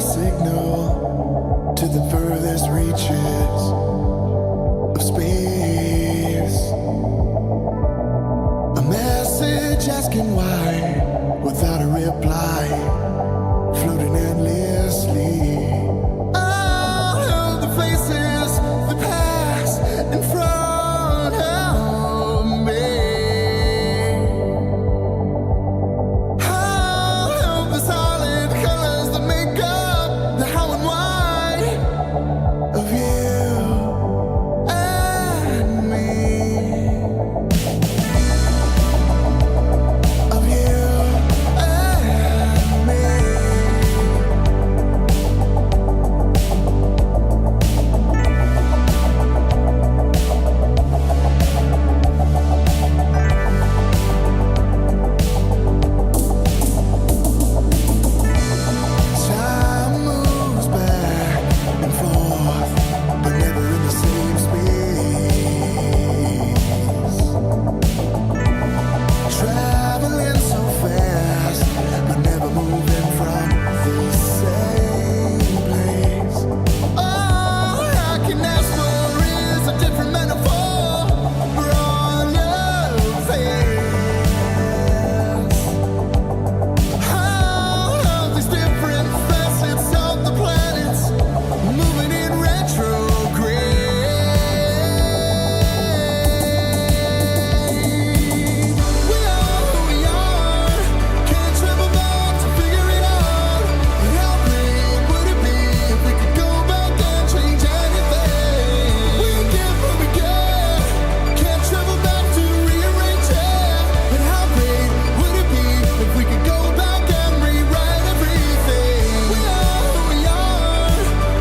signal to the furthest reaches of space. A message asking why, without a reply, floating endlessly. All of the faces, the past in front of me. All of the solid colors that make up the how and why of you and me. Of you and me. Time moves back and forth, but never in the same space. Traveling so fast, but never moving from the same place. All I can ask for is a different metaphor for all of this. All of these different facets of the planets moving in retrograde. We are who we are, can't travel back to figure it out. But how great would it be if we could go back and change anything? We get what we get, can't travel back to rearrange it. But how great would it be if we could go back and rewrite everything? We are who we are,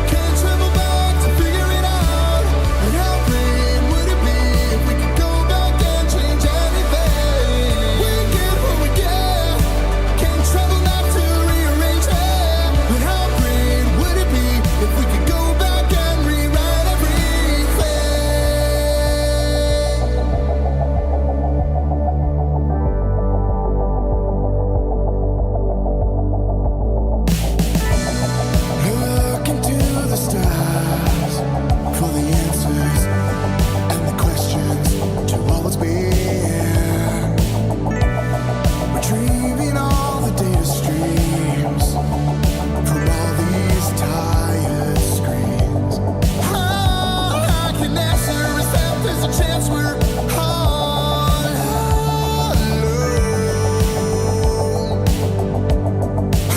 can't travel back to figure it out. But how great would it be if we could go back and change anything? We get what we get, can't travel back to rearrange it. But how great would it be if we could go back and rewrite everything? Look into the stars for the answers and the questions to all that's been. Retrieving all the data streams from all these tired screens. All I can answer is that there's a chance we're all alone.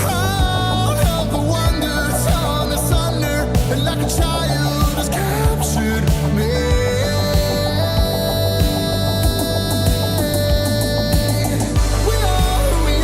All of the wonders on the thunder, and like a child has captured me. We are who we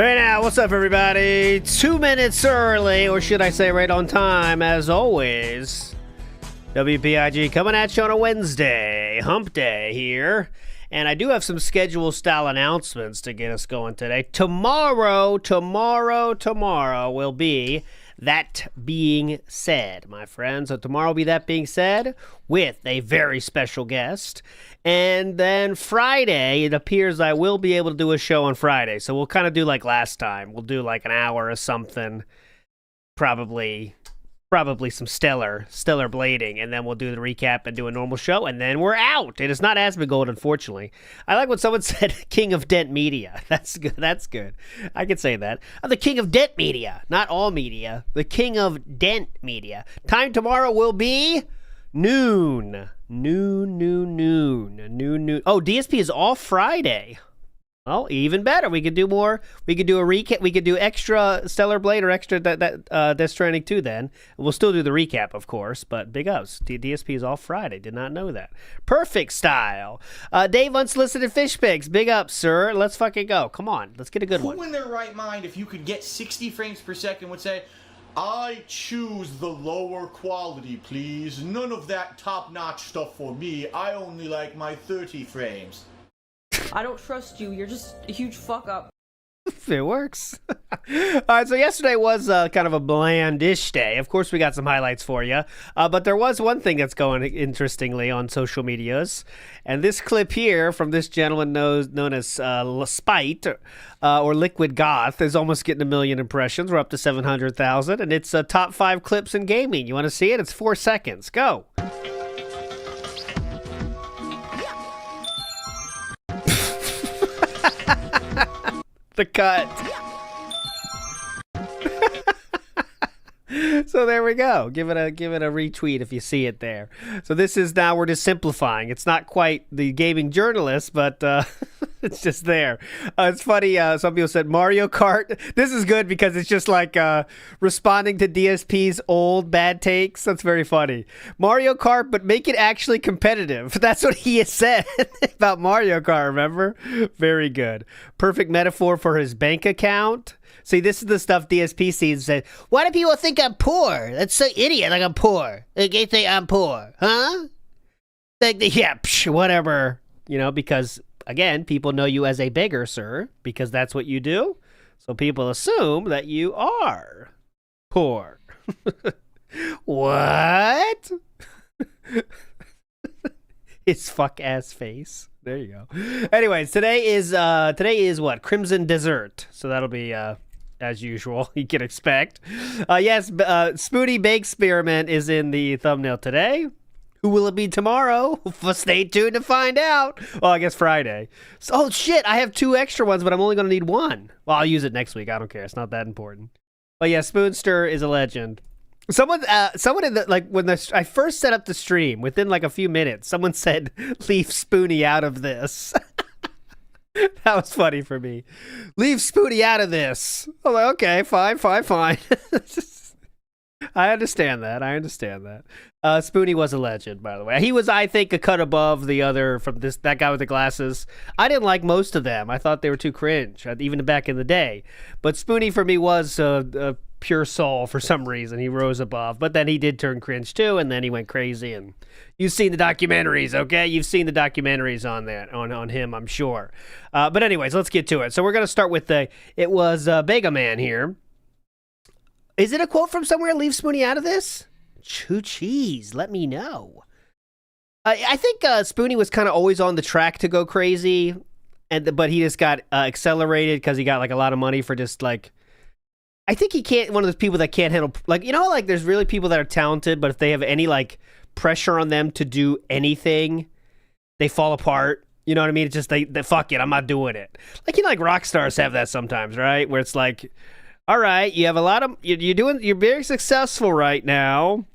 Hey now, what's up everybody? 2 minutes early, or should I say right on time, as always. WPIG coming at you on a Wednesday, hump day here. And I do have some schedule style announcements to get us going today. Tomorrow will be That Being Said, my friends. So tomorrow will be That Being Said with a very special guest. And then Friday, it appears I will be able to do a show on Friday. So we'll kind of do like last time. We'll do like an hour or something. Probably some stellar blading, and then we'll do the recap and do a normal show, and then we're out. It is not Asmongold, unfortunately. I like what someone said, King of Dent Media. That's good. I could say that. I'm the King of Dent Media. Not all media. The King of Dent Media. Time tomorrow will be noon. Noon. Oh, DSP is off Friday. Oh, even better. We could do more. We could do a recap. We could do extra Stellar Blade or extra Death Stranding 2 then. We'll still do the recap, of course, but big ups. DSP is off Friday. Did not know that. Perfect style. Dave Unsolicited Fish Pigs. Big ups, sir. Let's fucking go. Come on. Let's get a good one. Who in their right mind, if you could get 60 frames per second, would say, I choose the lower quality, please. None of that top-notch stuff for me. I only like my 30 frames. I don't trust you. You're just a huge fuck up. It works. All right, so yesterday was kind of a blandish day. Of course, we got some highlights for you. But there was one thing that's going interestingly on social medias. And this clip here from this gentleman known as Spite or Liquid Goth is almost getting 1 million impressions. We're up to 700,000. And it's top 5 clips in gaming. You want to see it? It's 4 seconds. Go. The cut. So there we go. Give it a retweet if you see it there. So this is now, we're just simplifying. It's not quite the gaming journalist, but it's just there. It's funny. Some people said Mario Kart. This is good because it's just like responding to DSP's old bad takes. That's very funny. Mario Kart, but make it actually competitive. That's what he has said about Mario Kart, remember? Very good. Perfect metaphor for his bank account. See, this is the stuff DSP sees and says, why do people think I'm poor? That's so idiot, like I'm poor. Like they think I'm poor, huh? Like, yeah, whatever. You know, because, again, people know you as a beggar, sir, because that's what you do. So people assume that you are poor. What? His fuck-ass face. There you go. Anyways, today is what? Crimson Dessert. So that'll be as usual, you can expect. Yes, Spoony Bake Experiment is in the thumbnail today. Who will it be tomorrow? Stay tuned to find out. Well, I guess Friday. So, oh shit, I have 2 extra ones, but I'm only gonna need 1. Well, I'll use it next week. I don't care. It's not that important. But yeah, Spoonster is a legend. Someone in the, like, when I first set up the stream, within like a few minutes, someone said, leave Spoony out of this. That was funny for me. Leave Spoony out of this. I'm like, okay, fine. I understand that. Spoony was a legend, by the way. He was, I think, a cut above the other from that guy with the glasses. I didn't like most of them. I thought they were too cringe, even back in the day. But Spoony, for me, was a pure soul for some reason. He rose above. But then he did turn cringe, too, and then he went crazy. And you've seen the documentaries, okay? You've seen the documentaries on that, on him, I'm sure. But anyways, let's get to it. So we're going to start with it was Bega Man here. Is it a quote from somewhere? Leave Spoony out of this? Choo cheese, let me know. I think Spoony was kind of always on the track to go crazy, but he just got accelerated because he got like a lot of money for just like. I think he can't. One of those people that can't handle, like, you know, like there's really people that are talented, but if they have any like pressure on them to do anything, they fall apart. You know what I mean? It's just they fuck it, I'm not doing it. Like, you know, like rock stars have that sometimes, right? Where it's like, all right, you have a lot of you're very successful right now,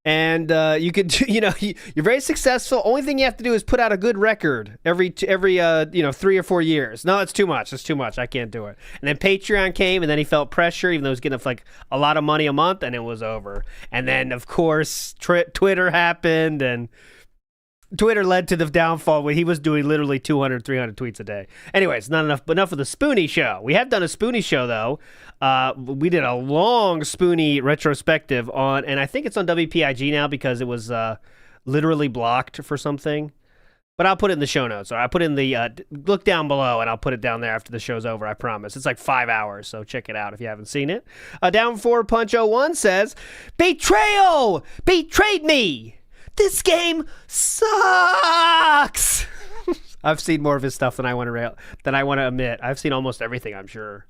and you could, you know, you're very successful. Only thing you have to do is put out a good record every 3 or 4 years. No, it's too much. I can't do it. And then Patreon came, and then he felt pressure, even though he was getting like a lot of money a month, and it was over. And then of course Twitter happened, and Twitter led to the downfall when he was doing literally 200, 300 tweets a day. Anyways, not enough. Enough of the Spoonie show. We have done a Spoonie show though. We did a long Spoonie retrospective on, and I think it's on WPIG now because it was literally blocked for something. But I'll put it in the show notes. Or I'll put it in the look down below, and I'll put it down there after the show's over. I promise. It's like 5 hours, so check it out if you haven't seen it. Down 4 Punch 01 says, "Betrayal! Betrayed me! This game sucks." I've seen more of his stuff than I want to admit. I've seen almost everything, I'm sure,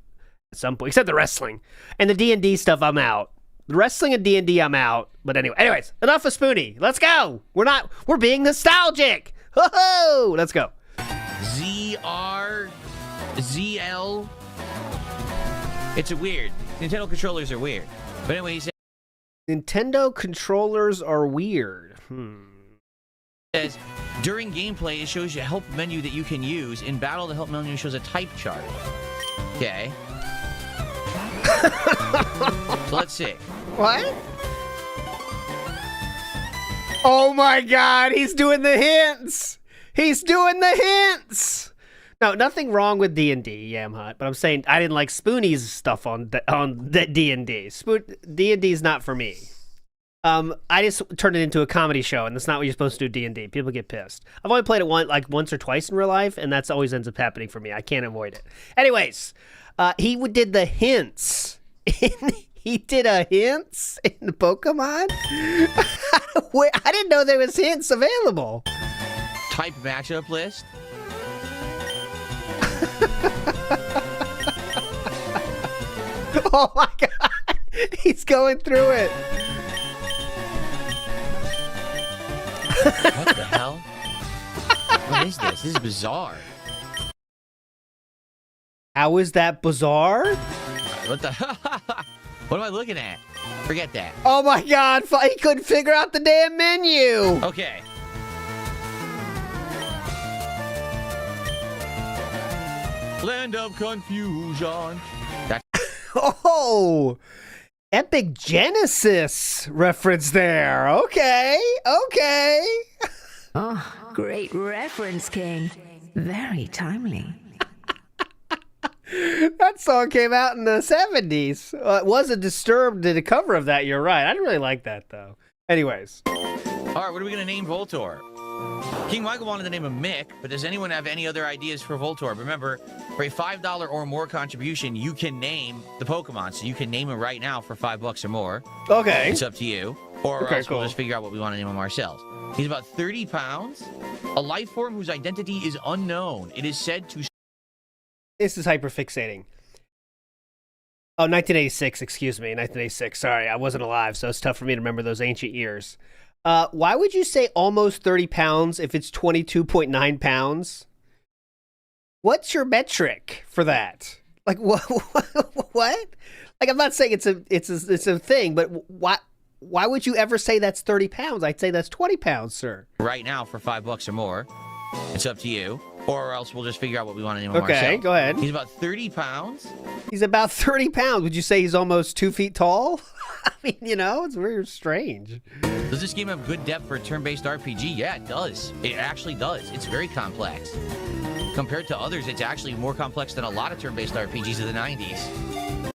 at some point, except the wrestling and the D&D stuff. I'm out. The wrestling and D&D, I'm out. But anyways, enough of Spoonie. Let's go. We're being nostalgic. Ho-ho! Let's go. ZL. It's weird. Nintendo controllers are weird. But anyway, he Nintendo controllers are weird. says, during gameplay, it shows you a help menu that you can use. In battle, the help menu shows a type chart. Okay. So let's see. What? Oh my god, he's doing the hints! He's doing the hints! No, nothing wrong with D&D, Yamhut, but I'm saying I didn't like Spoonie's stuff on the D&D. D&D's not for me. I just turned it into a comedy show, and that's not what you're supposed to do D&D. People get pissed. I've only played it once or twice in real life, and that's always ends up happening for me. I can't avoid it. Anyways, he did the hints. He did a hints in the Pokemon? Wait, I didn't know there was hints available. Type matchup list. Oh my god. He's going through it. What the hell? What is this? This is bizarre. How is that bizarre? What the? What am I looking at? Forget that. Oh my god, he couldn't figure out the damn menu. Okay. Land of confusion. Oh, Epic Genesis reference there. Okay. Oh, great reference, King. Very timely. That song came out in the 70s. It was a Disturbed, did a cover of that, you're right. I didn't really like that, though. Anyways. All right, what are we going to name Voltorb? King Michael wanted to name him Mick, but does anyone have any other ideas for Voltorb? Remember, for a $5 or more contribution, you can name the Pokemon. So you can name him right now for $5 or more. Okay. It's up to you. Or Okay, else cool. we'll just figure out what we want to name him ourselves. He's about 30 pounds, a life form whose identity is unknown. It is said to... This is hyperfixating. Oh, 1986, excuse me. 1986. Sorry, I wasn't alive, so it's tough for me to remember those ancient years. Why would you say almost 30 pounds if it's 22.9 pounds? What's your metric for that? Like, what? What? Like, I'm not saying it's a thing, but why would you ever say that's 30 pounds? I'd say that's 20 pounds, sir. Right now for $5 or more. It's up to you. Or else we'll just figure out what we want to name him Okay, ourselves. go ahead. He's about 30 pounds. He's about 30 pounds. Would you say he's almost 2 feet tall? I mean, it's very strange. Does this game have good depth for a turn-based RPG? Yeah, it does. It actually does. It's very complex. Compared to others, it's actually more complex than a lot of turn-based RPGs of the 90s.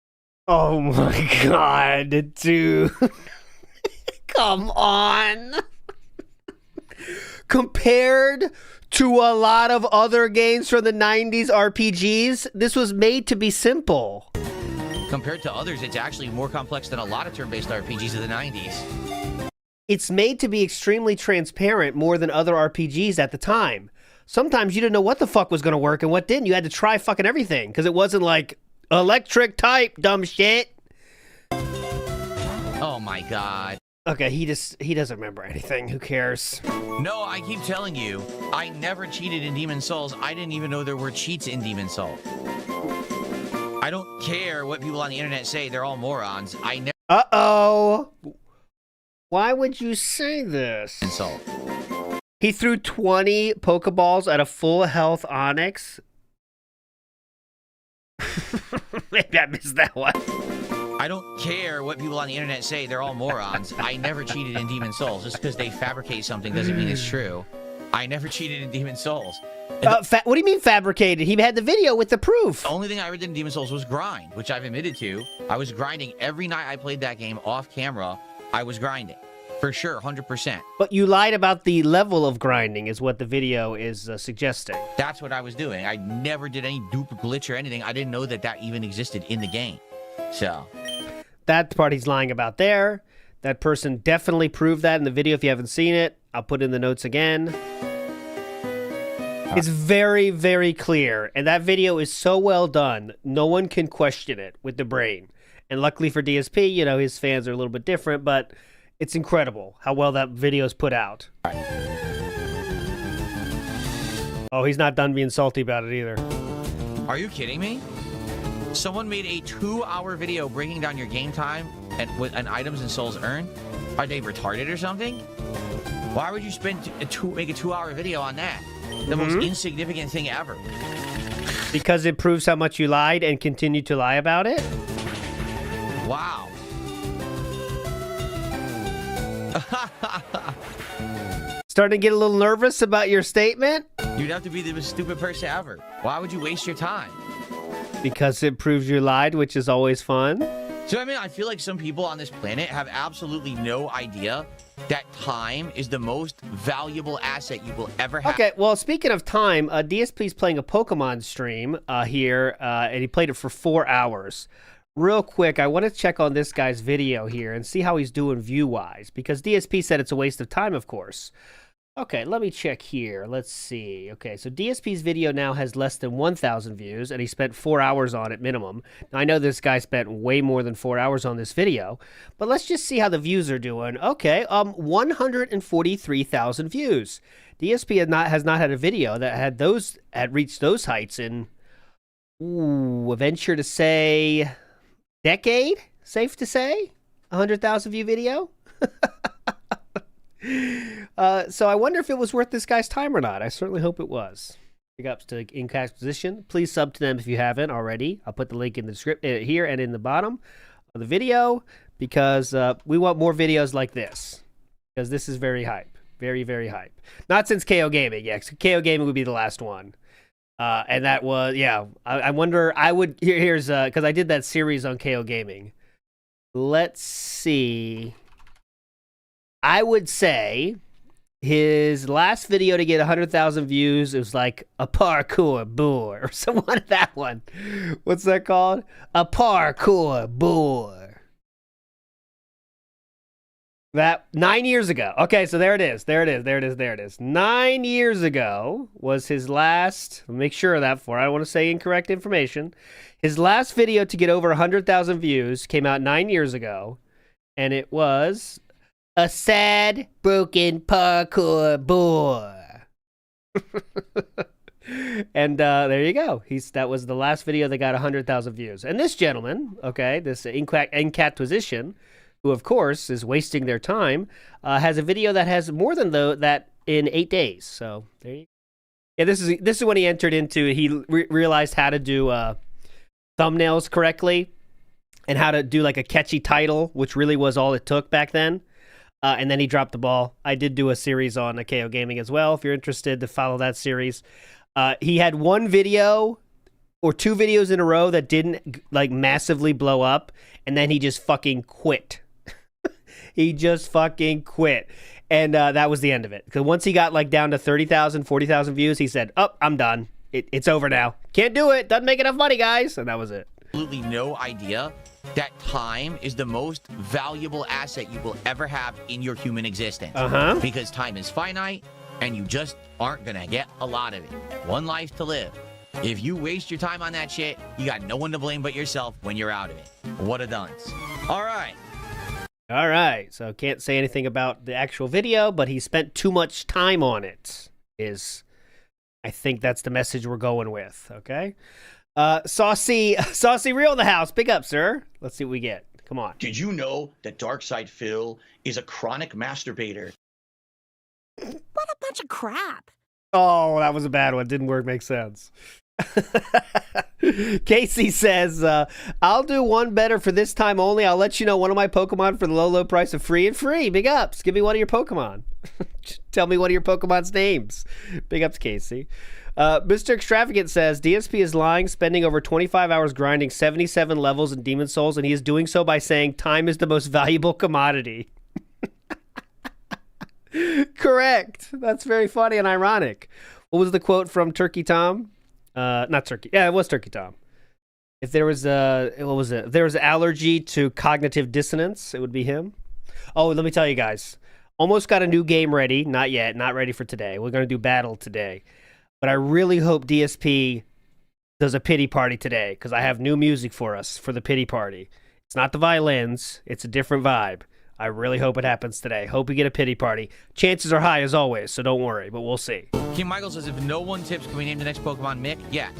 Oh my god, dude. Come on. Compared to a lot of other games from the 90s RPGs, this was made to be simple. Compared to others, it's actually more complex than a lot of turn-based RPGs of the 90s. It's made to be extremely transparent more than other RPGs at the time. Sometimes you didn't know what the fuck was going to work and what didn't. You had to try fucking everything because it wasn't like electric type, dumb shit. Oh my god. Okay, he doesn't remember anything. Who cares? No, I keep telling you, I never cheated in Demon's Souls. I didn't even know there were cheats in Demon's Souls. I don't care what people on the internet say. They're all morons. I never... Uh-oh. Why would you say this? Insult. He threw 20 Pokeballs at a full health Onyx. Maybe I missed that one. I don't care what people on the internet say. They're all morons. I never cheated in Demon's Souls. Just because they fabricate something doesn't mean it's true. I never cheated in Demon Souls. What do you mean fabricated? He had the video with the proof. The only thing I ever did in Demon Souls was grind, which I've admitted to. I was grinding every night I played that game off camera. I was grinding. For sure, 100%. But you lied about the level of grinding is what the video is suggesting. That's what I was doing. I never did any dupe glitch or anything. I didn't know that that even existed in the game. So. That part he's lying about there. That person definitely proved that in the video. If you haven't seen it, I'll put in the notes again. It's very, very clear. And that video is so well done, no one can question it with the brain. And luckily for DSP, you know, his fans are a little bit different, but it's incredible how well that video is put out. Oh, he's not done being salty about it either. Are you kidding me? Someone made a 2-hour video breaking down your game time and items and souls earned? Are they retarded or something? Why would you make a 2-hour video on that? The most insignificant thing ever. Because it proves how much you lied and continue to lie about it? Wow. Starting to get a little nervous about your statement? You'd have to be the most stupid person ever. Why would you waste your time? Because it proves you lied, which is always fun. So, I mean, I feel like some people on this planet have absolutely no idea that time is the most valuable asset you will ever have. Okay, well, speaking of time, DSP's playing a Pokemon stream here, and he played it for 4 hours. Real quick, I want to check on this guy's video here and see how he's doing view-wise, because DSP said it's a waste of time, of course. Okay, let me check here. Let's see. Okay, so DSP's video now has less than 1,000 views, and he spent 4 hours on it minimum. Now, I know this guy spent way more than 4 hours on this video, but let's just see how the views are doing. Okay, 143,000 views. DSP has not had a video that had reached those heights in, a venture to say, decade? Safe to say? 100,000 view video? So I wonder if it was worth this guy's time or not. I certainly hope it was. Big ups to Incast Position. Please sub to them if you haven't already. I'll put the link in the script here and in the bottom of the video, because we want more videos like this, because this is very hype. Very, very hype. Not since KO Gaming. Yeah, KO Gaming would be the last one. And that was, yeah, I wonder, here's, because I did that series on KO Gaming. Let's see. I would say his last video to get 100,000 views, it was like a parkour bore, or someone that one. What's that called? A parkour bore. That 9 years ago. Okay, so there it is. 9 years ago was his last, make sure of that for, I don't want to say incorrect information. His last video to get over 100,000 views came out 9 years ago, and it was a sad, broken parkour bore. And there you go. That was the last video that got 100,000 views. And this gentleman, okay, this Incatposition, who of course is wasting their time, has a video that has more than that in 8 days. So there you go. Yeah, this is when he entered into. He realized how to do thumbnails correctly and how to do like a catchy title, which really was all it took back then. And then he dropped the ball. I did do a series on KO Gaming as well, if you're interested to follow that series. He had one video or two videos in a row that didn't like massively blow up, and then he just fucking quit. He just fucking quit. And that was the end of it. Because once he got like down to 30,000, 40,000 views, he said, oh, I'm done. It's over now. Can't do it. Doesn't make enough money, guys. And that was it. Absolutely no idea that time is the most valuable asset you will ever have in your human existence. Because time is finite, and you just aren't gonna get a lot of it. One life to live. If you waste your time on that shit, you got no one to blame but yourself when you're out of it. What a dunce. All right, so can't say anything about the actual video, but he spent too much time on it, I think that's the message we're going with, okay? Saucy Real in the house. Big up, sir. Let's see what we get. Come on. Did you know that Darkside Phil is a chronic masturbator? What a bunch of crap. Oh, that was a bad one. Didn't work. Makes sense. Casey says, I'll do one better for this time only. I'll let you know one of my Pokemon for the low price of free and free. Big ups. Give me one of your Pokemon. Tell me one of your Pokemon's names. Big ups, Casey. Mr. Extravagant says, DSP is lying, spending over 25 hours grinding 77 levels in Demon Souls, and he is doing so by saying time is the most valuable commodity. Correct. That's very funny and ironic. What was the quote from Turkey Tom? Not Turkey. Yeah, it was Turkey Tom. If there was what was it? If there was allergy to cognitive dissonance, it would be him. Oh, let me tell you guys. Almost got a new game ready. Not yet. Not ready for today. We're going to do battle today. But I really hope DSP does a pity party today because I have new music for us for the pity party. It's not the violins. It's a different vibe. I really hope it happens today. Hope we get a pity party. Chances are high as always, so don't worry, but we'll see. King Michael says, if no one tips, can we name the next Pokemon Mick? Yes.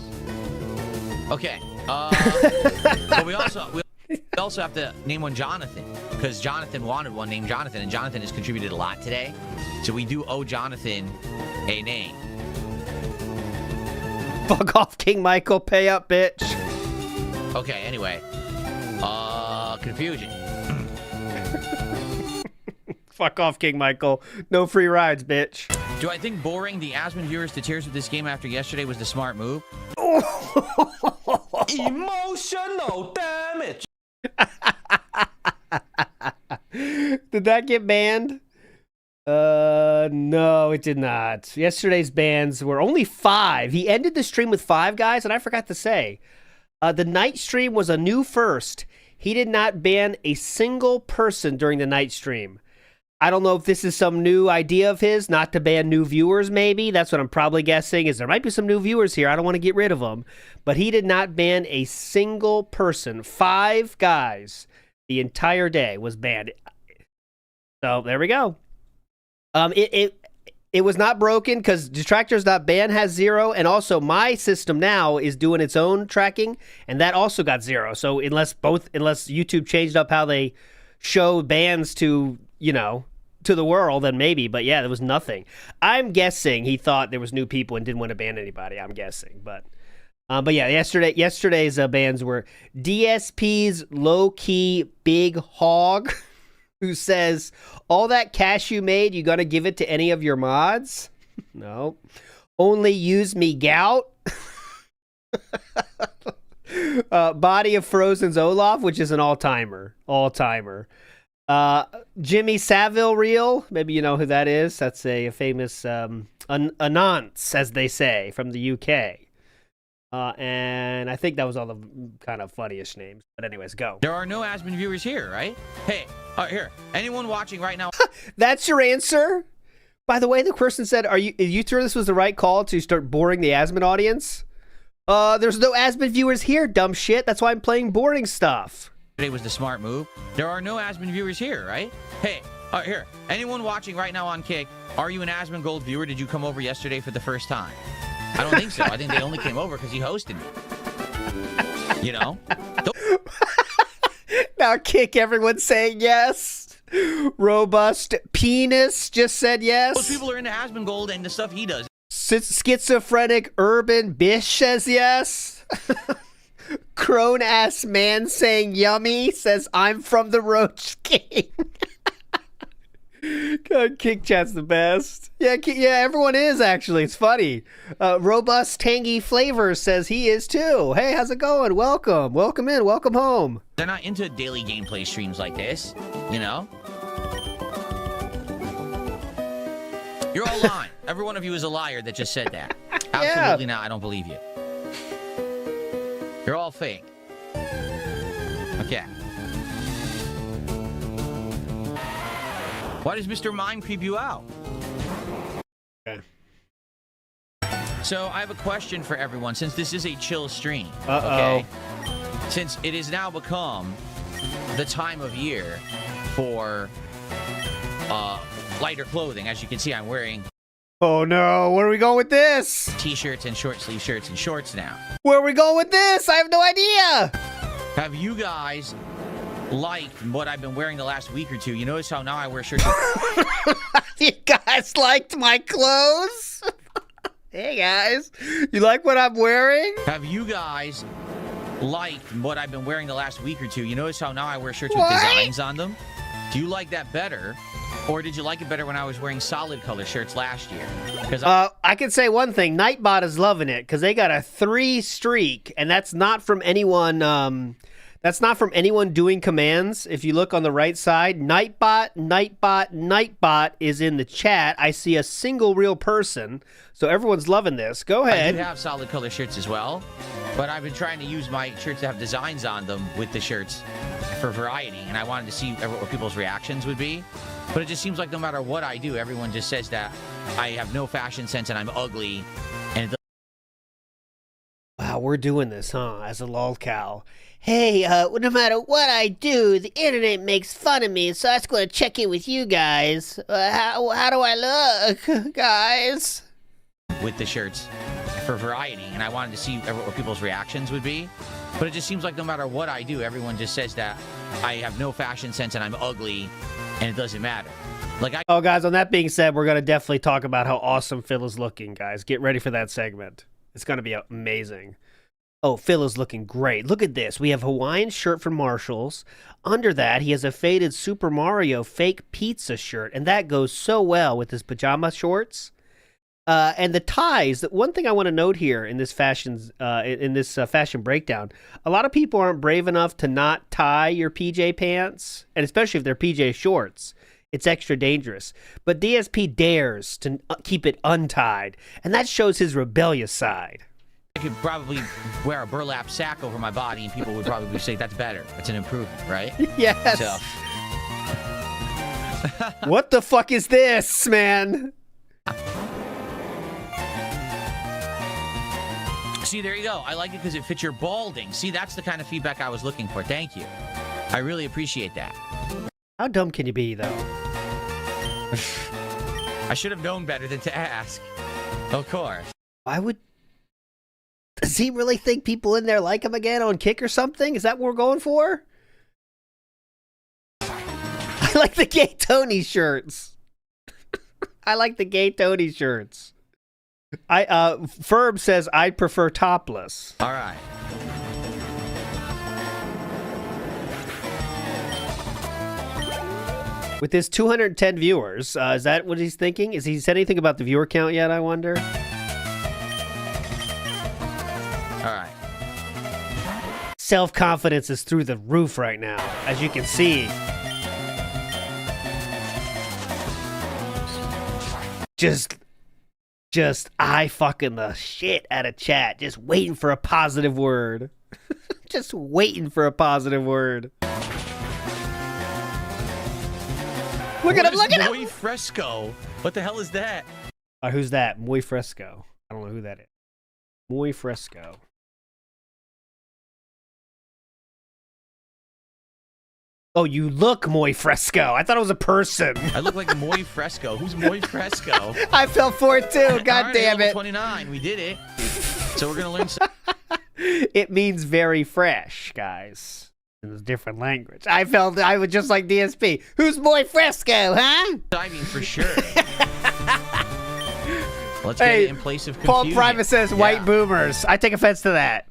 Okay. But we also have to name one Jonathan, because Jonathan wanted one named Jonathan, and Jonathan has contributed a lot today. So we do owe Jonathan a name. Fuck off, King Michael. Pay up, bitch. Okay, anyway. Confusion. Fuck off, King Michael. No free rides, bitch. Do I think boring the Asmon viewers to tears with this game after yesterday was the smart move? Emotional damage. Did that get banned? No, it did not. Yesterday's bans were only 5. He ended the stream with 5 guys, and I forgot to say, the night stream was a new first. He did not ban a single person during the night stream. I don't know if this is some new idea of his, not to ban new viewers, maybe. That's what I'm probably guessing, is there might be some new viewers here. I don't want to get rid of them. But he did not ban a single person. 5 guys the entire day was banned. So, there we go. It was not broken because detractors.ban has 0, and also my system now is doing its own tracking, and that also got 0. So, unless YouTube changed up how they show bans to, to the world, then maybe. But yeah, there was nothing. I'm guessing he thought there was new people and didn't want to ban anybody. I'm guessing, but yeah, yesterday's bans were DSP's low-key big hog, who says, all that cash you made, you gonna give it to any of your mods? No. Only use me gout. Body of Frozen's Olaf, which is an all-timer. Jimmy Savile Reel, maybe you know who that is. That's a famous Anance, as they say, from the UK. And I think that was all the kind of funniest names. But anyways, go. There are no Asmon viewers here, right? Hey, here. Anyone watching right now? That's your answer? By the way, the person said, are you sure this was the right call to start boring the Asmon audience? There's no Asmon viewers here, dumb shit. That's why I'm playing boring stuff. Today was the smart move. There are no Asmon viewers here, right? Hey, here. Anyone watching right now on Kick, are you an Asmon Gold viewer? Did you come over yesterday for the first time? I don't think so. I think they only came over because he hosted me. You know? Now Kick, everyone's saying yes. Robust Penis just said yes. Most people are into Asmon Gold and the stuff he does. Schizophrenic Urban Bish says yes. Crone ass man saying yummy says I'm from the Roach King. God, Kick Chat's the best. Yeah, everyone is actually. It's funny. Robust Tangy Flavor says he is too. Hey, how's it going? Welcome in, welcome home. They're not into daily gameplay streams like this, you know? You're all lying. Every one of you is a liar that just said that. Absolutely not. I don't believe you. You're all fake. Okay. Why does Mr. Mime creep you out? Okay. So I have a question for everyone, since this is a chill stream. Okay. Since it has now become the time of year for lighter clothing. As you can see, I'm wearing... Oh no, where are we going with this? T-shirts and short sleeve shirts and shorts now. Where are we going with this? I have no idea. Have you guys liked what I've been wearing the last week or two? You notice how now I wear shirts. You guys liked my clothes? Hey guys, you like what I'm wearing? Have you guys liked what I've been wearing the last week or two? You notice how now I wear shirts with designs on them? Do you like that better? Or did you like it better when I was wearing solid color shirts last year? Because I can say one thing. Nightbot is loving it because they got a 3 streak, and that's not from anyone. That's not from anyone doing commands. If you look on the right side, Nightbot is in the chat. I see a single real person, so everyone's loving this. Go I ahead. do have solid color shirts as well, but I've been trying to use my shirts to have designs on them with the shirts for variety, and I wanted to see what people's reactions would be. But it just seems like no matter what I do, everyone just says that I have no fashion sense and I'm ugly. And Wow, we're doing this, huh? As a lolcow. Hey, no matter what I do, the internet makes fun of me, so I was going to check in with you guys. How do I look, guys? with the shirts for variety, and I wanted to see what people's reactions would be. But it just seems like no matter what I do, everyone just says that I have no fashion sense and I'm ugly, and it doesn't matter. Like Oh, guys, on that being said, we're going to definitely talk about how awesome Phil is looking, guys. Get ready for that segment. It's going to be amazing. Oh, Phil is looking great. Look at this. We have a Hawaiian shirt from Marshalls. Under that, he has a faded Super Mario fake pizza shirt, and that goes so well with his pajama shorts. And the ties. One thing I want to note here in this fashion breakdown, a lot of people aren't brave enough to not tie your PJ pants, and especially if they're PJ shorts. It's extra dangerous. But DSP dares to keep it untied, and that shows his rebellious side. I could probably wear a burlap sack over my body, and people would probably say that's better. That's an improvement, right? Yes. So. What the fuck is this, man? See, there you go. I like it because it fits your balding. See, that's the kind of feedback I was looking for. Thank you. I really appreciate that. How dumb can you be, though? I should have known better than to ask. Of course. Why would... Does he really think people in there like him again on Kick or something? Is that what we're going for? I like the gay Tony shirts. I like the gay Tony shirts. Ferb says I prefer topless. All right. With his 210 viewers, is that what he's thinking? Has he said anything about the viewer count yet, I wonder? All right. Self-confidence is through the roof right now, as you can see. Just eye fucking the shit out of chat. Just waiting for a positive word. Just waiting for a positive word. Look at him, look at him! Muy Fresco. What the hell is that? Who's that? Muy Fresco. I don't know who that is. Muy Fresco. Oh, you look Muy Fresco. I thought it was a person. I look like Muy Fresco. Who's Muy Fresco? I fell for it too. God All right, damn level it. 29. We did it. So we're going to learn some. It means very fresh, guys. In a different language. I was just like DSP. Who's Muy Fresco, huh? I mean, for sure. Let's get it in place of confusion. Paul Private says white boomers. I take offense to that.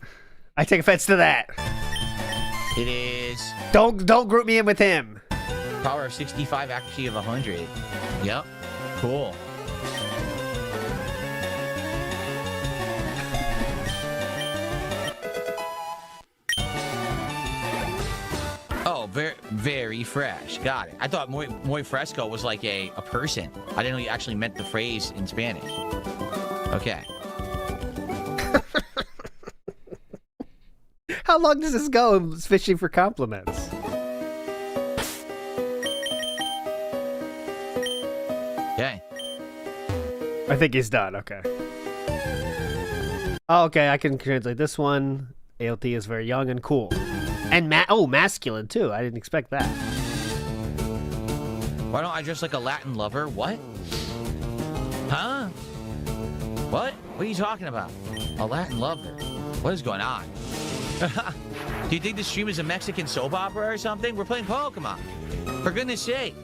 I take offense to that. It is Don't group me in with him. power of 65, accuracy of 100. Yep. Cool. Oh, very, very fresh. Got it. I thought muy fresco was like a person. I didn't know you actually meant the phrase in Spanish. Okay. How long does this go in fishing for compliments? Okay. I think he's done. Okay. Oh, okay. I can translate this one. ALT is very young and cool. And masculine too. I didn't expect that. Why don't I dress like a Latin lover? What? Huh? What? What are you talking about? A Latin lover? What is going on? Do you think this stream is a Mexican soap opera or something? We're playing Pokemon. For goodness sake.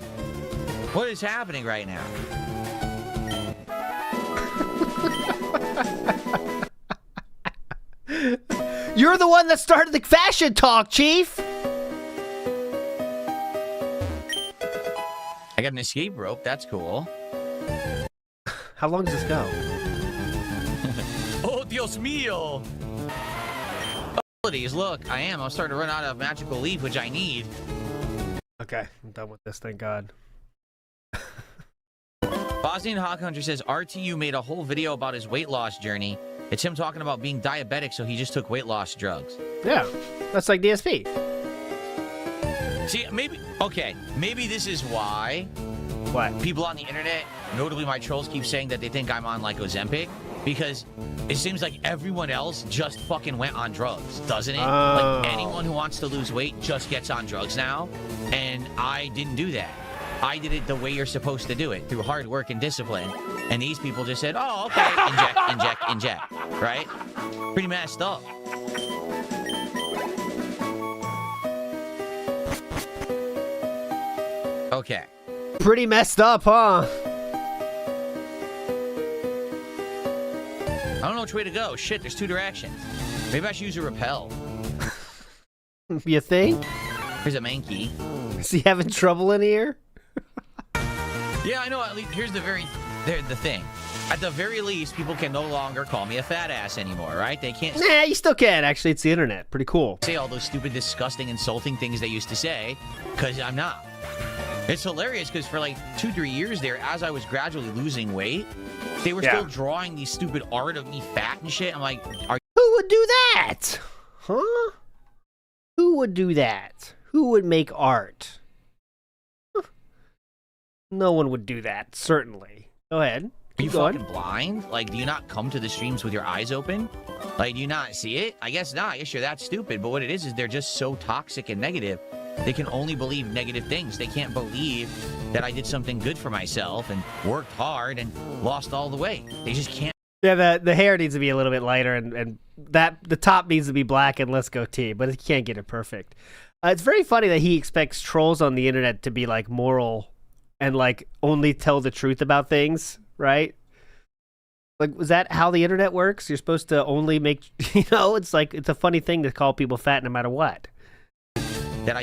What is happening right now? You're the one that started the fashion talk, Chief. I got an escape rope. That's cool. How long does this go? Oh, Dios mío. Abilities. Look, I'm starting to run out of magical leaf, which I need. Okay, I'm done with this, thank God. Bosnian Hawk Hunter says RTU made a whole video about his weight loss journey. It's him talking about being diabetic, so he just took weight loss drugs. Yeah, that's like DSP. See, maybe this is why What? people on the internet, notably my trolls, keep saying that they think I'm on like Ozempic, because it seems like everyone else just fucking went on drugs, doesn't it? Oh. Like anyone who wants to lose weight just gets on drugs now, and I didn't do that. I did it the way you're supposed to do it, through hard work and discipline. And these people just said, oh, okay, inject, right? Pretty messed up. Okay. Pretty messed up, huh? I don't know which way to go. Shit, there's 2 directions. Maybe I should use a repel. You think? Here's a Mankey. Is he having trouble in here? Yeah, I know. At least here's the thing. At the very least, people can no longer call me a fat ass anymore, right? They can't Nah, you still can. Actually, it's the internet. Pretty cool. say all those stupid, disgusting, insulting things they used to say, because I'm not. It's hilarious because for like 2-3 years there, as I was gradually losing weight, they were still drawing these stupid art of me fat and shit. I'm like, Who would do that? Huh? Who would do that? Who would make art? Huh. No one would do that, certainly. Go ahead. are Keep you going. fucking blind? Like, do you not come to the streams with your eyes open? Like, do you not see it? I guess not. I guess you're that stupid. But what it is they're just so toxic and negative. They can only believe negative things. They can't believe that I did something good for myself and worked hard and lost all the weight. They just can't. Yeah, the hair needs to be a little bit lighter, and that the top needs to be black and less goatee, but he can't get it perfect. It's very funny that he expects trolls on the internet to be like moral and like only tell the truth about things, right? Like, was that how the internet works? You're supposed to only make, it's like, it's a funny thing to call people fat no matter what.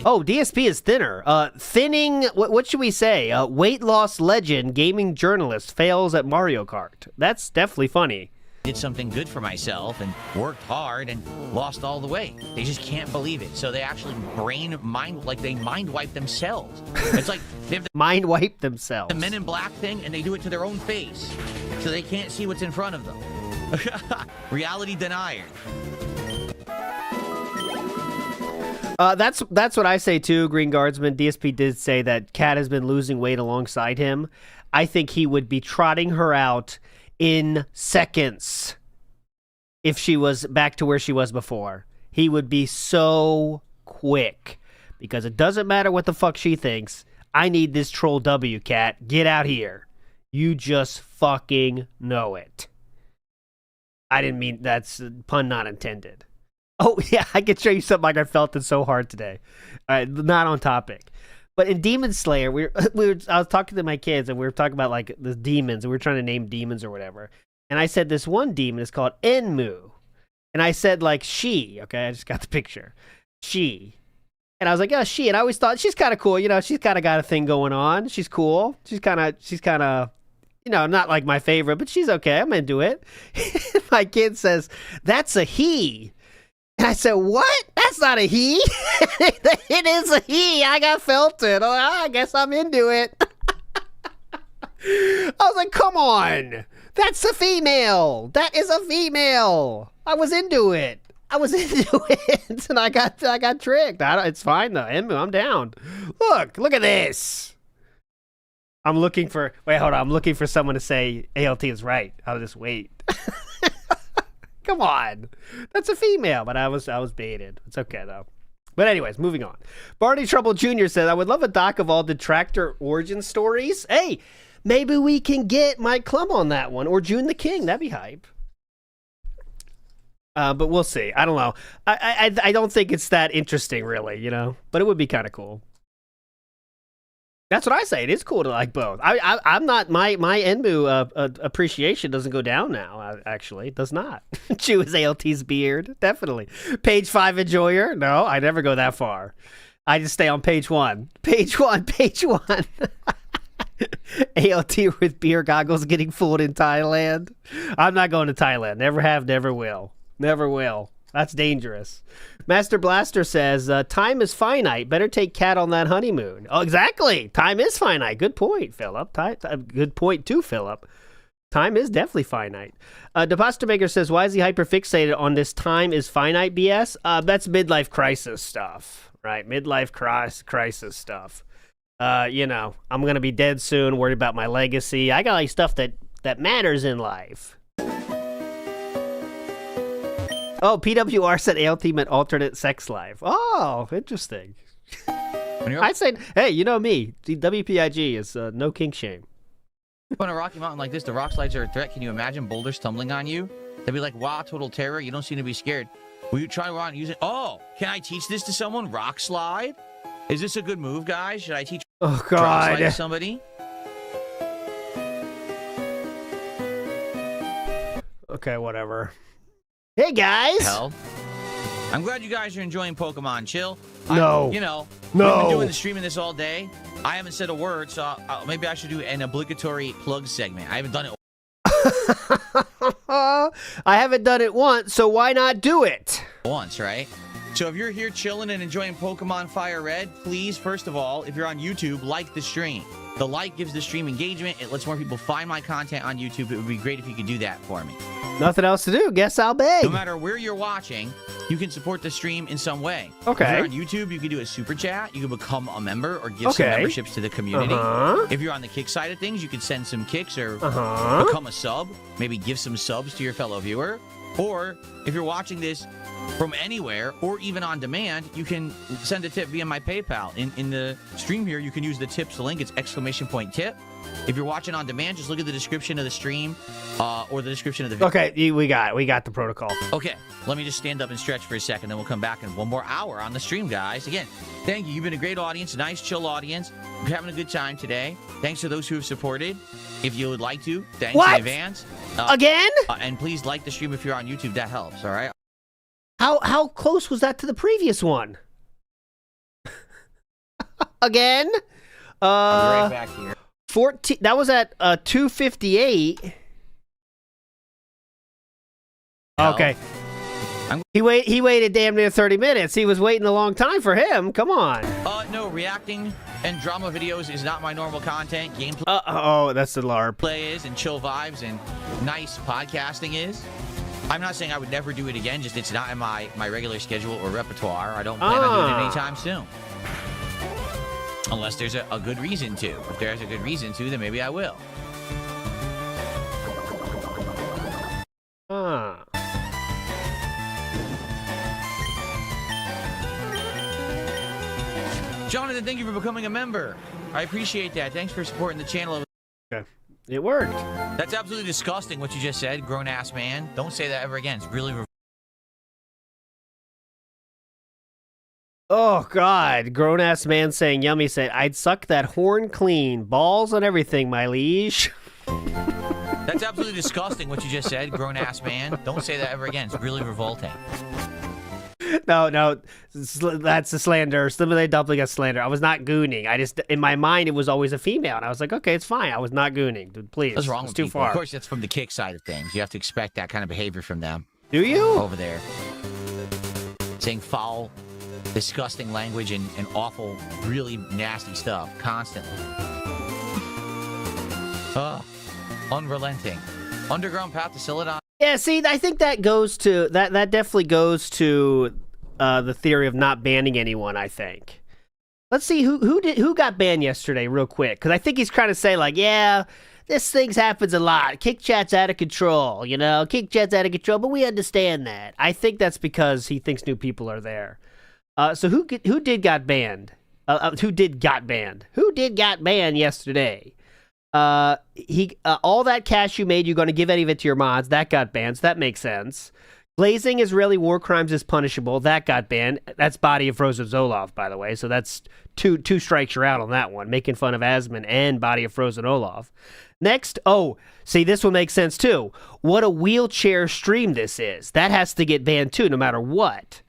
Oh, DSP is thinner. Thinning, what should we say? Weight loss legend, gaming journalist fails at Mario Kart. That's definitely funny. Did something good for myself and worked hard and lost all the weight. They just can't believe it. So they actually mind wipe themselves. It's like they have Mind wipe themselves. the Men in Black thing and they do it to their own face. So they can't see what's in front of them. Reality denier. That's what I say too, Green Guardsman. DSP did say that Kat has been losing weight alongside him. I think he would be trotting her out in seconds if she was back to where she was before. He would be so quick because it doesn't matter what the fuck she thinks. I need this troll W, Kat. Get out here. You just fucking know it. I didn't mean, that's pun not intended. Oh, yeah, I can show you something like I felt it so hard today. Not on topic. But in Demon Slayer, I was talking to my kids, and we were talking about, like, the demons, and we were trying to name demons or whatever. And I said this one demon is called Enmu. And I said, like, she, okay? I just got the picture. She. And I was like, yeah, she. And I always thought, she's kind of cool. She's kind of got a thing going on. She's cool. She's kind of, not like my favorite, but she's okay. I'm into it. My kid says, that's a he. And I said, what? That's not a he. It is a he. I felt it. I guess I'm into it. I was like, come on. That's a female. That is a female. I was into it. And I got tricked. It's fine though. Enmu, I'm down. Look at this. I'm looking for someone to say ALT is right. I'll just wait. Come on. That's a female, but I was baited. It's okay, though. But anyways, moving on. Barney Trouble Jr. said, I would love a doc of all detractor origin stories. Hey, maybe we can get Mike Klum on that one, or June the King. That'd be hype. But we'll see. I don't know. I don't think it's that interesting, really, But it would be kind of cool. That's what I say. It is cool to like both. I'm not, my Enmu appreciation doesn't go down now, actually. It does not. Chew is ALT's beard. Definitely. Page 5 enjoyer? No, I never go that far. I just stay on page 1. Page 1. ALT with beer goggles getting fooled in Thailand. I'm not going to Thailand. Never have, never will. Never will. That's dangerous. Master Blaster says, time is finite. Better take Cat on that honeymoon. Oh, exactly. Time is finite. Good point, Philip. Good point, too, Philip. Time is definitely finite. Deposit Maker says, why is he hyperfixated on this time is finite BS? That's midlife crisis stuff, right? Midlife crisis stuff. You know, I'm going to be dead soon, worried about my legacy. I got like stuff that matters in life. Oh, PWR said ALT meant alternate sex life. Oh, interesting. I'd say, hey, you know me. The WPIG is no kink shame. On a rocky mountain like this, the rock slides are a threat. Can you imagine boulders tumbling on you? They'd be like, wow, total terror. You don't seem to be scared. Will you try around using... Oh, can I teach this to someone? Rock slide? Is this a good move, guys? Should I teach rock slide to somebody? Okay, whatever. Hey, guys! Hell. I'm glad you guys are enjoying Pokemon Chill. No. We've been doing the streaming this all day. I haven't said a word, so maybe I should do an obligatory plug segment. I haven't done it. I haven't done it once, so why not do it? Once, right? So if you're here chilling and enjoying Pokemon Fire Red, please, first of all, if you're on YouTube, like the stream. The like gives the stream engagement. It lets more people find my content on YouTube. It would be great if you could do that for me. Nothing else to do. Guess I'll beg. No matter where you're watching, you can support the stream in some way. Okay. If you're on YouTube, you can do a super chat. You can become a member or give some memberships to the community. If you're on the kick side of things, you can send some kicks or become a sub. Maybe give some subs to your fellow viewer. Or if you're watching this from anywhere or even on demand, you can send a tip via my PayPal. In the stream here, you can use the tips link. It's !tip. If you're watching on demand, just look at the description of the stream or the description of the video. Okay, we got the protocol. Okay, let me just stand up and stretch for a second, then we'll come back in one more hour on the stream, guys. Again, thank you. You've been a great audience, a nice, chill audience. We're having a good time today. Thanks to those who have supported. If you would like to, thanks in advance. Again? And please like the stream if you're on YouTube. That helps, all right? How close was that to the previous one? Again? I'll be right back here. 14. That was at 258. Okay. He waited damn near 30 minutes. He was waiting a long time for him. Come on. No, reacting and drama videos is not my normal content. Gameplay oh, that's the LARP. Is and chill vibes and nice podcasting is. I'm not saying I would never do it again, just it's not in my regular schedule or repertoire. I don't plan on doing it anytime soon. Unless there's a good reason to. If there's a good reason to, then maybe I will. Jonathan, thank you for becoming a member. I appreciate that. Thanks for supporting the channel. Okay. It worked. That's absolutely disgusting what you just said, grown-ass man. Don't say that ever again. It's really... Oh, God. Grown-ass man saying, Yummy said, I'd suck that horn clean. Balls on everything, my liege. That's absolutely disgusting what you just said, grown-ass man. Don't say that ever again. It's really revolting. No, that's a slander. Stimulated dumpling a slander. I was not gooning. I just, in my mind, it was always a female, and I was like, okay, it's fine. I was not gooning. Dude, please. What's wrong it's with too people? far. Of course, that's from the kick side of things. You have to expect that kind of behavior from them. Do you? Over there. Saying foul, disgusting language and awful, really nasty stuff constantly. Unrelenting. Underground path to Celadon. Yeah, see, I think that goes to that definitely goes to the theory of not banning anyone, I think. Let's see who got banned yesterday real quick, cuz I think he's trying to say like, yeah, this thing happens a lot. Kick chat's out of control, you know? Kick chat's out of control, but we understand that. I think that's because he thinks new people are there. So who did got banned? Who did got banned yesterday? All that cash you made, you're going to give any of it to your mods. That got banned, so that makes sense. Glazing is really war crimes is punishable. That got banned. That's Body of Frozen Olaf, by the way. So that's two strikes you're out on that one. Making fun of Asmon and Body of Frozen Olaf. Next, see, this one makes sense too. What a wheelchair stream this is. That has to get banned too, no matter what.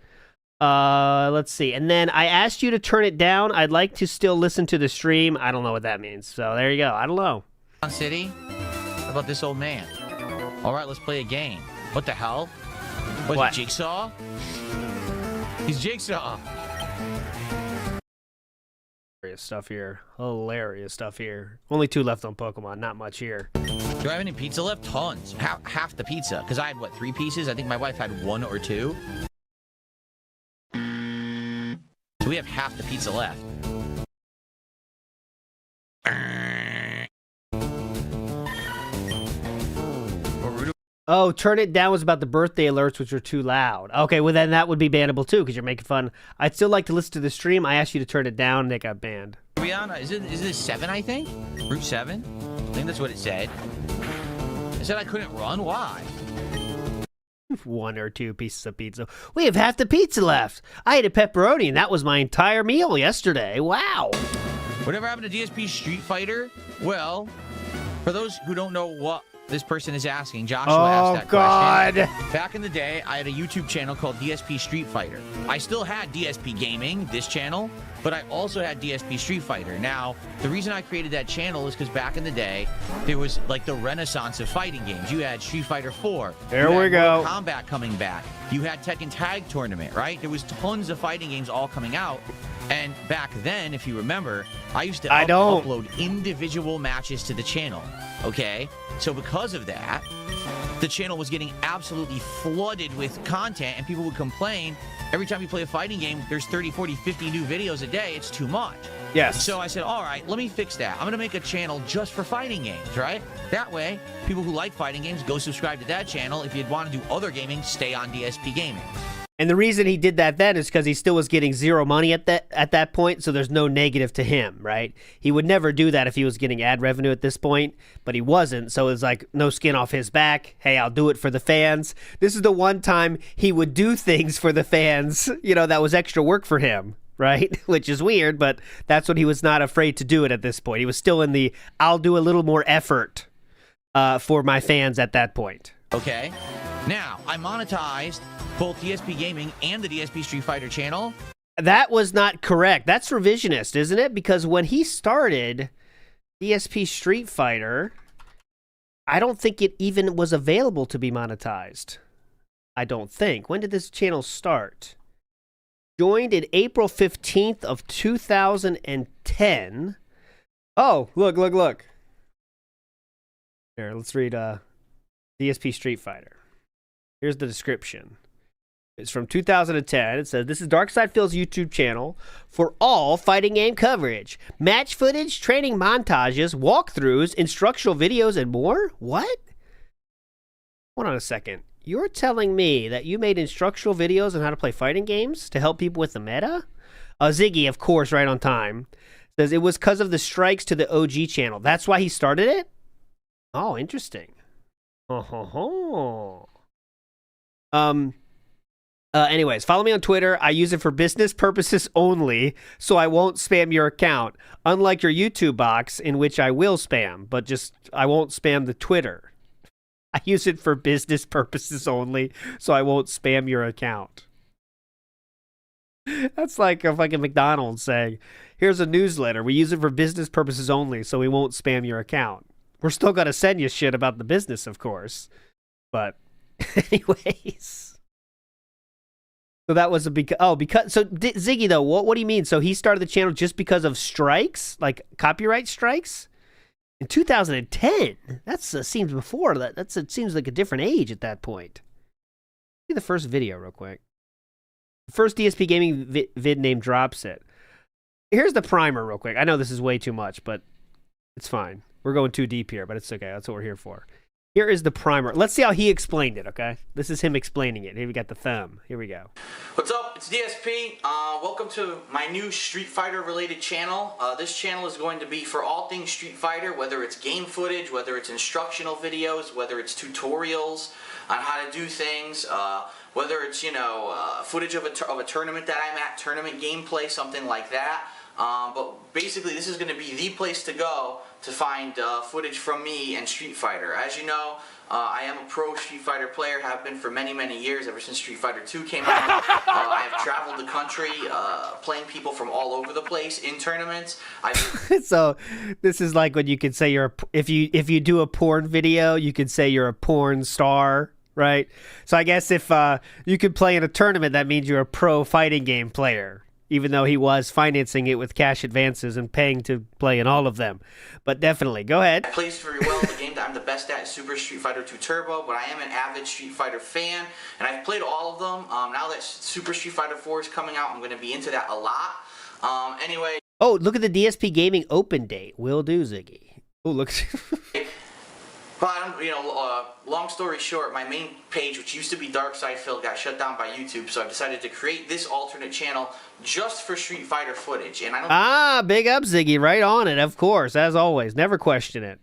Let's see. And then I asked you to turn it down. I'd like to still listen to the stream. I don't know what that means. So there you go. I don't know. City? How about this old man? All right, let's play a game. What the hell? What? Jigsaw? He's Jigsaw. Hilarious stuff here. Hilarious stuff here. Only 2 left on Pokemon. Not much here. Do I have any pizza left? Tons. Half the pizza. Because I had, what, 3 pieces? I think my wife had 1 or 2. So we have half the pizza left. Oh, turn it down was about the birthday alerts, which are too loud. Okay, well then that would be bannable too, because you're making fun. I'd still like to listen to the stream. I asked you to turn it down, and they got banned. Rihanna, is this 7, I think? Route 7? I think that's what it said. It said I couldn't run? Why? 1 or 2 pieces of pizza. We have half the pizza left. I ate a pepperoni, and that was my entire meal yesterday. Wow. Whatever happened to DSP Street Fighter? Well, for those who don't know what this person is asking, Joshua asked that question. Back in the day, I had a YouTube channel called DSP Street Fighter. I still had DSP Gaming, this channel, but I also had DSP Street Fighter. Now, the reason I created that channel is because back in the day, there was like the renaissance of fighting games. You had Street Fighter 4. There we go. Mortal Kombat coming back. You had Tekken Tag Tournament, right? There was tons of fighting games all coming out. And back then, if you remember, I used to upload individual matches to the channel, okay? So because of that, the channel was getting absolutely flooded with content, and people would complain, every time you play a fighting game, there's 30, 40, 50 new videos a day. It's too much. Yes. So I said, all right, let me fix that. I'm going to make a channel just for fighting games, right? That way, people who like fighting games, go subscribe to that channel. If you'd want to do other gaming, stay on DSP Gaming. And the reason he did that then is because he still was getting 0 money at that point, so there's no negative to him, right? He would never do that if he was getting ad revenue at this point, but he wasn't, so it's like no skin off his back. Hey, I'll do it for the fans. This is the one time he would do things for the fans, that was extra work for him, right? Which is weird, but that's what he was not afraid to do it at this point. He was still in the, I'll do a little more effort for my fans at that point. Okay. Now, I monetized both DSP Gaming and the DSP Street Fighter channel. That was not correct. That's revisionist, isn't it? Because when he started DSP Street Fighter, I don't think it even was available to be monetized. I don't think. When did this channel start? Joined in April 15th of 2010. Oh, look. Here, let's read DSP Street Fighter. Here's the description. It's from 2010. It says, this is Darkside Phil's YouTube channel for all fighting game coverage. Match footage, training montages, walkthroughs, instructional videos, and more? What? Hold on a second. You're telling me that you made instructional videos on how to play fighting games to help people with the meta? Ziggy, of course, right on time, says it was because of the strikes to the OG channel. That's why he started it? Oh, interesting. Anyways, follow me on Twitter. I use it for business purposes only, so I won't spam your account. Unlike your YouTube box, in which I will spam, but I won't spam the Twitter. I use it for business purposes only, so I won't spam your account. That's like a fucking McDonald's saying, here's a newsletter. We use it for business purposes only, so we won't spam your account. We're still going to send you shit about the business, of course. But anyways. So that was because Ziggy though, what do you mean? So he started the channel just because of strikes, like copyright strikes? In 2010. That seems before that. It seems like a different age at that point. See the first video real quick. The first DSP Gaming vid name drops it. Here's the primer real quick. I know this is way too much, but it's fine. We're going too deep here, but it's okay. That's what we're here for. Here is the primer. Let's see how he explained it, okay? This is him explaining it. Here we got the thumb. Here we go. What's up? It's DSP. Welcome to my new Street Fighter related channel. This channel is going to be for all things Street Fighter, whether it's game footage, whether it's instructional videos, whether it's tutorials on how to do things, whether it's, footage of a tournament that I'm at, tournament gameplay, something like that. But basically, this is going to be the place to go to find footage from me and Street Fighter. As you know, I am a pro Street Fighter player, have been for many, many years, ever since Street Fighter 2 came out. I have traveled the country, playing people from all over the place in tournaments. So this is like when you could say if you do a porn video, you could say you're a porn star, right? So I guess if you could play in a tournament, that means you're a pro fighting game player, even though he was financing it with cash advances and paying to play in all of them. But definitely, go ahead. I plays very well. The game that I'm the best at is Super Street Fighter 2 Turbo, but I am an avid Street Fighter fan, and I've played all of them. Now that Super Street Fighter 4 is coming out, I'm going to be into that a lot. Anyway. Oh, look at the DSP Gaming open date. Will do, Ziggy. Oh, look. But, long story short, my main page, which used to be Darkside Phil, got shut down by YouTube, so I decided to create this alternate channel just for Street Fighter footage. And I don't... big up, Ziggy. Right on it, of course, as always. Never question it.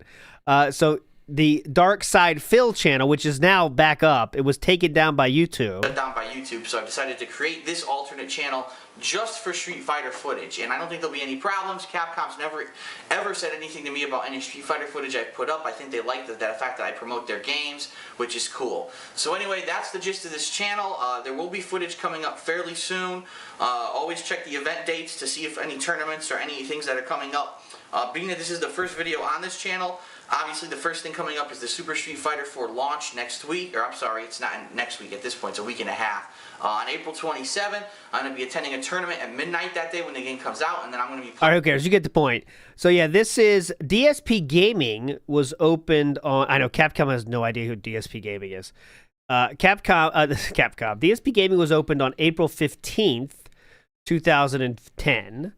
So the Darkside Phil channel, which is now back up, it was taken down by YouTube. Shut down by YouTube, so I decided to create this alternate channel just for Street Fighter footage, and I don't think there'll be any problems. Capcom's never ever said anything to me about any Street Fighter footage I've put up. I think they like the fact that I promote their games, which is cool. So anyway, that's the gist of this channel. There will be footage coming up fairly soon. Always check the event dates to see if any tournaments or any things that are coming up. Being that this is the first video on this channel, obviously the first thing coming up is the Super Street Fighter 4 launch next week, or I'm sorry, it's not next week at this point, it's a week and a half. On April 27th, I'm going to be attending a tournament at midnight that day when the game comes out, and then I'm going to be playing. All right, who cares? You get the point. So yeah, this is DSP Gaming was opened on, I know Capcom has no idea who DSP Gaming is. Capcom, DSP Gaming was opened on April 15th, 2010,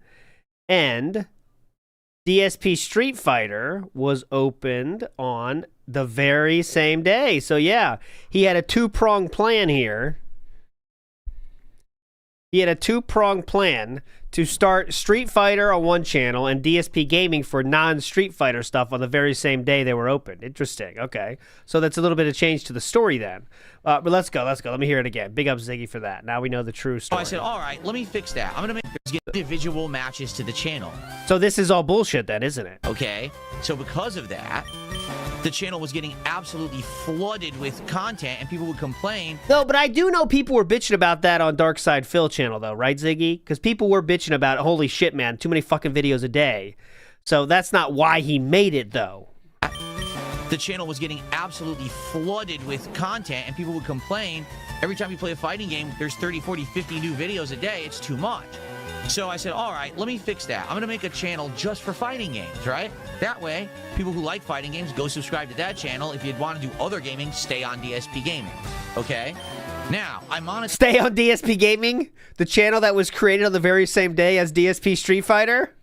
and DSP Street Fighter was opened on the very same day. So yeah, he had a two-pronged plan here. He had a two-pronged plan to start Street Fighter on one channel and DSP Gaming for non-Street Fighter stuff on the very same day they were opened. Interesting. Okay. So that's a little bit of change to the story then. But let's go. Let me hear it again. Big up Ziggy for that. Now we know the true story. I said, all right, let me fix that. I'm going to make individual matches to the channel. So this is all bullshit then, isn't it? Okay. So because of that, the channel was getting absolutely flooded with content and people would complain. No, but I do know people were bitching about that on Darkside Phil channel though, right, Ziggy? Because people were bitching about, holy shit, man, too many fucking videos a day. So that's not why he made it though. The channel was getting absolutely flooded with content and people would complain. Every time you play a fighting game, there's 30, 40, 50 new videos a day. It's too much. So I said, all right, let me fix that. I'm going to make a channel just for fighting games, right? That way, people who like fighting games, go subscribe to that channel. If you'd want to do other gaming, stay on DSP Gaming, okay? Now, I'm on Stay on DSP Gaming? The channel that was created on the very same day as DSP Street Fighter?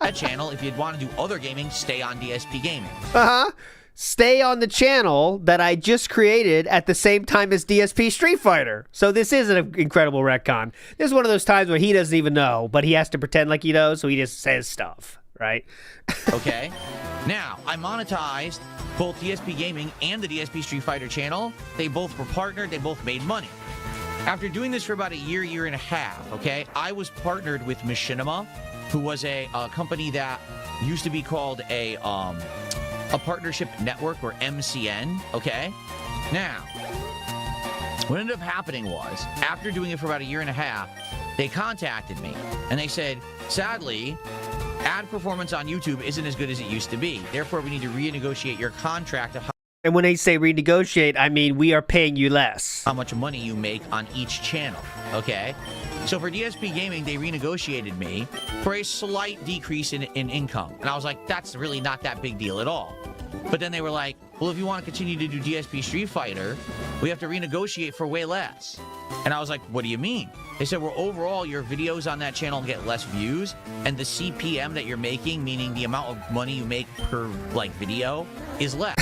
That channel. If you'd want to do other gaming, stay on DSP Gaming. Uh-huh. Stay on the channel that I just created at the same time as DSP Street Fighter. So this is an incredible retcon. This is one of those times where he doesn't even know, but he has to pretend like he knows, so he just says stuff, right? Okay. Now, I monetized both DSP Gaming and the DSP Street Fighter channel. They both were partnered. They both made money. After doing this for about a year and a half, okay, I was partnered with Machinima, who was a company that used to be called a partnership network, or MCN, okay? Now, what ended up happening was, after doing it for about a year and a half, they contacted me, and they said, sadly, ad performance on YouTube isn't as good as it used to be. Therefore, we need to renegotiate your contract of and when they say renegotiate, I mean we are paying you less. How much money you make on each channel, okay? So for DSP Gaming, they renegotiated me for a slight decrease in income. And I was like, that's really not that big deal at all. But then they were like, well, if you want to continue to do DSP Street Fighter, we have to renegotiate for way less. And I was like, what do you mean? They said, well, overall, your videos on that channel get less views, and the CPM that you're making, meaning the amount of money you make per, video, is less.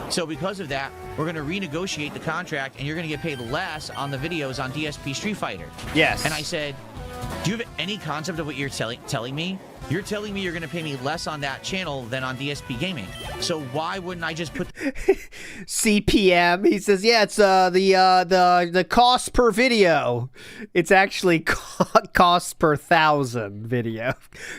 So because of that, we're going to renegotiate the contract, and you're going to get paid less on the videos on DSP Street Fighter. Yes. And I said, do you have any concept of what you're telling me? You're telling me you're going to pay me less on that channel than on DSP Gaming. So why wouldn't I just put CPM? He says, yeah, it's the cost per video. It's actually cost per 1,000 video,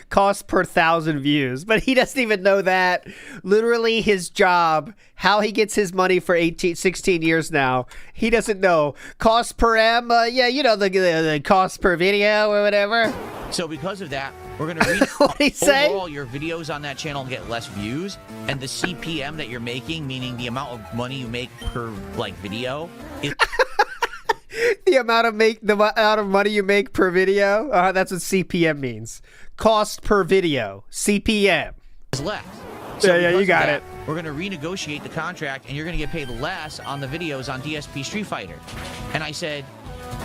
cost per 1,000 views. But he doesn't even know that. Literally, his job, how he gets his money for 16 years now, he doesn't know. Cost per M, yeah, you know the cost per video or whatever. So because of that, we're going to read What'd he say? overall your videos on that channel get less views, and the CPM that you're making, meaning the amount of money you make per like video, is The amount of money you make per video. That's what CPM means. Cost per video. CPM. less. Yeah, because you got of that, it. We're going to renegotiate the contract, and you're going to get paid less on the videos on DSP Street Fighter. And I said,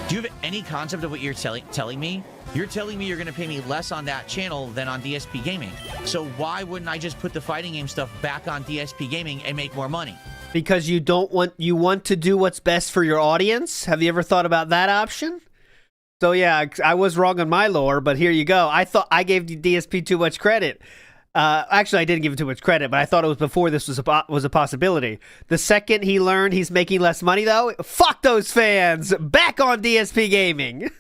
do you have any concept of what you're telling me? You're telling me you're going to pay me less on that channel than on DSP Gaming. So why wouldn't I just put the fighting game stuff back on DSP Gaming and make more money? Because you want to do what's best for your audience. Have you ever thought about that option? So yeah, I was wrong on my lore, but here you go. I thought I gave the DSP too much credit. Actually, I didn't give him too much credit, but I thought it was before this was a possibility. The second he learned he's making less money, though, fuck those fans. Back on DSP Gaming.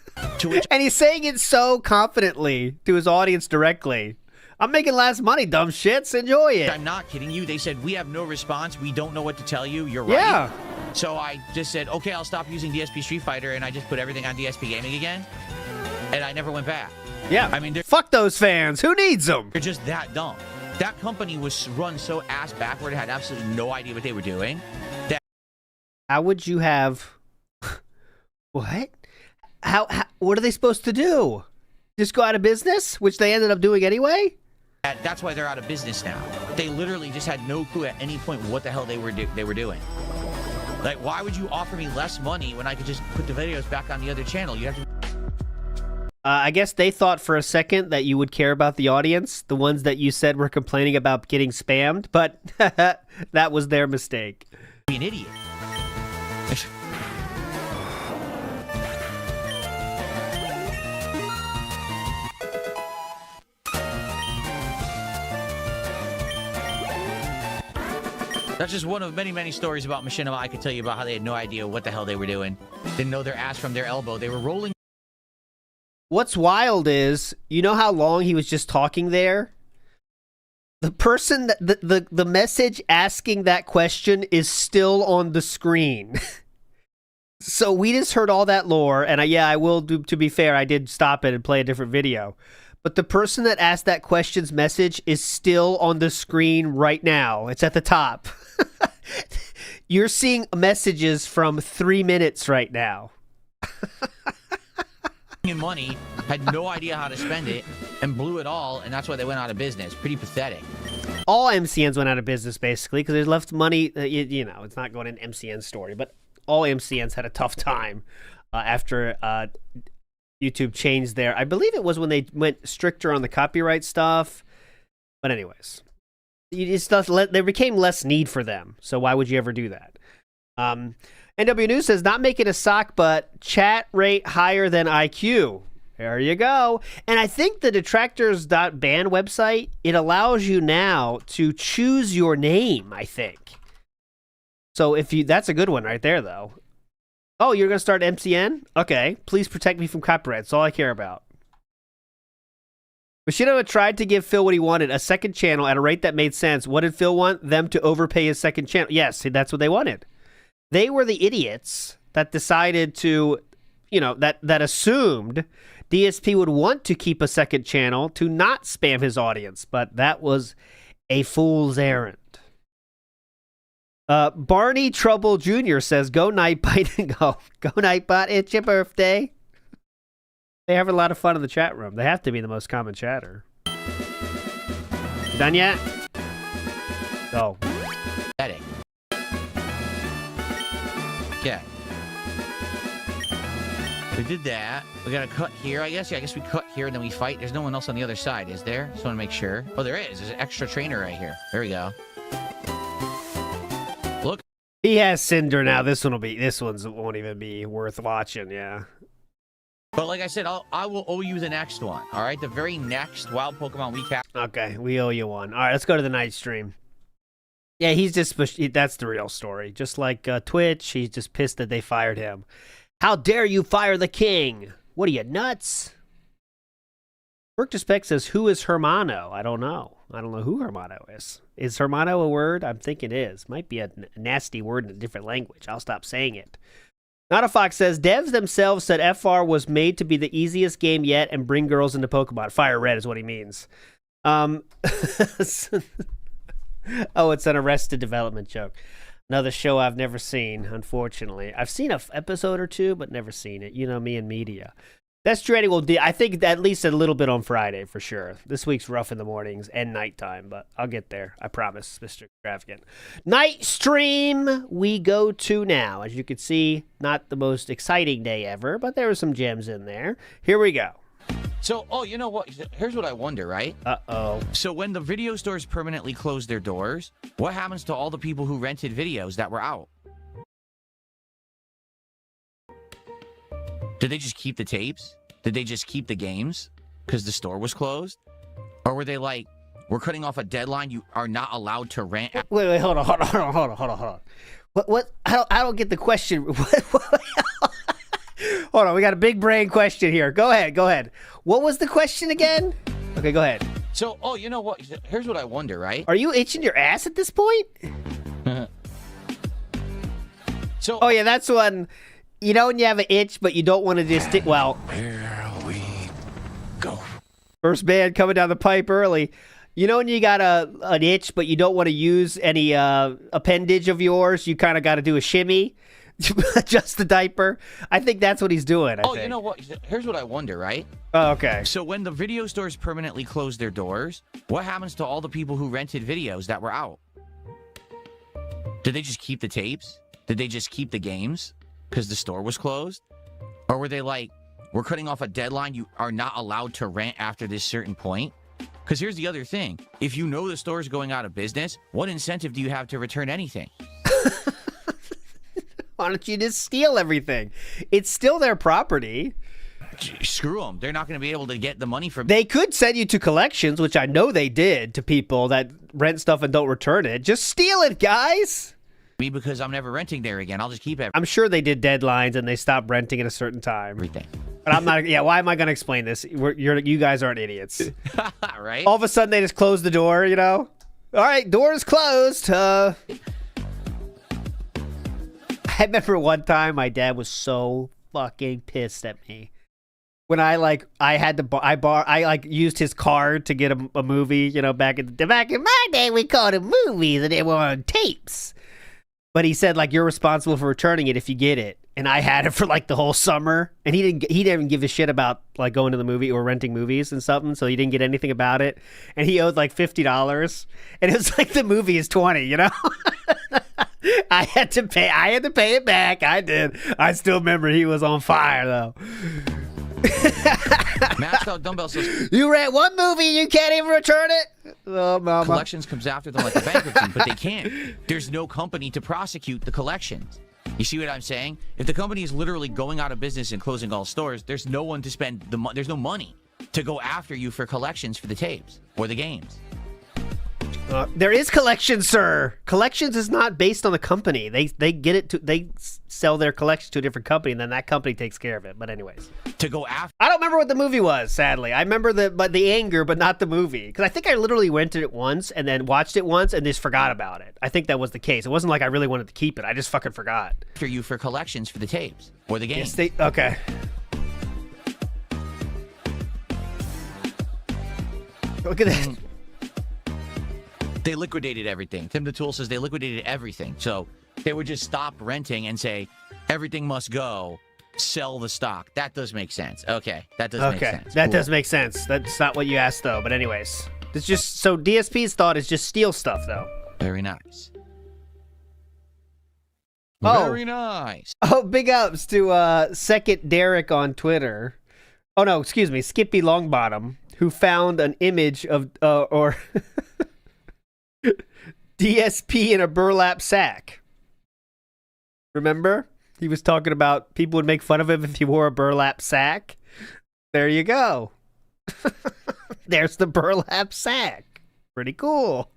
And he's saying it so confidently to his audience directly. I'm making less money, dumb shits. Enjoy it. I'm not kidding you. They said, we have no response. We don't know what to tell you. You're right. Yeah. So I just said, okay, I'll stop using DSP Street Fighter, and I just put everything on DSP Gaming again. And I never went back. Yeah. I mean, fuck those fans. Who needs them? they're just that dumb. That company was run so ass backward, had absolutely no idea what they were doing. How would you have... What? How? What are they supposed to do? Just go out of business? Which they ended up doing anyway? That's why they're out of business now. They literally just had no clue at any point what the hell they were doing. Like, why would you offer me less money when I could just put the videos back on the other channel? You have to... I guess they thought for a second that you would care about the audience, the ones that you said were complaining about getting spammed, but that was their mistake. Be an idiot. That's just one of many, many stories about Machinima I could tell you about how they had no idea what the hell they were doing. Didn't know their ass from their elbow. They were rolling. What's wild is, you know how long he was just talking there? The person, the message asking that question is still on the screen. So we just heard all that lore, and I will do, to be fair, I did stop it and play a different video. But the person that asked that question's message is still on the screen right now. It's at the top. You're seeing messages from 3 minutes right now. Money, had no idea how to spend it, and blew it all, and that's why they went out of business. Pretty pathetic. All MCNs went out of business, basically, because they left money, you know, it's not going in MCN story, but all MCNs had a tough time after YouTube changed their, I believe it was when they went stricter on the copyright stuff. But anyways, there became less need for them. So why would you ever do that? NW News says, not making a sock, but chat rate higher than IQ. There you go. And I think the detractors.ban website, it allows you now to choose your name, I think. So that's a good one right there, though. Oh, you're going to start MCN? Okay. Please protect me from copyright. That's all I care about. Machinima tried to give Phil what he wanted, a second channel at a rate that made sense. What did Phil want? Them to overpay his second channel. Yes, that's what they wanted. They were the idiots that decided to, you know, that assumed DSP would want to keep a second channel to not spam his audience. But that was a fool's errand. Barney Trouble Jr. says, go Nightbite and go. Go Nightbot, it's your birthday. They have a lot of fun in the chat room. They have to be the most common chatter. You done yet? Go. Pathetic. Yeah. We did that. We got to cut here, I guess. Yeah, I guess we cut here and then we fight. There's no one else on the other side, is there? Just want to make sure. Oh, there is. There's an extra trainer right here. There we go. Look. He has Cinder now. This one won't even be worth watching, yeah. But like I said, I will owe you the next one. All right, the very next Wild Pokemon Recap. Okay, we owe you one. All right, let's go to the night stream. Yeah, he's just, that's the real story. Just like Twitch, he's just pissed that they fired him. How dare you fire the king? What are you, nuts? Work to Spec says, who is Hermano? I don't know. I don't know who Hermano is. Is Hermano a word? I'm thinking it is. Might be a nasty word in a different language. I'll stop saying it. Not a Fox says, devs themselves said FR was made to be the easiest game yet and bring girls into Pokemon. Fire Red is what he means. Oh, it's an Arrested Development joke. Another show I've never seen, unfortunately. I've seen an episode or two, but never seen it. You know me and media. Death Stranding will I think at least a little bit on Friday, for sure. This week's rough in the mornings and nighttime, but I'll get there. I promise, Mr. Extravagant. Night stream we go to now. As you can see, not the most exciting day ever, but there were some gems in there. Here we go. So, oh, you know what? Here's what I wonder, right? Uh-oh. So when the video stores permanently close their doors, what happens to all the people who rented videos that were out? Did they just keep the tapes? Did they just keep the games because the store was closed? Or were they like, we're cutting off a deadline, you are not allowed to rent? Wait, hold on. What? I don't get the question. Hold on, we got a big brain question here. Go ahead. What was the question again? Okay, go ahead. So, oh, you know what? Here's what I wonder, right? Are you itching your ass at this point? So, oh yeah, that's one. You know when you have an itch, but you don't want to just stick. Well, Here we go. first band coming down the pipe early. You know when you got an itch, but you don't want to use any appendage of yours, you kind of got to do a shimmy, adjust the diaper. I think that's what he's doing. I think. you know what? Here's what I wonder, right? Oh, okay. So when the video stores permanently close their doors, what happens to all the people who rented videos that were out? Did they just keep the tapes? Did they just keep the games because the store was closed? Or were they like, we're cutting off a deadline, you are not allowed to rent after this certain point? Because here's the other thing. If you know the store is going out of business, what incentive do you have to return anything? Why don't you just steal everything? It's still their property. Screw them. They're not going to be able to get the money from... They could send you to collections, which I know they did to people that rent stuff and don't return it. Just steal it, guys. Me, because I'm never renting there again. I'll just keep everything. I'm sure they did deadlines and they stopped renting at a certain time. But I'm not. Yeah, why am I going to explain this? You guys aren't idiots. Right? All of a sudden, they just close the door, you know? All right, door's closed. I remember one time my dad was so fucking pissed at me. When I used his card to get a movie, you know, back in my day, we called them movies and they were on tapes. But he said, like, you're responsible for returning it if you get it. And I had it for like the whole summer, and he didn't give a shit about like going to the movie or renting movies and something, so he didn't get anything about it. And he owed like $50, and it was like the movie is $20, you know. I had to pay it back. I did. I still remember he was on fire though. Maxed Out Dumbbell says, you rent one movie, you can't even return it. Oh, mama. Collections comes after them like a bankruptcy, but they can't. There's no company to prosecute the collections. You see what I'm saying? If the company is literally going out of business and closing all stores, there's no one to spend there's no money to go after you for collections for the tapes or the games. There is collections, sir. Collections is not based on the company. They sell their collection to a different company, and then that company takes care of it. But anyways, to go after. I don't remember what the movie was. Sadly, I remember the anger, but not the movie, because I think I literally rented it once and then watched it once and just forgot about it. I think that was the case. It wasn't like I really wanted to keep it. I just fucking forgot. After you for collections for the tapes or the games. Yes, okay. Look at that. They liquidated everything. Tim the Tool says they liquidated everything. So they would just stop renting and say, everything must go, sell the stock. That does make sense. Okay, that does make sense. That does make sense. That's not what you asked, though. But anyways, it's just, so DSP's thought is just steal stuff, though. Very nice. Oh. Very nice. Oh, big ups to Second Derek on Twitter. Oh, no, excuse me, Skippy Longbottom, who found an image of, or... DSP in a burlap sack. Remember? He was talking about people would make fun of him if he wore a burlap sack. There you go. There's the burlap sack. Pretty cool.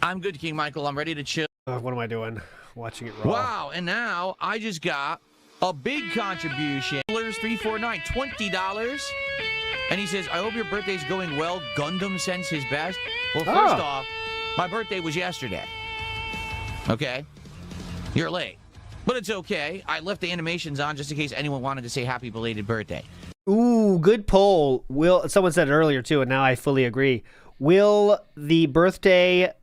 I'm good, King Michael. I'm ready to chill. What am I doing? Watching it raw. Wow, and now I just got a big contribution. 349, $20. And he says, I hope your birthday's going well. Gundam sends his best. Well, first off, my birthday was yesterday. Okay? You're late. But it's okay. I left the animations on just in case anyone wanted to say happy belated birthday. Ooh, good poll. Someone said it earlier too, and now I fully agree. Will the birthday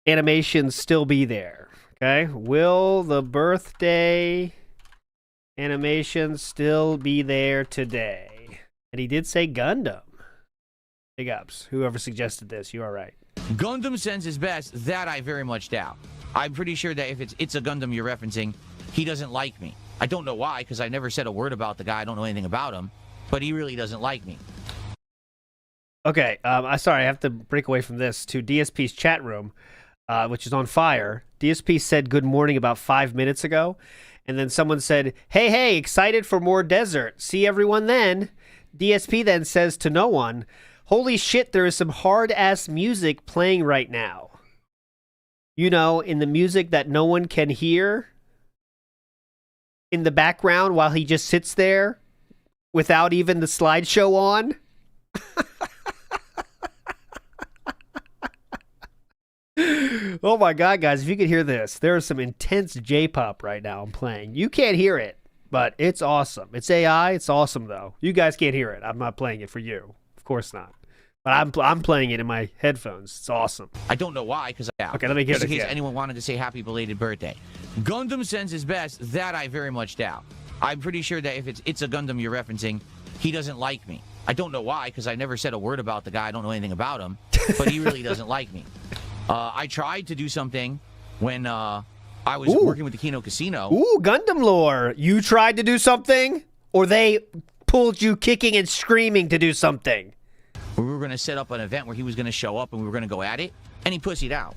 animations still be there? Okay. Will the birthday animations still be there today? And he did say Gundam. Big ups. Whoever suggested this, you are right. Gundam sends his best. That I very much doubt. I'm pretty sure that if it's a Gundam you're referencing, he doesn't like me. I don't know why, because I never said a word about the guy. I don't know anything about him, but he really doesn't like me. Okay, sorry, I have to break away from this to DSP's chat room, which is on fire. DSP said good morning about 5 minutes ago, and then someone said, hey, excited for more desert. See everyone then. DSP then says to no one, holy shit, there is some hard-ass music playing right now. You know, in the music that no one can hear in the background while he just sits there without even the slideshow on. Oh my god, guys, if you could hear this, there is some intense J-pop right now I'm playing. You can't hear it, but it's awesome. It's AI, it's awesome though. You guys can't hear it. I'm not playing it for you. Of course not. But I'm playing it in my headphones. It's awesome. I don't know why, because okay, let me get it just in case again. anyone wanted to say happy belated birthday. Gundam sends his best. That I very much doubt. I'm pretty sure that if it's a Gundam you're referencing, he doesn't like me. I don't know why, because I never said a word about the guy. I don't know anything about him, but he really doesn't like me. I tried to do something when I was working with the Kino Casino. Ooh, Gundam lore. You tried to do something, or they pulled you kicking and screaming to do something? We were going to set up an event where he was going to show up and we were going to go at it, and he pussied out.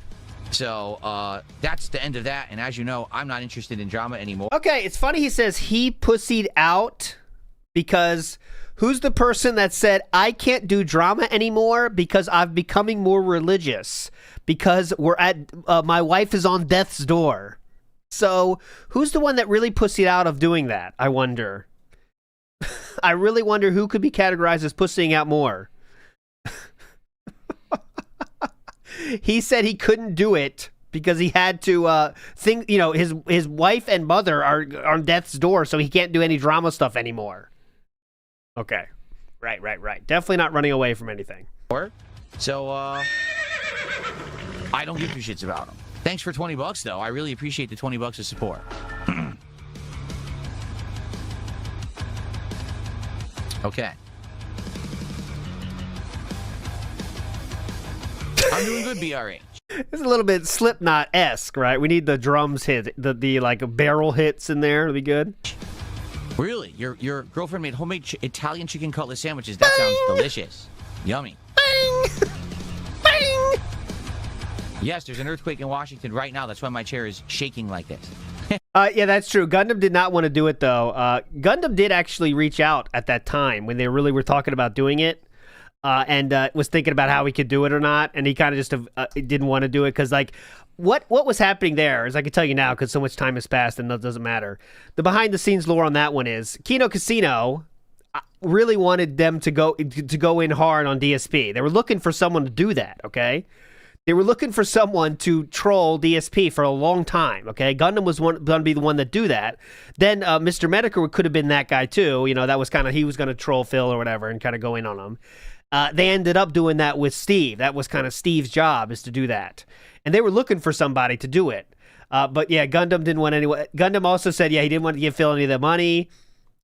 So that's the end of that, and as you know, I'm not interested in drama anymore. Okay, it's funny he says he pussied out because who's the person that said, I can't do drama anymore because I'm becoming more religious because we're at, my wife is on death's door. So who's the one that really pussied out of doing that, I wonder? I really wonder who could be categorized as pussying out more. He said he couldn't do it because he had to think, you know, his wife and mother are on death's door, so he can't do any drama stuff anymore. Okay. Right. Definitely not running away from anything. So, I don't give two shits about him. Thanks for $20, though. I really appreciate the $20 of support. Okay. I'm doing good, BRH. It's a little bit Slipknot-esque, right? We need the drums hit, the like barrel hits in there to be good. Really? Your girlfriend made homemade Italian chicken cutlet sandwiches. That sounds delicious. Yummy. Bang! Bang! Yes, there's an earthquake in Washington right now. That's why my chair is shaking like this. Yeah, that's true. Gundam did not want to do it, though. Gundam did actually reach out at that time when they really were talking about doing it. And was thinking about how he could do it or not, and he kind of just didn't want to do it because, like, what was happening there is I can tell you now because so much time has passed and that doesn't matter. The behind-the-scenes lore on that one is Kino Casino really wanted them to go in hard on DSP. They were looking for someone to do that. Okay, they were looking for someone to troll DSP for a long time. Okay, Gundam was going to be the one that do that. Then Mr. Medica could have been that guy too. You know, that was kind of he was going to troll Phil or whatever and kind of go in on him. They ended up doing that with Steve. That was kind of Steve's job, is to do that. And they were looking for somebody to do it. But yeah, Gundam didn't want anyone. Gundam also said, yeah, he didn't want to give Phil any of the money,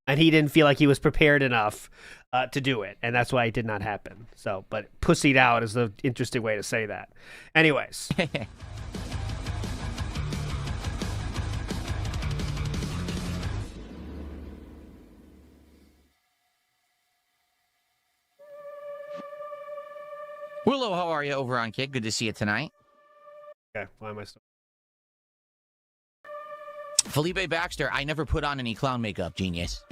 and he didn't feel like he was prepared enough to do it. And that's why it did not happen. So, but pussied out is the interesting way to say that. Anyways. Willow, how are you over on Kick? Good to see you tonight. Okay, why am I still? Felipe Baxter, I never put on any clown makeup, genius.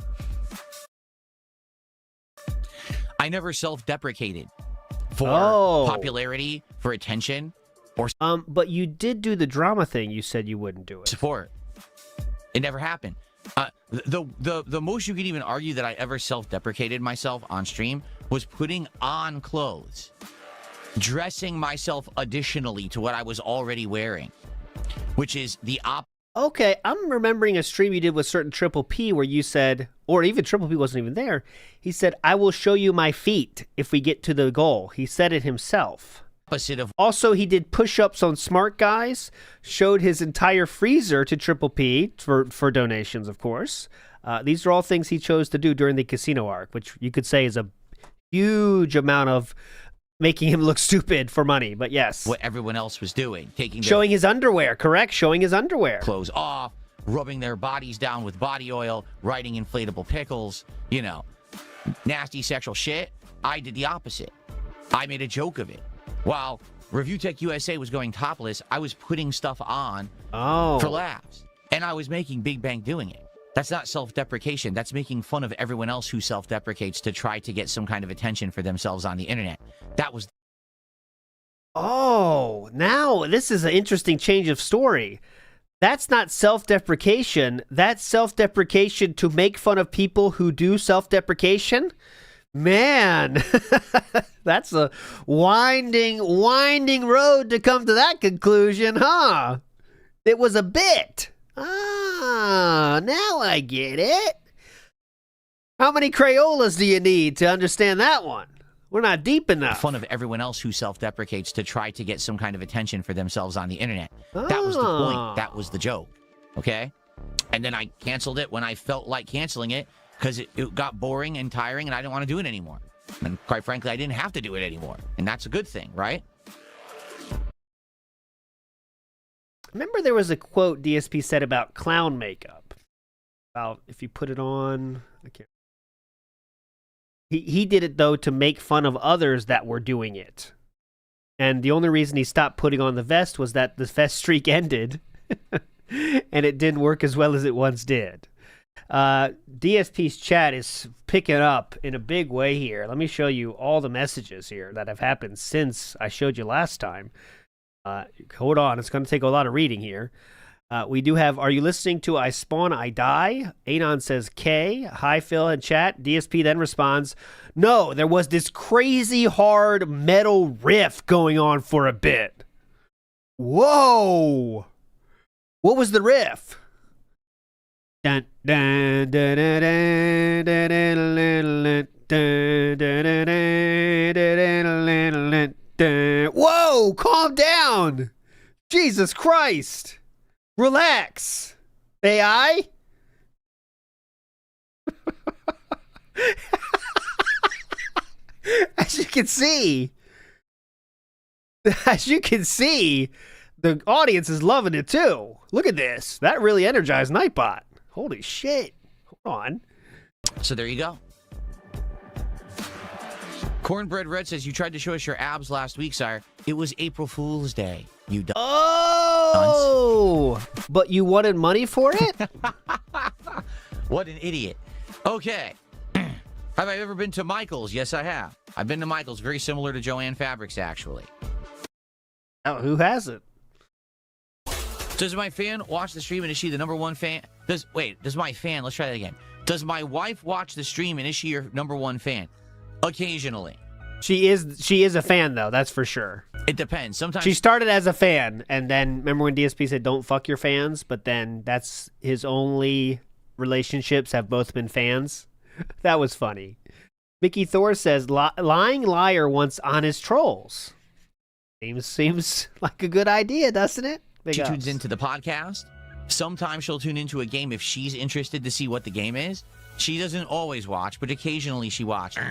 I never self-deprecated for popularity, for attention, or But you did do the drama thing. You said you wouldn't do it. support. It never happened. The most you could even argue that I ever self-deprecated myself on stream was putting on clothes, dressing myself additionally to what I was already wearing, which is the opposite. Okay, I'm remembering a stream you did with certain Triple P where you said, or even Triple P wasn't even there. He said, "I will show you my feet if we get to the goal." He said it himself. Of Also, he did push-ups on Smart Guys, showed his entire freezer to Triple P for donations, of course. These are all things he chose to do during the casino arc, which you could say is a huge amount of making him look stupid for money, but yes. what everyone else was doing, taking their Showing his underwear, correct? Showing his underwear. clothes off, rubbing their bodies down with body oil, riding inflatable pickles, you know, nasty sexual shit. I did the opposite. I made a joke of it. While Review Tech USA was going topless, I was putting stuff on for laughs. And I was making big bank doing it. That's not self-deprecation. That's making fun of everyone else who self-deprecates to try to get some kind of attention for themselves on the internet. That was... Oh, now this is an interesting change of story. That's not self-deprecation. That's self-deprecation to make fun of people who do self-deprecation? Man, that's a winding road to come to that conclusion, huh? It was a bit. Ah, now I get it. How many Crayolas do you need to understand that one? We're not deep enough. Fun of everyone else who self-deprecates to try to get some kind of attention for themselves on the internet. That was the point. That was the joke. Okay? And then I canceled it when I felt like canceling it because it got boring and tiring and I didn't want to do it anymore. And quite frankly, I didn't have to do it anymore. And that's a good thing, right? Remember there was a quote DSP said about clown makeup. About if you put it on, I can't. He did it though to make fun of others that were doing it. And the only reason he stopped putting on the vest was that the vest streak ended and it didn't work as well as it once did. DSP's chat is picking up in a big way here. Let me show you all the messages here that have happened since I showed you last time. Hold on, it's going to take a lot of reading here. We do have, are you listening to I Spawn, I Die? Anon says K. Hi, Phil in chat. DSP then responds, no, there was this crazy hard metal riff going on for a bit. Whoa! What was the riff? Dun, dun, dun, dun, dun, dun, dun, dun, dun, dun, dun. Whoa! Calm down! Jesus Christ! Relax, AI. As you can see, the audience is loving it too. Look at this. That really energized Nightbot. Holy shit. Hold on. So there you go. Cornbread Red says, you tried to show us your abs last week, sire. It was April Fool's Day. You done. Oh, but you wanted money for it? What an idiot. Okay. Have I ever been to Michael's? Yes, I have. I've been to Michael's, very similar to Joanne Fabrics, actually. Oh, who hasn't? Does my fan watch the stream and is she the number one fan? Does my fan, let's try that again. Does my wife watch the stream and is she your number one fan? Occasionally. She is a fan though, that's for sure. It depends. Sometimes she started as a fan, and then remember when DSP said don't fuck your fans, but then that's his only relationships have both been fans. That was funny. Mickey Thor says lying liar wants honest trolls. Seems like a good idea, doesn't it? She tunes into the podcast. Sometimes she'll tune into a game if she's interested to see what the game is. She doesn't always watch, but occasionally she watches.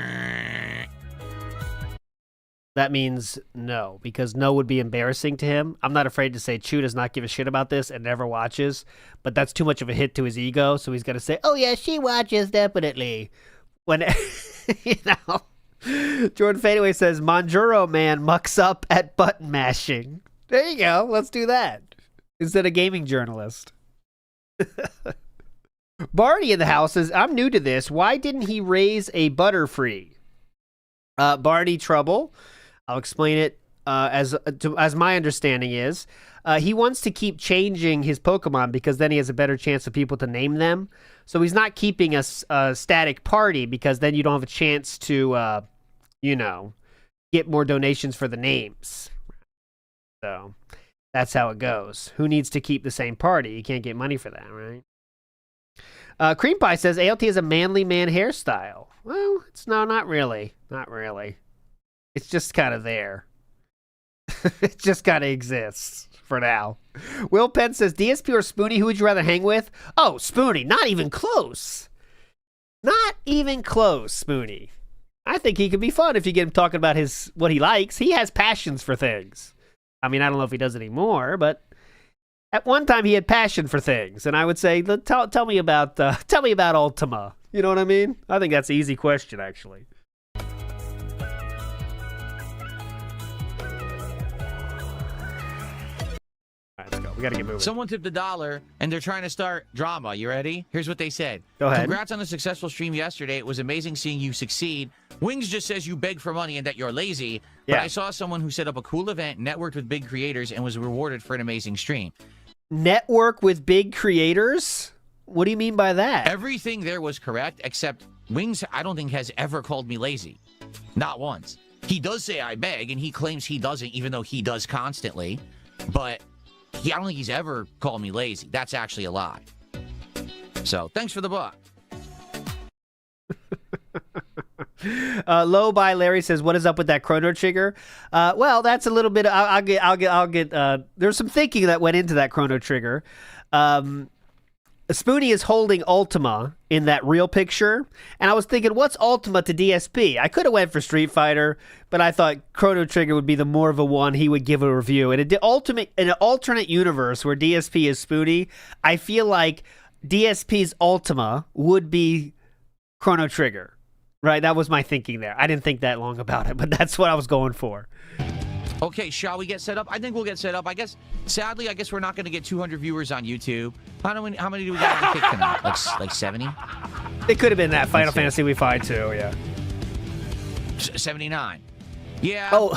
That means no, because no would be embarrassing to him. I'm not afraid to say Chew does not give a shit about this and never watches, but that's too much of a hit to his ego, so he's going to say, oh yeah, she watches, definitely. When, you know, Jordan Fadeaway says, Monjuro man mucks up at button mashing. There you go. Let's do that instead of gaming journalist. Barney in the house says, I'm new to this. Why didn't he raise a Butterfree? Barney Trouble. I'll explain it as my understanding is. He wants to keep changing his Pokemon because then he has a better chance of people to name them. So he's not keeping a static party because then you don't have a chance to, get more donations for the names. So that's how it goes. Who needs to keep the same party? You can't get money for that, right? Cream Pie says ALT is a manly man hairstyle. Well, not really. Not really. It's just kind of there. It just kind of exists for now. Will Penn says DSP or Spoonie, who would you rather hang with? Oh, Spoonie. Not even close. Not even close, Spoonie. I think he could be fun if you get him talking about what he likes. He has passions for things. I mean, I don't know if he does anymore, but at one time he had passion for things, and I would say, tell me about Ultima. You know what I mean? I think that's an easy question, actually. All right, let's go. We got to get moving. Someone tipped $1 and they're trying to start drama. You ready? Here's what they said. Go ahead. Congrats on a successful stream yesterday. It was amazing seeing you succeed. Wings just says you beg for money and that you're lazy. But Yeah. I saw someone who set up a cool event, networked with big creators, and was rewarded for an amazing stream. Network with big creators? What do you mean by that? Everything there was correct, except Wings, I don't think, has ever called me lazy. Not once. He does say I beg, and he claims he doesn't, even though he does constantly. But I don't think he's ever called me lazy. That's actually a lie. So, thanks for the buck. Low by Larry says, "What is up with that Chrono Trigger?" Well, that's a little bit. I'll get. There's some thinking that went into that Chrono Trigger. Spoonie is holding Ultima in that real picture, and I was thinking, what's Ultima to DSP? I could have went for Street Fighter, but I thought Chrono Trigger would be the more of a one he would give a review. And in an alternate universe where DSP is Spoonie, I feel like DSP's Ultima would be Chrono Trigger. Right, that was my thinking there. I didn't think that long about it, but that's what I was going for. Okay, shall we get set up? I think we'll get set up. Sadly, we're not going to get 200 viewers on YouTube. How many do we got on the kick tonight? Like 70? It could have been that Final Fantasy we find too, yeah. 79. Yeah. Oh,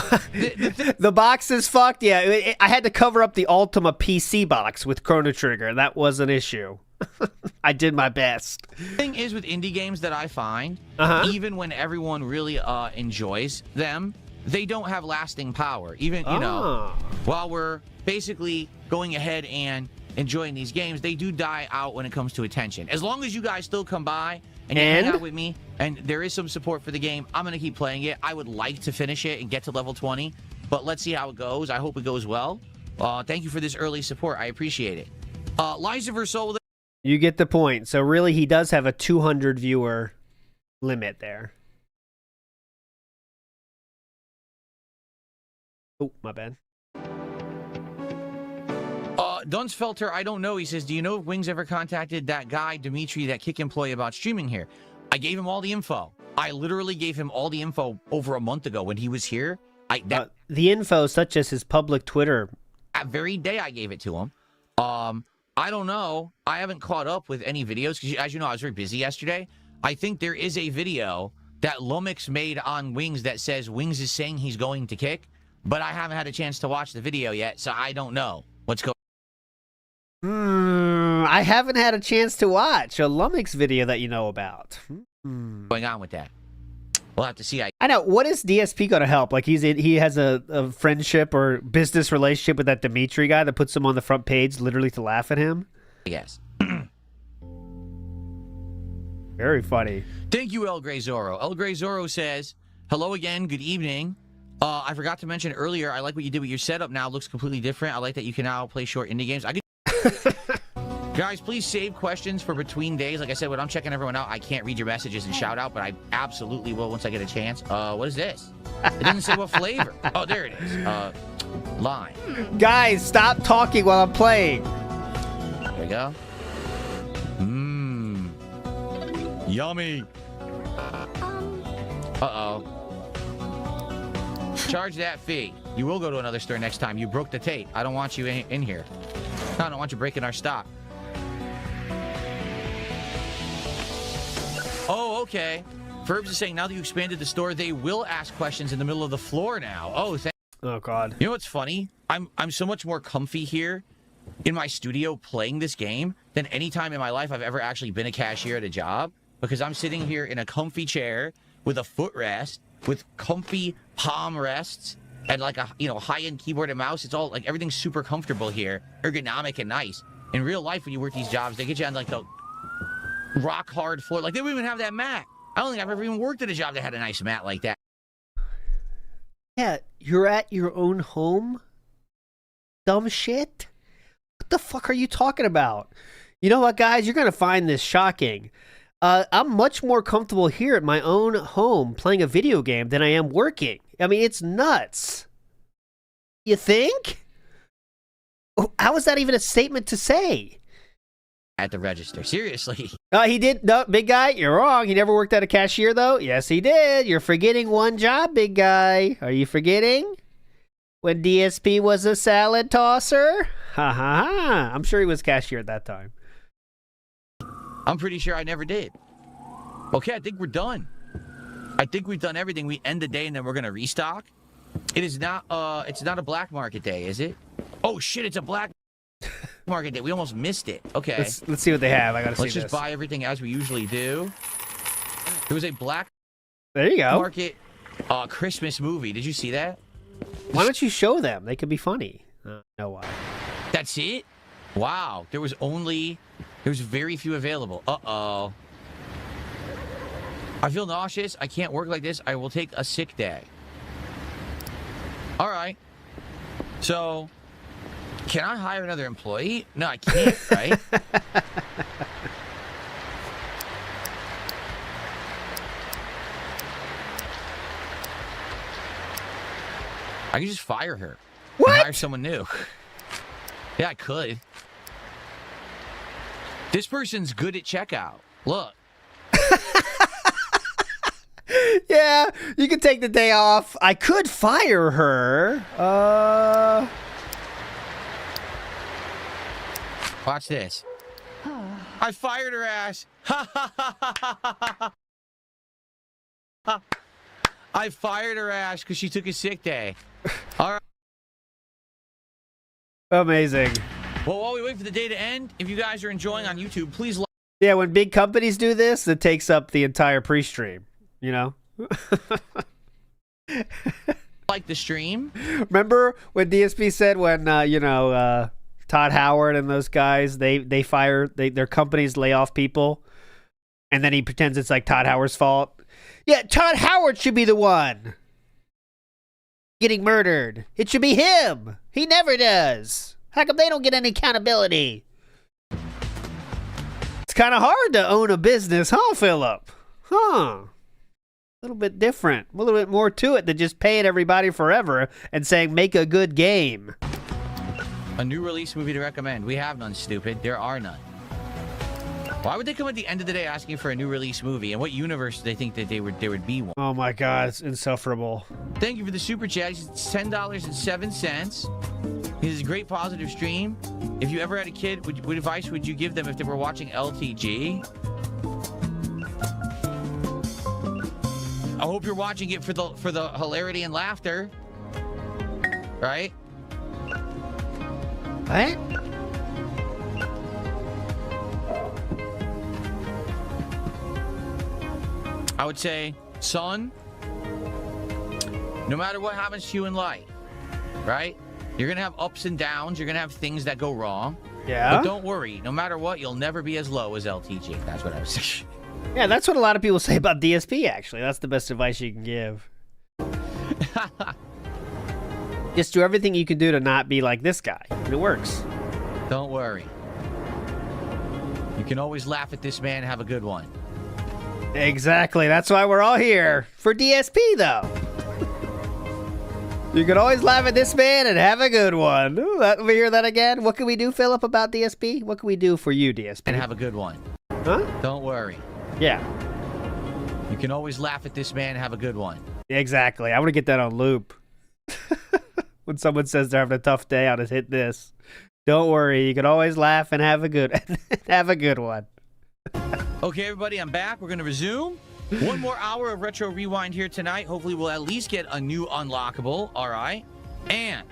the box is fucked? Yeah, I had to cover up the Ultima PC box with Chrono Trigger. That was an issue. I did my best. The thing is with indie games that I find, even when everyone really enjoys them, they don't have lasting power. Even, while we're basically going ahead and enjoying these games, they do die out when it comes to attention. As long as you guys still come by and you hang out with me and there is some support for the game, I'm going to keep playing it. I would like to finish it and get to level 20, but let's see how it goes. I hope it goes well. Thank you for this early support. I appreciate it. Liza Versoul. You get the point. So really, he does have a 200 viewer limit there. Oh, my bad. Dunsfelter, I don't know. He says, do you know if Wings ever contacted that guy, Dimitri, that Kick employee, about streaming here? I gave him all the info. I literally gave him all the info over a month ago when he was here. The info, such as his public Twitter. That very day I gave it to him. I don't know. I haven't caught up with any videos because, as you know, I was very busy yesterday. I think there is a video that Lumix made on Wings that says Wings is saying he's going to Kick, but I haven't had a chance to watch the video yet, so I don't know what's going on. I haven't had a chance to watch a Lumix video that you know about. Going on with that. We'll have to see. I know. What is DSP going to help? Like he has a friendship or business relationship with that Dimitri guy that puts him on the front page literally to laugh at him? Yes. Very funny. Thank you, El Grey Zorro. El Grey Zorro says, hello again. Good evening. I forgot to mention earlier, I like what you did with your setup now. It looks completely different. I like that you can now play short indie games. Guys, please save questions for between days. Like I said, when I'm checking everyone out, I can't read your messages and shout out, but I absolutely will once I get a chance. What is this? It doesn't say what flavor. Oh, there it is. Lime. Guys, stop talking while I'm playing. There we go. Mmm. Yummy. Uh-oh. Charge that fee. You will go to another store next time. You broke the tape. I don't want you in here. I don't want you breaking our stock. Oh, okay. Verbs is saying now that you expanded the store, they will ask questions in the middle of the floor now. Oh, Oh God. You know what's funny? I'm so much more comfy here in my studio playing this game than any time in my life I've ever actually been a cashier at a job, because I'm sitting here in a comfy chair with a footrest, with comfy palm rests, and like a high-end keyboard and mouse. It's all like everything's super comfortable here, ergonomic and nice. In real life, when you work these jobs, they get you on like the rock hard floor. Like they don't even have that mat. I don't think I've ever even worked at a job that had a nice mat like that. Yeah, you're at your own home? Dumb shit? What the fuck are you talking about? You know what, guys? You're going to find this shocking. I'm much more comfortable here at my own home playing a video game than I am working. I mean, it's nuts. You think? How is that even a statement to say? At the register. Seriously. He did. No, big guy, you're wrong. He never worked at a cashier, though. Yes, he did. You're forgetting one job, big guy. Are you forgetting? When DSP was a salad tosser? Ha ha ha. I'm sure he was cashier at that time. I'm pretty sure I never did. Okay, I think we're done. I think we've done everything. We end the day and then we're gonna restock. It is not it's not a black market day, is it? Oh shit, it's a black market day. We almost missed it. Okay. Let's see what they have. I gotta see Let's just this. buy everything as we usually do. There was a black There you go. market Christmas movie. Did you see that? Why don't you show them? They could be funny. No why. That's it? Wow. There was very few available. Uh-oh. I feel nauseous. I can't work like this. I will take a sick day. All right. So, can I hire another employee? No, I can't, right? I can just fire her. What? And hire someone new. Yeah, I could. This person's good at checkout. Look. Yeah, you can take the day off. I could fire her. Watch this. I fired her ass. I fired her ass because she took a sick day. All right. Amazing. Well, while we wait for the day to end, if you guys are enjoying on YouTube, please like. Yeah, when big companies do this, it takes up the entire pre-stream, you know? Like the stream. Remember when DSP said when, Todd Howard and those guys, they fire, their companies lay off people, and then he pretends it's like Todd Howard's fault? Yeah, Todd Howard should be the one getting murdered. It should be him. He never does. How come they don't get any accountability? It's kind of hard to own a business, huh, Philip? Huh. A little bit different. A little bit more to it than just paying everybody forever and saying, make a good game. A new release movie to recommend. We have none, stupid. There are none. Why would they come at the end of the day asking for a new release movie? And what universe do they think that there would be one? Oh my God, it's insufferable. Thank you for the super chat. It's $10.07. This is a great positive stream. If you ever had a kid, what advice would you give them if they were watching LTG? I hope you're watching it for the hilarity and laughter. Right? What? I would say, son, no matter what happens to you in life, right? You're going to have ups and downs. You're going to have things that go wrong. Yeah. But don't worry. No matter what, you'll never be as low as LTG. That's what I was saying. Yeah, that's what a lot of people say about DSP, actually. That's the best advice you can give. Just do everything you can do to not be like this guy. And it works. Don't worry. You can always laugh at this man and have a good one. Exactly. That's why we're all here. For DSP, though. You can always laugh at this man and have a good one. Ooh, let me hear that again. What can we do, Philip, about DSP? What can we do for you, DSP? And have a good one. Huh? Don't worry. Yeah. You can always laugh at this man and have a good one. Exactly. I want to get that on loop. When someone says they're having a tough day, I'll just hit this. Don't worry, you can always laugh and have a good one. Okay, everybody, I'm back. We're going to resume. One more hour of Retro Rewind here tonight. Hopefully, we'll at least get a new unlockable. All right. And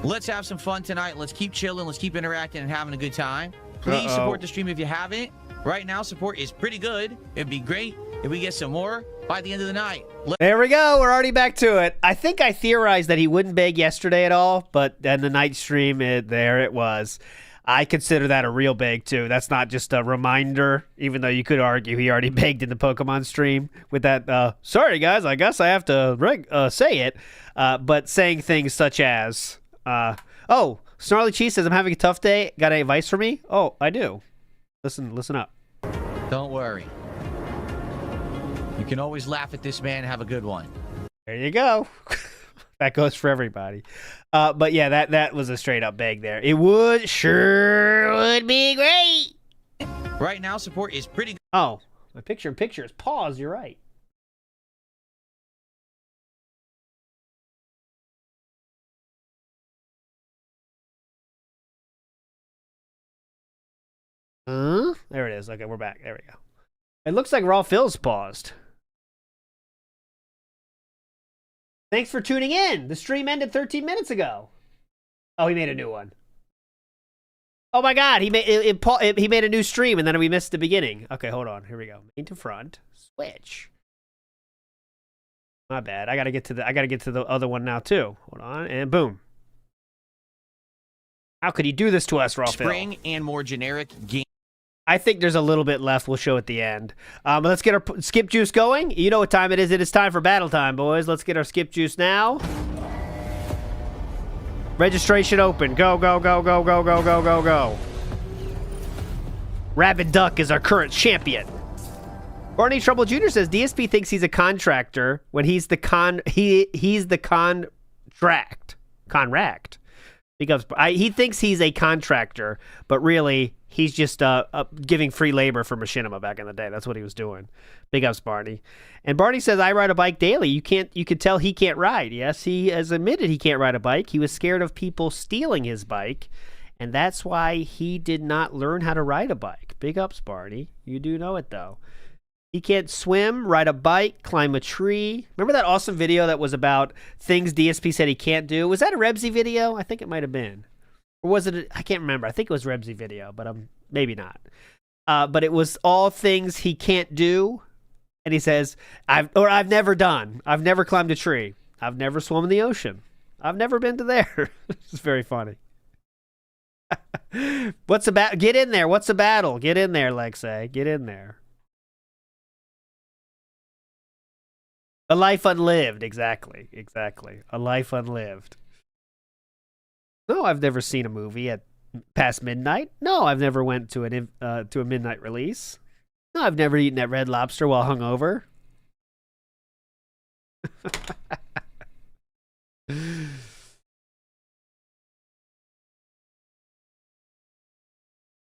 let's have some fun tonight. Let's keep chilling. Let's keep interacting and having a good time. Please support the stream if you haven't. Right now, support is pretty good. It'd be great if we get some more by the end of the night. There we go. We're already back to it. I think I theorized that he wouldn't beg yesterday at all, but then the night stream, there it was. I consider that a real beg, too. That's not just a reminder, even though you could argue he already begged in the Pokemon stream with that, sorry, guys, I guess I have to say it, but saying things such as, oh, Snarly Cheese says, I'm having a tough day. Got any advice for me? Oh, I do. Listen up. Don't worry. You can always laugh at this man and have a good one. There you go. That goes for everybody. But yeah, that was a straight up beg there. It sure would be great. Right now, support is pretty good. Oh, my picture in picture is paused. You're right. There it is. Okay, we're back. There we go. It looks like Raw Phil's paused. Thanks for tuning in. The stream ended 13 minutes ago. Oh, he made a new one. Oh my God, he made a new stream and then we missed the beginning. Okay, hold on. Here we go. Main to front. Switch. My bad. I gotta get to the other one now too. Hold on, and boom. How could he do this to us, Raw Phil? Spring and more generic game. I think there's a little bit left. We'll show at the end. But let's get our skip juice going. You know what time it is. It is time for battle time, boys. Let's get our skip juice now. Registration open. Go, go, go, go, go, go, go, go, go. Rabid Duck is our current champion. Barney Trouble Jr. says DSP thinks he's a contractor when he's the contract. Because he thinks he's a contractor, but really he's just giving free labor for Machinima back in the day. That's what he was doing. Big ups, Barney. And Barney says, I ride a bike daily. You could tell he can't ride. Yes, he has admitted he can't ride a bike. He was scared of people stealing his bike, and that's why he did not learn how to ride a bike. Big ups, Barney. You do know it, though. He can't swim, ride a bike, climb a tree. Remember that awesome video that was about things DSP said he can't do? Was that a Rebsy video? I think it might have been. Or was it? I can't remember. I think it was Rebsy video, but maybe not. But it was all things he can't do. And he says, I've never done. I've never climbed a tree. I've never swum in the ocean. I've never been to there. It's very funny. What's the battle? Get in there. What's the battle? Get in there, Lexay. Get in there. A life unlived, exactly. A life unlived. No, I've never seen a movie at past midnight. No, I've never went to a midnight release. No, I've never eaten at Red Lobster while hungover.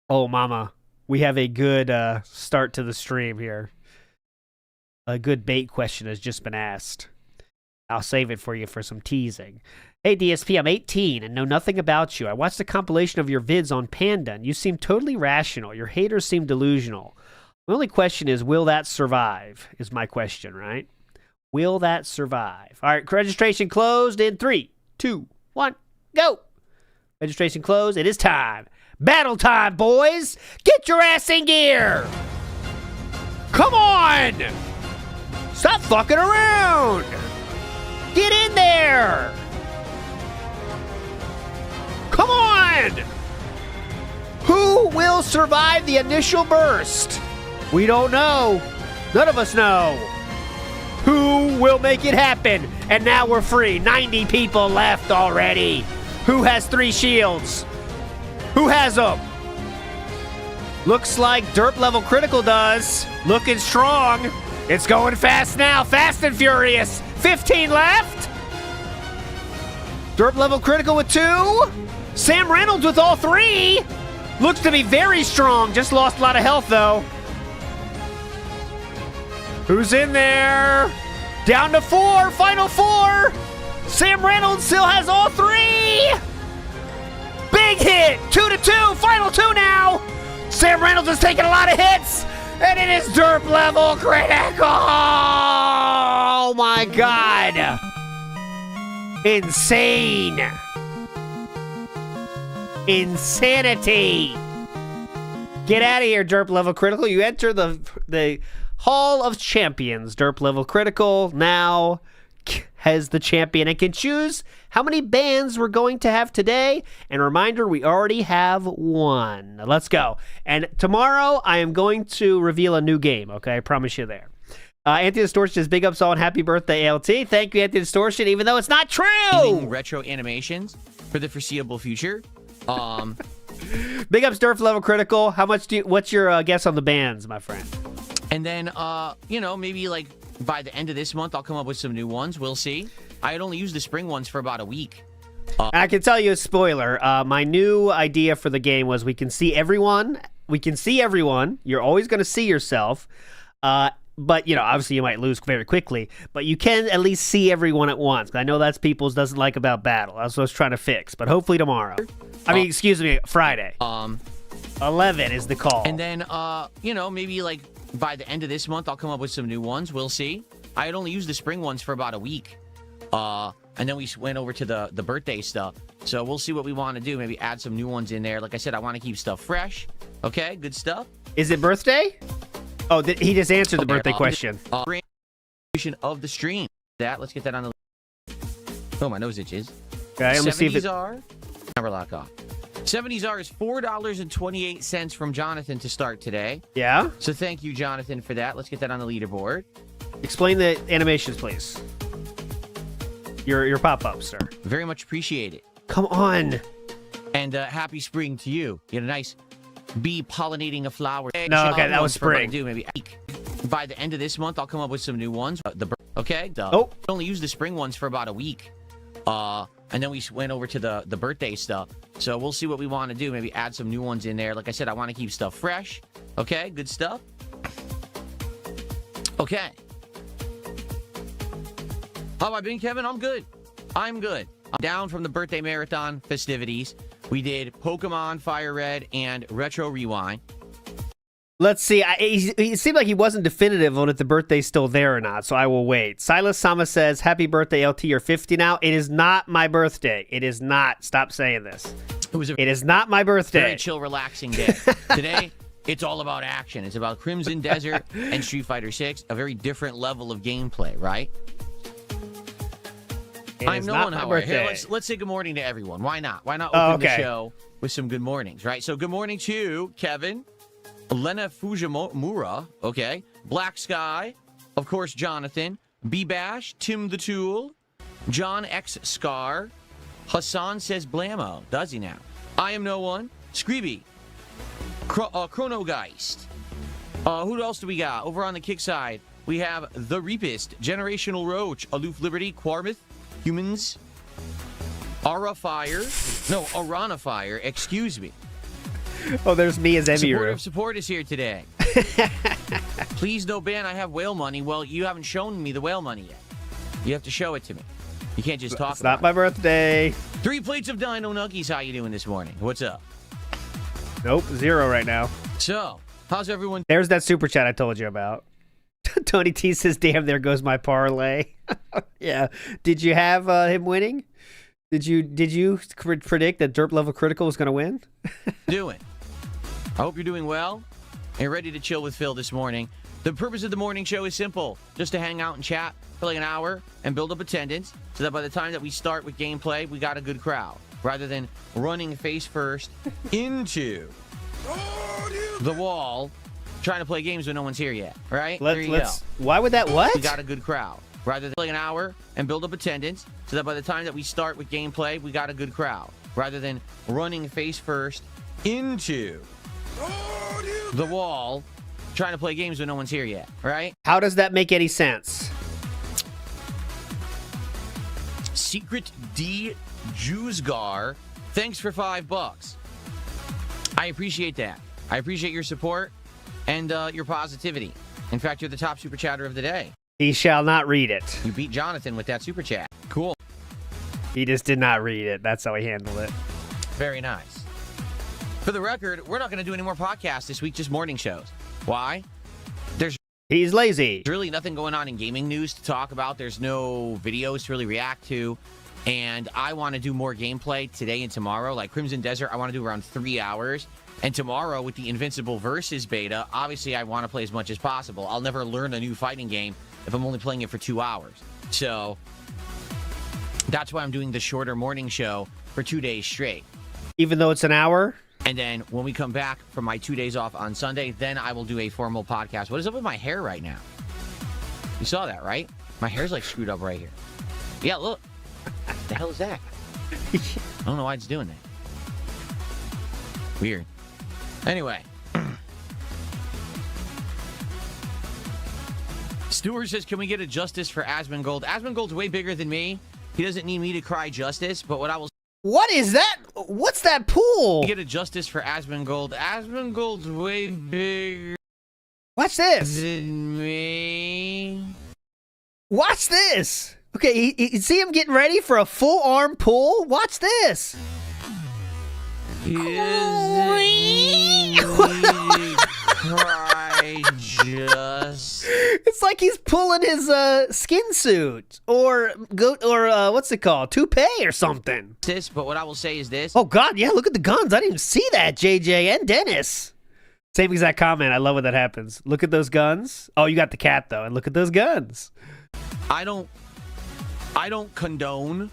Oh, mama, we have a good start to the stream here. A good bait question has just been asked. I'll save it for you for some teasing. Hey, DSP, I'm 18 and know nothing about you. I watched a compilation of your vids on Panda, and you seem totally rational. Your haters seem delusional. My only question is, will that survive? Is my question, right? Will that survive? All right, registration closed in 3, 2, 1, go. Registration closed. It is time. Battle time, boys. Get your ass in gear. Come on. Stop fucking around! Get in there! Come on! Who will survive the initial burst? We don't know. None of us know. Who will make it happen? And now we're free. 90 people left already. Who has 3 shields? Who has them? Looks like Derp Level Critical does. Looking strong. It's going fast now. Fast and furious. 15 left. Derp Level Critical with 2. Sam Reynolds with all 3. Looks to be very strong. Just lost a lot of health, though. Who's in there? Down to 4. Final 4. Sam Reynolds still has all 3. Big hit. 2-2. Final 2 now. Sam Reynolds is taking a lot of hits. And it is derp level critical. Oh my God. Insane. Insanity. Get out of here, derp level critical. You enter the Hall of Champions. Derp level critical now has the champion and can choose how many bans we're going to have today. And reminder, we already have 1. Let's go. And tomorrow I am going to reveal a new game. Okay, I promise you there. Anthony Distortion says, big ups all and happy birthday, LT. Thank you, Anthony Distortion, even though it's not true. Retro animations for the foreseeable future. Big ups, Derp level critical. How much what's your guess on the bans, my friend? And then, you know, maybe like by the end of this month, I'll come up with some new ones. We'll see. I had only used the spring ones for about a week. I can tell you a spoiler. My new idea for the game was we can see everyone. You're always going to see yourself. But, you know, obviously you might lose very quickly. But you can at least see everyone at once. I know that's people's doesn't like about battle. That's what I was trying to fix. But hopefully tomorrow. I mean, excuse me, Friday. 11 is the call. And then, you know, maybe like by the end of this month, I'll come up with some new ones. We'll see. I had only used the spring ones for about a week. And then we went over to the birthday stuff. So we'll see what we want to do. Maybe add some new ones in there. Like I said, I want to keep stuff fresh. Okay, good stuff. Is it birthday? Oh, he just answered the birthday question. Of the stream. Let's get that on the. Oh, my nose itches. Okay, let me see if it... Never lock off. 70s is $4.28 from Jonathan to start today. Yeah? So thank you, Jonathan, for that. Let's get that on the leaderboard. Explain the animations, please. Your pop-up, sir. Very much appreciate it. Come on. And happy spring to you. You had a nice bee pollinating a flower. No, okay, that was spring. Maybe by the end of this month, I'll come up with some new ones. Okay? Oh. I only used the spring ones for about a week. And then we went over to the birthday stuff. So we'll see what we want to do. Maybe add some new ones in there. Like I said, I want to keep stuff fresh. Okay, good stuff. Okay. How have I been, Kevin? I'm good. I'm good. I'm down from the birthday marathon festivities. We did Pokemon Fire Red and Retro Rewind. Let's see. It seemed like he wasn't definitive on if the birthday's still there or not, so I will wait. Silas Sama says, happy birthday, LT. You're 50 now. It is not my birthday. It is not. Stop saying this. It is not my birthday. Very chill, relaxing day. Today, it's all about action. It's about Crimson Desert and Street Fighter 6, a very different level of gameplay, right? I'm no one, however. Here, let's say good morning to everyone. Why not? Why not open the show with some good mornings, right? So good morning to Kevin, Lena Fujimura, okay, Black Sky, of course, Jonathan, B-Bash, Tim the Tool, John X Scar, Hassan says blammo, does he now? I am no one, Screeby, Chronogeist. Who else do we got? Over on the kick side, we have The Reapist, Generational Roach, Aloof Liberty, Quarmouth, Humans, Arana Fire, excuse me. Oh, there's me as Emiru. Supportive support is here today. Please no ban, I have whale money. Well, you haven't shown me the whale money yet. You have to show it to me. You can't just talk about it. It's not my birthday. 3 plates of Dino Nuggies. How you doing this morning? What's up? Nope, 0 right now. So, how's everyone? There's that super chat I told you about. Tony T says, damn, there goes my parlay. Yeah. Did you have him winning? Did you predict that Derp Level Critical was going to win? I hope you're doing well and ready to chill with Phil this morning. The purpose of the morning show is simple. Just to hang out and chat for like an hour and build up attendance so that by the time that we start with gameplay, we got a good crowd. Rather than running face first into the wall trying to play games when no one's here yet, right? There you go. Why would that what? We got a good crowd. Rather than like an hour and build up attendance so that by the time that we start with gameplay, we got a good crowd. Rather than running face first into the wall trying to play games when no one's here yet, right? How does that make any sense? Secret D Juzgar, thanks for $5. I appreciate that. I appreciate your support and your positivity. In fact, you're the top super chatter of the day. He shall not read it. You beat Jonathan with that super chat. Cool. He just did not read it. That's how he handled it. Very nice. For the record, we're not going to do any more podcasts this week, just morning shows. Why? He's lazy. There's really nothing going on in gaming news to talk about. There's no videos to really react to. And I want to do more gameplay today and tomorrow. Like Crimson Desert, I want to do around 3 hours. And tomorrow with the Invincible Versus beta, obviously I want to play as much as possible. I'll never learn a new fighting game if I'm only playing it for 2 hours. So that's why I'm doing the shorter morning show for 2 days straight. Even though it's an hour? And then when we come back from my 2 days off on Sunday, then I will do a formal podcast. What is up with my hair right now? You saw that, right? My hair's like screwed up right here. Yeah, look. What the hell is that? I don't know why it's doing that. Weird. Anyway. Stewart says, can we get a justice for Asmongold? Asmongold's way bigger than me. He doesn't need me to cry justice, but what I will... What is that? What's that pool? Get a justice for Asmongold. Asmongold's way bigger Watch this. than me. Watch this. Okay, you see him getting ready for a full arm pull? Watch this. He doesn't need me to cry justice. It's like he's pulling his skin suit or what's it called? Toupee or something. But what I will say is this. Oh God, yeah, look at the guns. I didn't even see that, JJ and Dennis. Same exact comment. I love when that happens. Look at those guns. Oh, you got the cat though, and look at those guns. I don't condone,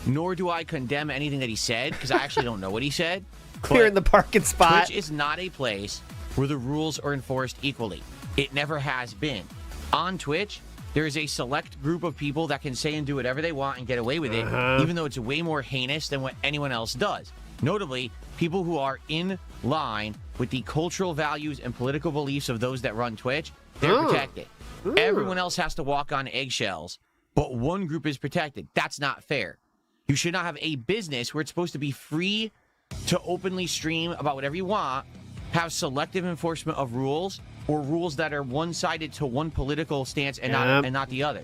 nor do I condemn anything that he said, because I actually don't know what he said. Clearing the parking spot. Twitch is not a place where the rules are enforced equally. It never has been. On Twitch, there is a select group of people that can say and do whatever they want and get away with it, even though it's way more heinous than what anyone else does. Notably, people who are in line with the cultural values and political beliefs of those that run Twitch, they're protected. Everyone else has to walk on eggshells, but one group is protected. That's not fair. You should not have a business where it's supposed to be free to openly stream about whatever you want, have selective enforcement of rules, or rules that are one-sided to one political stance and not the other.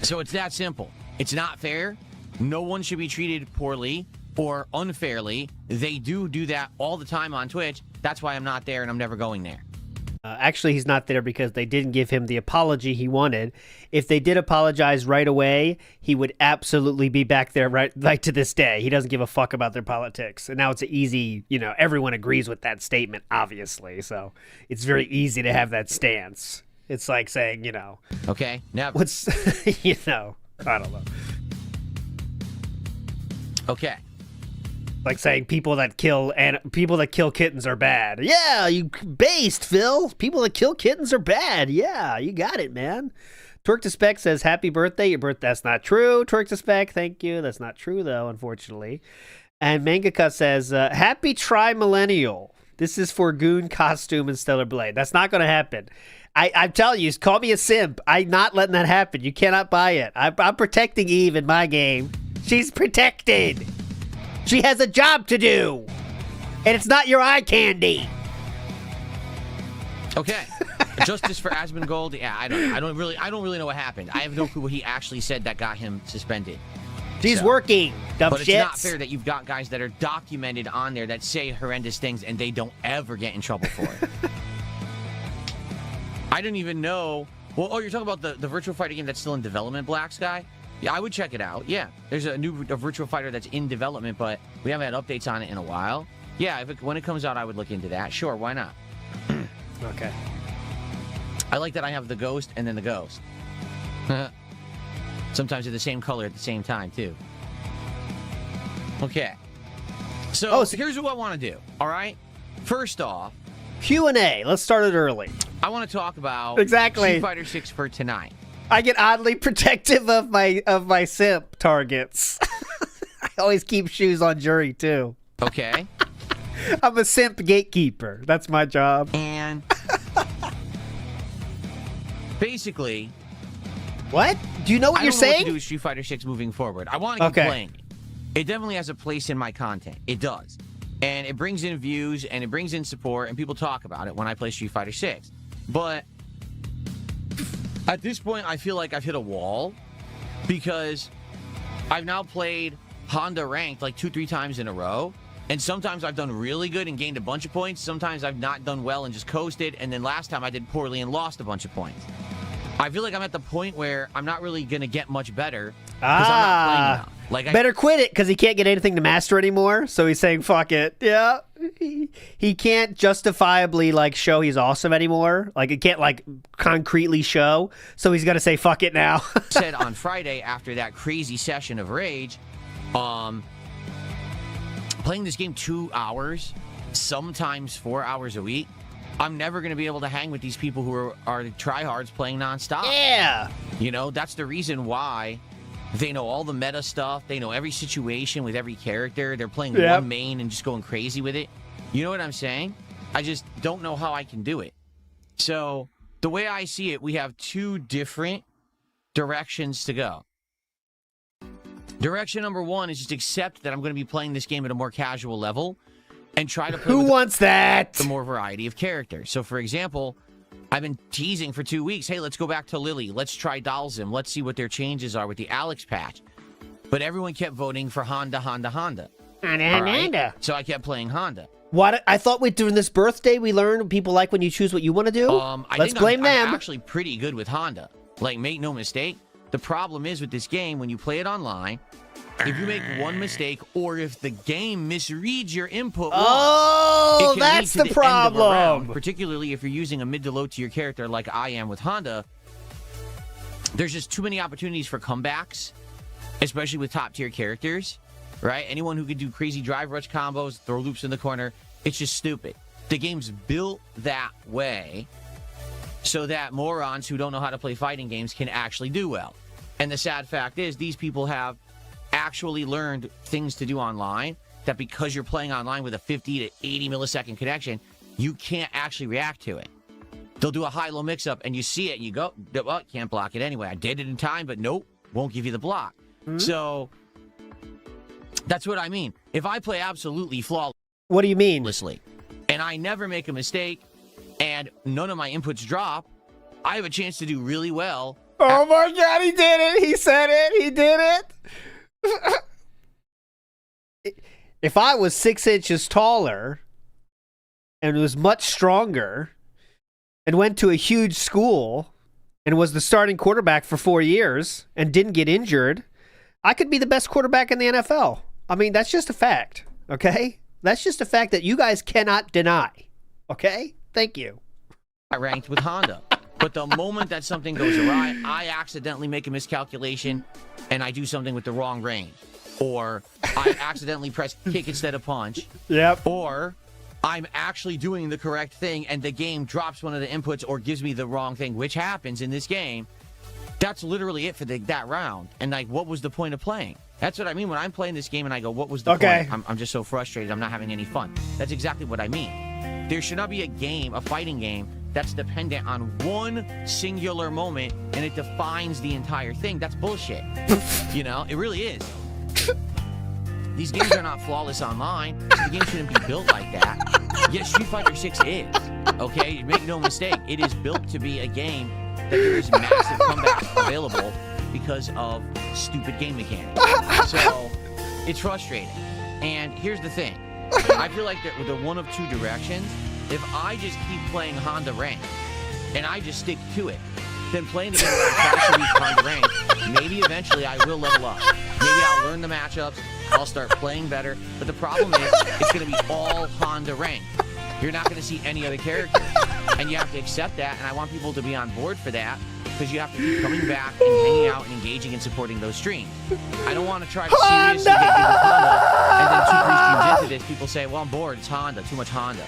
So it's that simple. It's not fair. No one should be treated poorly or unfairly. They do that all the time on Twitch. That's why I'm not there and I'm never going there. Actually, he's not there because they didn't give him the apology he wanted. If they did apologize right away, he would absolutely be back there right like to this day. He doesn't give a fuck about their politics. And now it's an easy, everyone agrees with that statement, obviously. So it's very easy to have that stance. It's like saying, Okay, never. what's, I don't know. Okay. Like saying people that kill kittens are bad. Yeah, you based, Phil. People that kill kittens are bad. Yeah, you got it, man. Twerk to Spec says, happy birthday. Your birthday. That's not true. Twerk to Spec, thank you. That's not true, though, unfortunately. And Mangaka says, happy tri-millennial. This is for Goon Costume and Stellar Blade. That's not going to happen. I'm telling you, call me a simp. I'm not letting that happen. You cannot buy it. I'm protecting Eve in my game. She's protected. She has a job to do, and it's not your eye candy. Okay. Justice for Asmongold. Yeah, I don't really know what happened. I have no clue what he actually said that got him suspended. She's working, dumb but shits. It's not fair that you've got guys that are documented on there that say horrendous things and they don't ever get in trouble for it. I didn't even know. Well, you're talking about the Virtual Fighter game that's still in development, Black Sky? Yeah, I would check it out. Yeah, there's a Virtual Fighter that's in development, but we haven't had updates on it in a while. Yeah, when it comes out, I would look into that. Sure, why not? Okay. I like that I have the Ghost and then the Ghost. Sometimes they're the same color at the same time, too. Okay. So here's what I want to do, all right? First off, Q&A. Let's start it early. I want to talk about Street Fighter 6 for tonight. I get oddly protective of my simp targets. I always keep shoes on jury, too. Okay. I'm a simp gatekeeper. That's my job. And basically, what? Do you know what you're saying? I don't know what to do with Street Fighter 6 moving forward. I want to keep playing it. It definitely has a place in my content. It does. And it brings in views, and it brings in support, and people talk about it when I play Street Fighter 6. But at this point, I feel like I've hit a wall because I've now played Honda ranked like 2-3 times in a row. And sometimes I've done really good and gained a bunch of points. Sometimes I've not done well and just coasted. And then last time I did poorly and lost a bunch of points. I feel like I'm at the point where I'm not really going to get much better because I'm not playing enough. Like Better quit it because he can't get anything to master anymore. So he's saying, fuck it. Yeah. He can't justifiably, like, show he's awesome anymore. Like, it can't, like, concretely show. So he's going to say, fuck it now. said on Friday after that crazy session of Rage, playing this game 2 hours, sometimes 4 hours a week, I'm never going to be able to hang with these people who are tryhards playing nonstop. Yeah. You know, that's the reason why they know all the meta stuff. They know every situation with every character. They're playing one main and just going crazy with it. You know what I'm saying? I just don't know how I can do it. So the way I see it, we have two different directions to go. Direction number one is just accept that I'm going to be playing this game at a more casual level and try to play Who with wants that? the more variety of characters. So, for example, I've been teasing for 2 weeks, hey, let's go back to Lily. Let's try Dalzim. Let's see what their changes are with the Alex patch. But everyone kept voting for Honda. Right? So I kept playing Honda. What? I thought during this birthday we learned people like when you choose what you want to do. Let's blame them. I'm actually pretty good with Honda. Like, make no mistake. The problem is with this game, when you play it online, if you make one mistake or if the game misreads your input, it can that's lead to the end of a round, problem. particularly if you're using a mid to low tier character like I am with Honda. There's just too many opportunities for comebacks, especially with top tier characters, right? Anyone who can do crazy drive rush combos, throw loops in the corner, it's just stupid. The game's built that way so that morons who don't know how to play fighting games can actually do well. And the sad fact is these people have actually learned things to do online that because you're playing online with a 50 to 80 millisecond connection, you can't actually react to it. They'll do a high-low mix-up, and you see it, and you go, well, can't block it anyway. I did it in time, but nope, won't give you the block. So that's what I mean. If I play absolutely flawlessly, What do you mean? and I never make a mistake, and none of my inputs drop, I have a chance to do really well. Oh my God, he did it. He said it. He did it. If I was 6 inches taller and was much stronger and went to a huge school and was the starting quarterback for 4 years and didn't get injured, I could be the best quarterback in the NFL. I mean, that's just a fact, okay? That's just a fact that you guys cannot deny, okay? Thank you. I ranked with Honda. But the moment that something goes awry, I accidentally make a miscalculation and I do something with the wrong range. Or I accidentally press kick instead of punch. Yep. Or I'm actually doing the correct thing and the game drops one of the inputs or gives me the wrong thing, which happens in this game. That's literally it for that round. And, like, what was the point of playing? That's what I mean when I'm playing this game and I go, what was the point? I'm just so frustrated. I'm not having any fun. That's exactly what I mean. There should not be a game, a fighting game, that's dependent on one singular moment and it defines the entire thing. That's bullshit. You know, it really is. These games are not flawless online. The game shouldn't be built like that. Yes, Street Fighter 6 is. Okay, make no mistake. It is built to be a game that there is massive comebacks available because of stupid game mechanics. So it's frustrating. And here's the thing. I feel like that with the one of two directions. If I just keep playing Honda Ranked and I just stick to it, then playing the game twice a week Honda Ranked, maybe eventually I will level up. Maybe I'll learn the matchups, I'll start playing better. But the problem is, it's going to be all Honda Ranked. You're not going to see any other characters. And you have to accept that, and I want people to be on board for that because you have to keep coming back and hanging out and engaging and supporting those streams. I don't want to try to seriously get good with Honda, and then 2-3 streams into this, people say, well, I'm bored, it's Honda, too much Honda.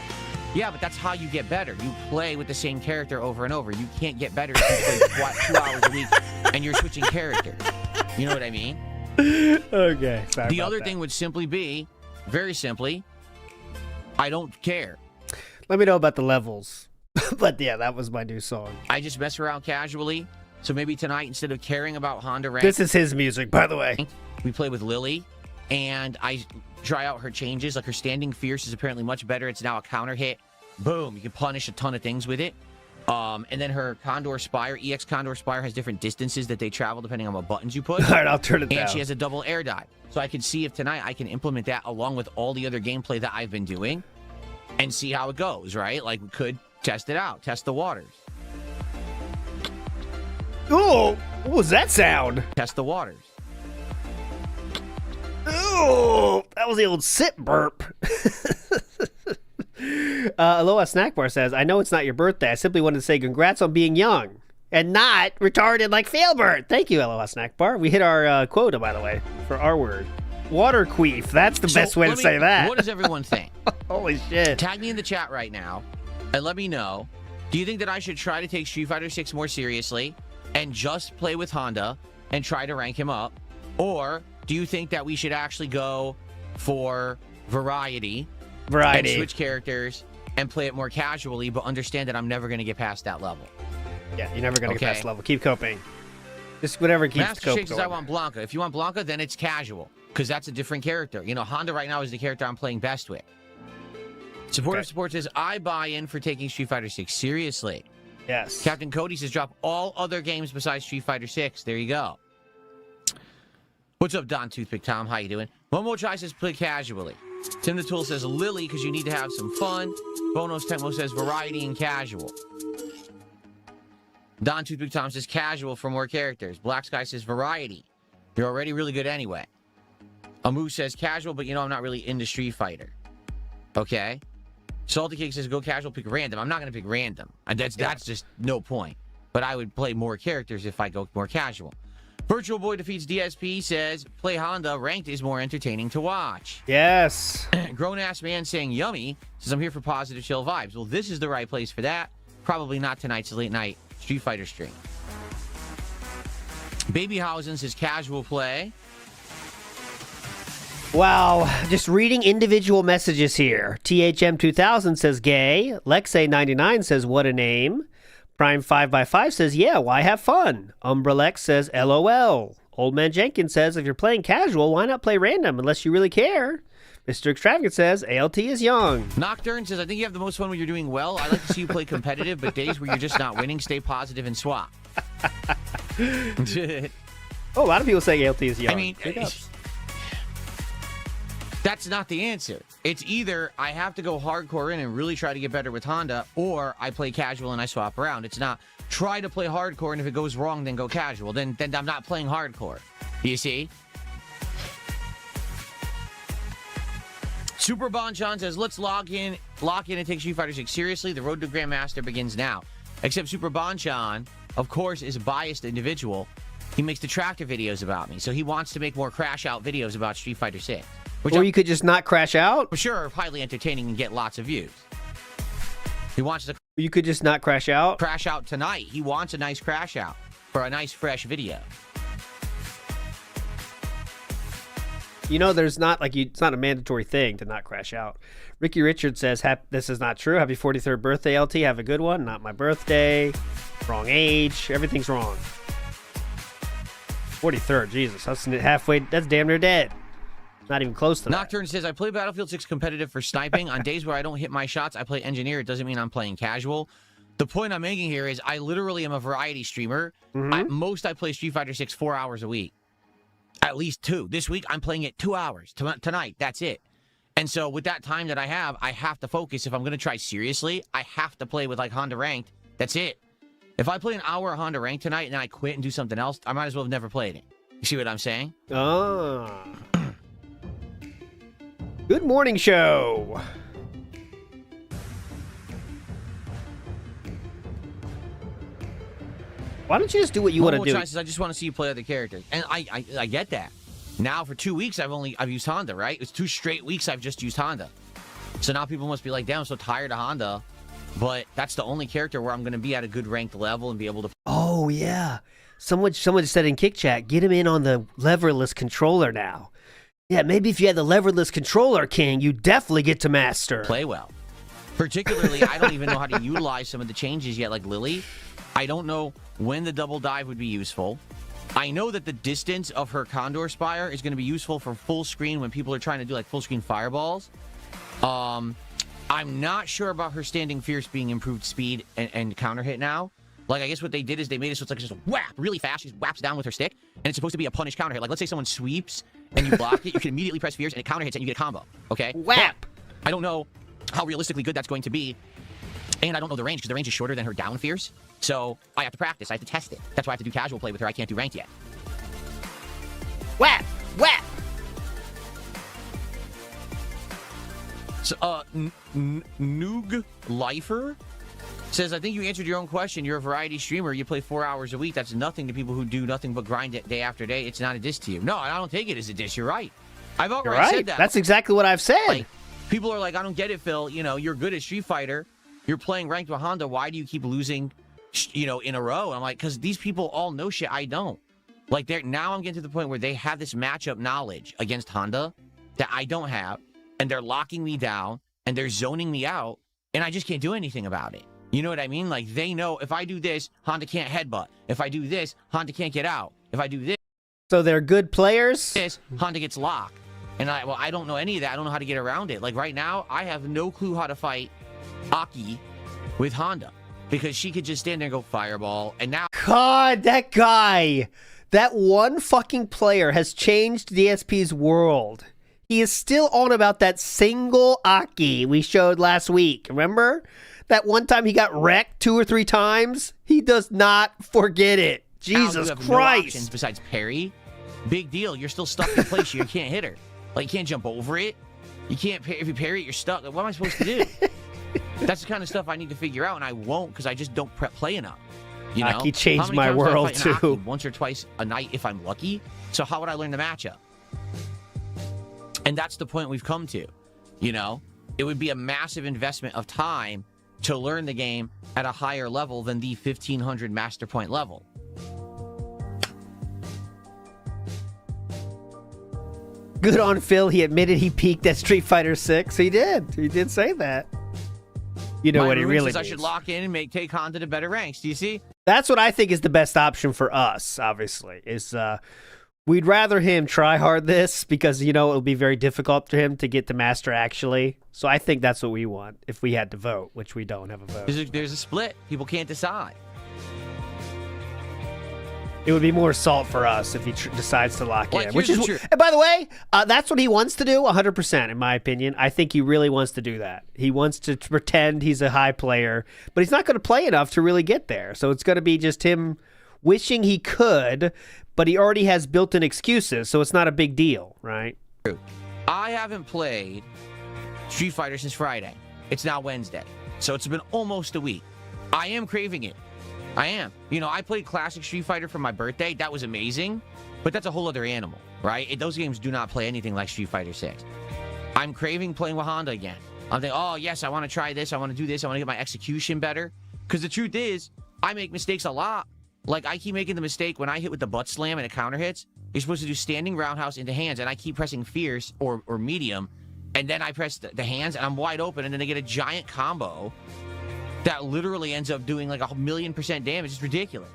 Yeah, but that's how you get better. You play with the same character over and over. You can't get better if you play 2 hours a week and you're switching characters. You know what I mean? Okay. Sorry The about other that. thing would simply be, very simply, I don't care. Let me know about the levels. But yeah, that was my new song. I just mess around casually. So maybe tonight, instead of caring about Honda rank, This is his music, by the way. we play with Lily, and I try out her changes. Like her standing fierce is apparently much better. It's now a counter hit. Boom, you can punish a ton of things with it. And then her Condor Spire, EX Condor Spire, has different distances that they travel depending on what buttons you push. All right, I'll turn it down. And she has a double air dive. So I can see if tonight I can implement that along with all the other gameplay that I've been doing and see how it goes, right? Like, we could test it out, test the waters. Oh, what was that sound? Test the waters. Oh, that was the old sit burp. Aloha Snack Bar says, I know it's not your birthday. I simply wanted to say congrats on being young and not retarded like Failbert. Thank you, Aloha Snack Bar. We hit our quota, by the way, for our word. Water queef. That's the best way to say that. What does everyone think? Holy shit. Tag me in the chat right now and let me know. Do you think that I should try to take Street Fighter 6 more seriously and just play with Honda and try to rank him up? Or do you think that we should actually go for variety and switch characters and play it more casually, but understand that I'm never going to get past that level? Yeah, you're never going to get past the level. Keep coping. Just whatever keeps Master cope Shake says, going. I want Blanca. If you want Blanca, then it's casual, because that's a different character. You know, Honda right now is the character I'm playing best with. Supportive Support says, I buy in for taking Street Fighter 6 seriously. Yes. Captain Cody says, drop all other games besides Street Fighter 6. There you go. What's up, Don Toothpick Tom? How you doing? Momo Chai says, play casually. Tim the Tool says, Lily, because you need to have some fun. Bonos Tempo says, variety and casual. Don Toothpick Tom says, casual for more characters. Black Sky says, variety. You're already really good anyway. Amu says, casual, but you know I'm not really into Street Fighter. Okay? Salty Cake says, go casual, pick random. I'm not going to pick random. And that's just no point. But I would play more characters if I go more casual. Virtual Boy Defeats DSP says, play Honda. Ranked is more entertaining to watch. Yes. Grown-ass man saying yummy says, I'm here for positive chill vibes. Well, this is the right place for that. Probably not tonight's late night Street Fighter stream. Babyhausen says casual play. Wow, just reading individual messages here. THM2000 says gay. Lexay99 says what a name. Prime 5x5 says yeah, why have fun? Umbralex says LOL. Old Man Jenkins says if you're playing casual, why not play random unless you really care? Mr. Extravagant says ALT is young. Nocturne says, I think you have the most fun when you're doing well. I like to see you play competitive, but days where you're just not winning, stay positive and swap. Oh, a lot of people say ALT is young. I mean, that's not the answer. It's either I have to go hardcore in and really try to get better with Honda, or I play casual and I swap around. It's not try to play hardcore, and if it goes wrong, then go casual. Then I'm not playing hardcore. You see? Super Bonchon says, let's lock in and take Street Fighter 6 seriously. The road to Grandmaster begins now. Except Super Bonchon, of course, is a biased individual. He makes detractor videos about me, so he wants to make more crash out videos about Street Fighter 6. Or you could just not crash out? For sure, highly entertaining and get lots of views. He wants to... You could just not crash out? Crash out tonight. He wants a nice crash out for a nice, fresh video. You know, there's not, it's not a mandatory thing to not crash out. Ricky Richards says, this is not true. Happy 43rd birthday, LT. Have a good one. Not my birthday. Wrong age. Everything's wrong. 43rd, Jesus. That's halfway. That's damn near dead. Not even close to that. Nocturne says, I play Battlefield 6 competitive for sniping. On days where I don't hit my shots, I play engineer. It doesn't mean I'm playing casual. The point I'm making here is I literally am a variety streamer. At most, I play Street Fighter 6 4 hours a week. At least 2. This week, I'm playing it 2 hours. Tonight, that's it. And so with that time that I have to focus. If I'm going to try seriously, I have to play with Honda Ranked. That's it. If I play an hour of Honda Ranked tonight and then I quit and do something else, I might as well have never played it. You see what I'm saying? Oh. Good morning, show. Why don't you just do what you want to do? Says, I just want to see you play other characters, and I get that. Now for 2 weeks I've used Honda, right? It's 2 straight weeks I've just used Honda. So now people must be like, damn, I'm so tired of Honda. But that's the only character where I'm going to be at a good ranked level and be able to. Oh yeah, someone said in Kick Chat, get him in on the leverless controller now. Yeah, maybe if you had the leverless controller, King, you definitely get to master. Play well. Particularly, I don't even know how to utilize some of the changes yet, like Lily. I don't know when the double dive would be useful. I know that the distance of her Condor Spire is going to be useful for full screen when people are trying to do full screen fireballs. I'm not sure about her standing fierce being improved speed and counter hit now. Like, I guess what they did is they made it so it's like just a whap really fast. She whaps down with her stick, and it's supposed to be a punish counter hit. Like, let's say someone sweeps and you block it, you can immediately press fierce and it counter hits and you get a combo. Okay? Whap! But I don't know how realistically good that's going to be, and I don't know the range because the range is shorter than her down fierce. So I have to practice. I have to test it. That's why I have to do casual play with her. I can't do ranked yet. Whap! Whap! So, Noog Lifer says, I think you answered your own question. You're a variety streamer. You play 4 hours a week. That's nothing to people who do nothing but grind it day after day. It's not a diss to you. No, I don't take it as a diss. You're right. I've already said that. That's exactly what I've said. Like, people are like, I don't get it, Phil. You know, you're good at Street Fighter. You're playing ranked with Honda. Why do you keep losing, you know, in a row? And I'm like, because these people all know shit I don't. Like, now I'm getting to the point where they have this matchup knowledge against Honda that I don't have, and they're locking me down, and they're zoning me out, and I just can't do anything about it. You know what I mean? Like, they know if I do this, Honda can't headbutt. If I do this, Honda can't get out. If I do this, So they're good players? Honda gets locked. And I don't know any of that. I don't know how to get around it. Like, right now, I have no clue how to fight Aki with Honda, because she could just stand there and go fireball, and now God, that guy, that one fucking player has changed DSP's world. He is still on about that single Aki we showed last week. Remember? That one time he got wrecked 2 or 3 times? He does not forget it. Jesus you have Christ. No options besides parry. Big deal. You're still stuck in place. You can't hit her. Like, you can't jump over it. You can't, if you parry it, you're stuck. Like, what am I supposed to do? That's the kind of stuff I need to figure out, and I won't, because I just don't play enough. You know? Aki changed How many my times do I world, fight an too. Aki? Once or twice a night if I'm lucky. So how would I learn the matchup? And that's the point we've come to. You know? It would be a massive investment of time to learn the game at a higher level than the 1500 master point level. Good on Phil. He admitted he peaked at Street Fighter 6. He did. He did say that. You know what he really says I means. should lock in and take Honda to better ranks. Do you see? That's what I think is the best option for us, obviously, is we'd rather him try hard this because, you know, it'll be very difficult for him to get to master actually. So I think that's what we want if we had to vote, which we don't have a vote. There's a split. People can't decide. It would be more salt for us if he decides to lock Like, in. Which is, true. and by the way, that's what he wants to do, 100%, in my opinion. I think he really wants to do that. He wants to pretend he's a high player, but he's not going to play enough to really get there. So it's going to be just him wishing he could, but he already has built-in excuses, so it's not a big deal, right? I haven't played Street Fighter since Friday. It's now Wednesday, so it's been almost a week. I am craving it. I am. You know, I played Classic Street Fighter for my birthday. That was amazing, but that's a whole other animal, right? Those games do not play anything like Street Fighter 6. I'm craving playing with Honda again. I'm thinking, oh, yes, I want to try this. I want to do this. I want to get my execution better. Because the truth is, I make mistakes a lot. Like, I keep making the mistake when I hit with the butt slam and it counter hits. You're supposed to do standing roundhouse into hands, and I keep pressing fierce or medium, and then I press the hands, and I'm wide open, and then I get a giant combo that literally ends up doing like 1,000,000% damage. It's ridiculous.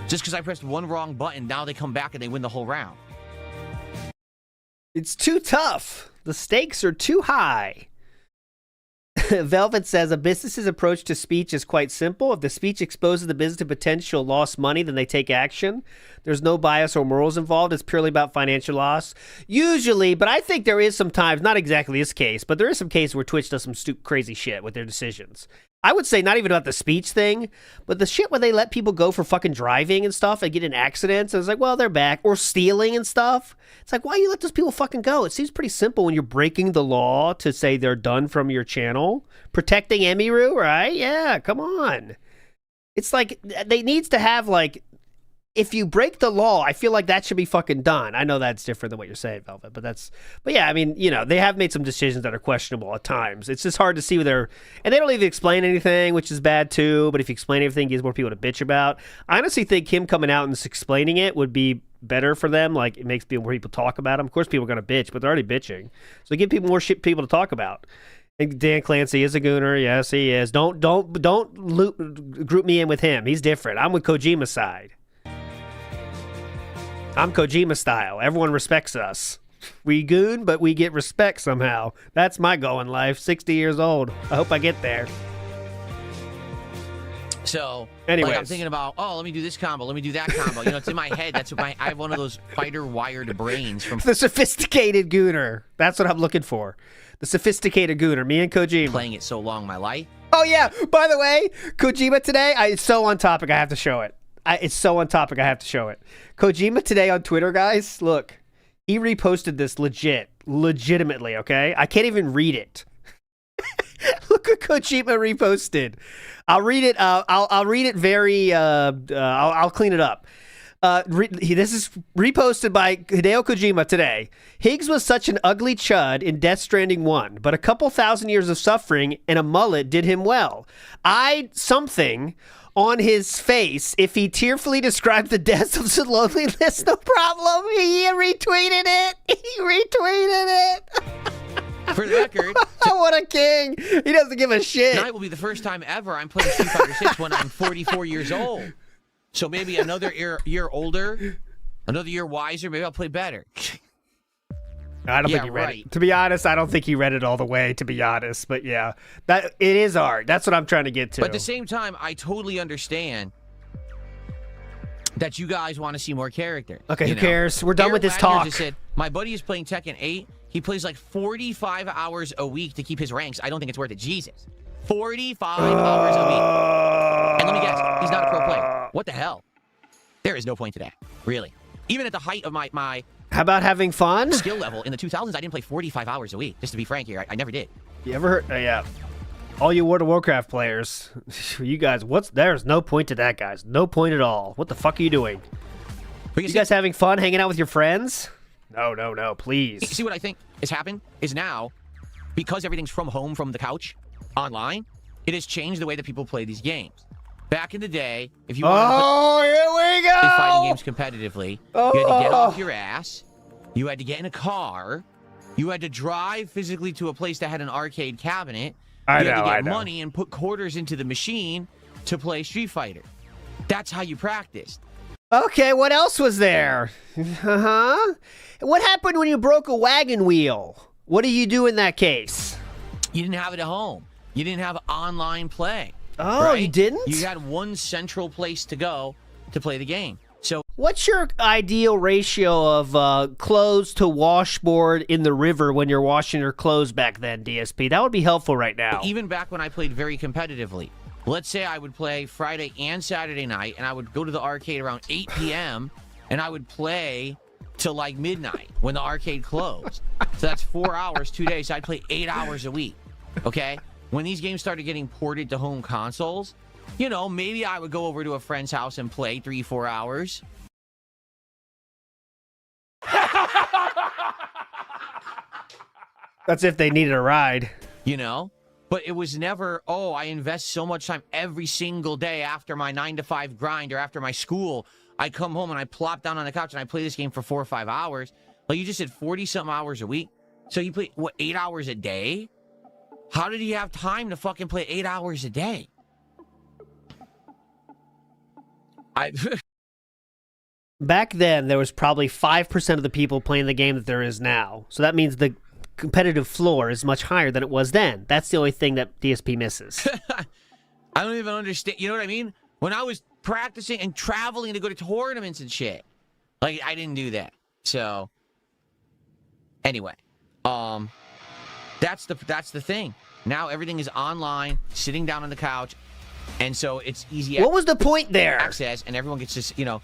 Just because I pressed one wrong button, now they come back and they win the whole round. It's too tough. The stakes are too high. Velvet says a business's approach to speech is quite simple. If the speech exposes the business to potential lost money, then they take action. There's no bias or morals involved. It's purely about financial loss. Usually, but I think there is sometimes, not exactly this case, but there is some case where Twitch does some crazy shit with their decisions. I would say not even about the speech thing, but the shit where they let people go for fucking driving and stuff and get in accidents. And it's like, well, they're back. Or stealing and stuff. It's like, why do you let those people fucking go? It seems pretty simple when you're breaking the law to say they're done from your channel. Protecting Emiru, right? Yeah, come on. It's like, they needs to have like, if you break the law, I feel like that should be fucking done. I know that's different than what you're saying, Velvet, but yeah, I mean, you know, they have made some decisions that are questionable at times. It's just hard to see where and they don't even explain anything, which is bad too, but if you explain everything, it gives more people to bitch about. I honestly think him coming out and explaining it would be better for them. Like, it makes more people talk about him. Of course, people are going to bitch, but they're already bitching. So give people more shit people to talk about. And Dan Clancy is a gooner. Yes, he is. Don't group me in with him. He's different. I'm with Kojima's side. I'm Kojima style. Everyone respects us. We goon, but we get respect somehow. That's my goal in life. 60 years old. I hope I get there. So, Anyways. like, I'm thinking about, oh, let me do this combo, let me do that combo. You know, it's in my head. That's what I have one of those fighter-wired brains from The sophisticated gooner. That's what I'm looking for. The sophisticated gooner. Me and Kojima. playing it so long in my life. Oh, yeah. By the way, Kojima today, it's so on topic, I have to show it. It's so on topic, I have to show it. Kojima today on Twitter, guys, look. He reposted this legitimately, okay? I can't even read it. Look what Kojima reposted. I'll read it. I'll read it very. I'll clean it up. This is reposted by Hideo Kojima today. Higgs was such an ugly chud in Death Stranding 1, but a couple thousand years of suffering and a mullet did him well. I'd something on his face if he tearfully described the deaths of the loneliness. No problem. He retweeted it. He retweeted it. For the record, What a king. He doesn't give a shit. tonight will be the first time ever I'm playing Street Fighter 6 when I'm 44 years old. So maybe another year older, another year wiser, maybe I'll play better. I don't think he read it. To be honest, I don't think he read it all the way, to be honest. But yeah, that it is art. That's what I'm trying to get to. But at the same time, I totally understand that you guys want to see more character. Okay, you who know? cares? We're done Eric with this Wagner talk. Just said, my buddy is playing Tekken 8. He plays like 45 hours a week to keep his ranks. I don't think it's worth it. Jesus. 45 hours a week. And let me guess, he's not a pro player. What the hell? There is no point to that. Really. Even at the height of my How about having fun? skill level in the 2000s, I didn't play 45 hours a week. Just to be frank here, I never did. You ever heard? Yeah. All you World of Warcraft players, you guys, there's no point to that, guys. No point at all. What the fuck are you doing? But You guys having fun hanging out with your friends? No, please. see what I think has happened is now, because everything's from home, from the couch, online, it has changed the way that people play these games. Back in the day, if you wanted to Here we go. play fighting games competitively, you had to get off your ass, you had to get in a car, you had to drive physically to a place that had an arcade cabinet, you had to get money and put quarters into the machine to play Street Fighter. That's how you practiced. Okay, what else was there? Uh-huh. What happened when you broke a wagon wheel? What do you do in that case? You didn't have it at home. You didn't have online play. Oh, right? you didn't? You had one central place to go to play the game. So What's your ideal ratio of clothes to washboard in the river when you're washing your clothes back then, DSP? That would be helpful right now. even back when I played very competitively, let's say I would play Friday and Saturday night, and I would go to the arcade around 8 p.m., and I would play till like midnight when the arcade closed. So that's 4 hours, 2 days. So I'd play 8 hours a week, okay? When these games started getting ported to home consoles, you know, maybe I would go over to a friend's house and play 3-4 hours. That's if they needed a ride. You know? But it was never, oh, I invest so much time every single day after my 9-to-5 grind or after my school. I come home and I plop down on the couch and I play this game for 4 or 5 hours. Like you just said, 40-something hours a week. So you play, what, 8 hours a day? How did he have time to fucking play 8 hours a day? Back then, there was probably 5% of the people playing the game that there is now. So that means the competitive floor is much higher than it was then. That's the only thing that DSP misses. I don't even understand. You know what I mean? When I was practicing and traveling to go to tournaments and shit, like I didn't do that. So anyway, that's the thing. Now everything is online, sitting down on the couch, and so it's easy. What was the point there? Access, and everyone gets just, you know,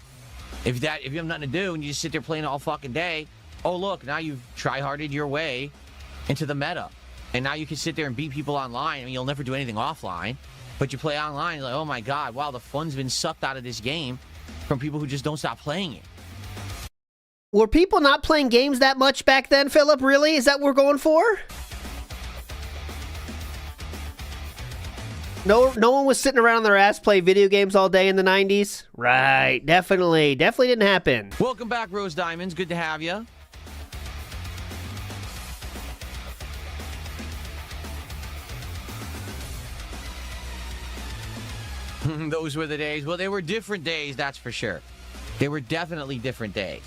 if you have nothing to do and you just sit there playing all fucking day, oh look, now you've try-harded your way into the meta, and now you can sit there and beat people online. I mean, you'll never do anything offline, but you play online, you're like, oh my god, wow, the fun's been sucked out of this game from people who just don't stop playing it. Were people not playing games that much back then, Philip? Really? Is that what we're going for? No one was sitting around their ass playing video games all day in the 90s? Right. Definitely didn't happen. Welcome back, Rose Diamonds. Good to have you. Those were the days. Well, they were different days, that's for sure. They were definitely different days.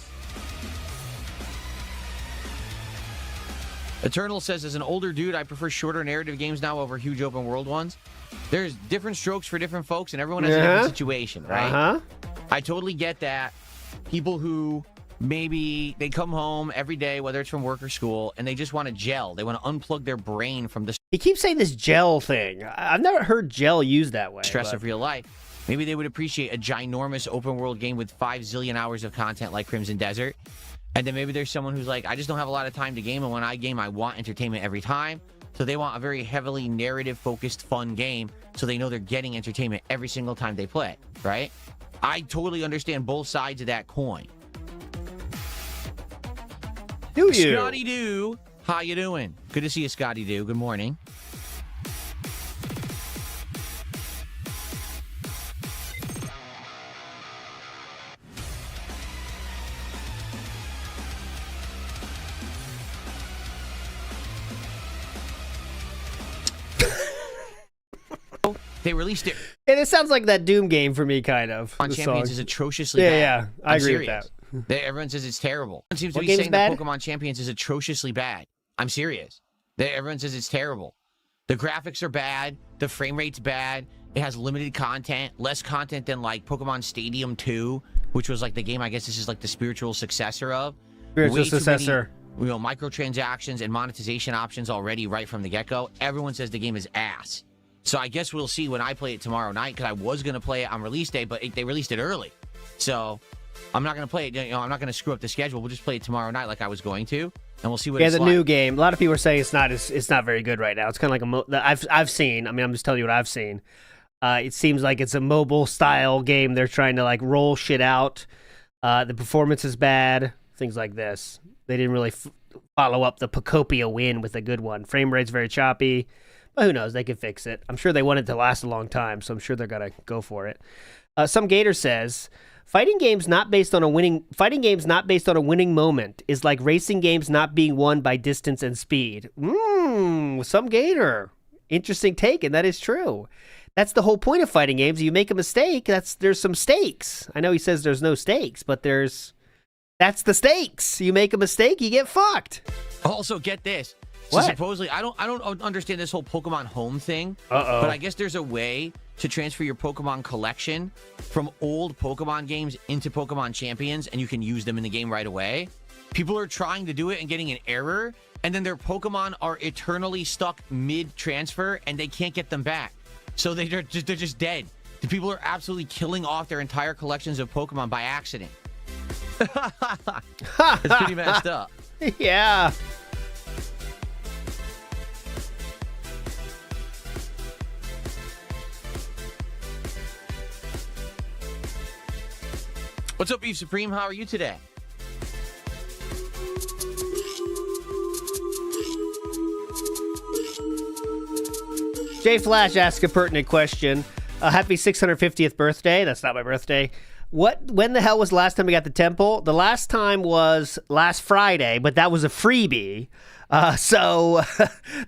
Eternal says, as an older dude, I prefer shorter narrative games now over huge open world ones. There's different strokes for different folks, and everyone has a different situation, right? I totally get that. People who maybe they come home every day, whether it's from work or school, and they just want to gel. They want to unplug their brain from the He keeps saying this gel thing. I've never heard gel used that way. stress of real life. Maybe they would appreciate a ginormous open world game with 5 zillion hours of content like Crimson Desert. And then maybe there's someone who's like, I just don't have a lot of time to game, and when I game, I want entertainment every time. So they want a very heavily narrative-focused, fun game, so they know they're getting entertainment every single time they play, right? I totally understand both sides of that coin. Do you? Scotty Doo, how you doing? Good to see you, Scotty Doo. Good morning. They released it. And it sounds like that Doom game for me, kind of. On Champions song. is atrociously bad. Yeah, I agree serious. with that. Everyone says it's terrible. Everyone seems to What be game's saying bad? that Pokemon Champions is atrociously bad. I'm serious. Everyone says it's terrible. The graphics are bad. The frame rate's bad. It has limited content. Less content than like Pokemon Stadium 2, which was like the game I guess this is like the spiritual successor of. Spiritual Way too successor. Many, microtransactions and monetization options already right from the get-go. Everyone says the game is ass. So I guess we'll see when I play it tomorrow night, because I was going to play it on release day, but they released it early. So I'm not going to play it. I'm not going to screw up the schedule. We'll just play it tomorrow night like I was going to, and we'll see what it's the like. new game. A lot of people are saying it's not very good right now. It's kind of like I've seen. I mean, I'm just telling you what I've seen. It seems like it's a mobile style game. They're trying to like roll shit out. The performance is bad. Things like this. They didn't really follow up the Pocopia win with a good one. Frame rate's very choppy. But who knows? They can fix it. I'm sure they want it to last a long time, so I'm sure they're gonna go for it. Some Gator says, fighting games not based on a winning moment is like racing games not being won by distance and speed. Some Gator. Interesting take, and that is true. That's the whole point of fighting games. You make a mistake, there's some stakes. I know he says there's no stakes, but that's the stakes. You make a mistake, you get fucked. Also, get this. So What? supposedly, I don't understand this whole Pokemon Home thing. Uh-oh. But I guess there's a way to transfer your Pokemon collection from old Pokemon games into Pokemon Champions, and you can use them in the game right away. People are trying to do it and getting an error, and then their Pokemon are eternally stuck mid-transfer, and they can't get them back. So they're just dead. The people are absolutely killing off their entire collections of Pokemon by accident. It's pretty messed up. Yeah. What's up, Beef Supreme? How are you today? Jay Flash asked a pertinent question. Happy 650th birthday. That's not my birthday. When the hell was the last time we got the temple? The last time was last Friday, but that was a freebie. So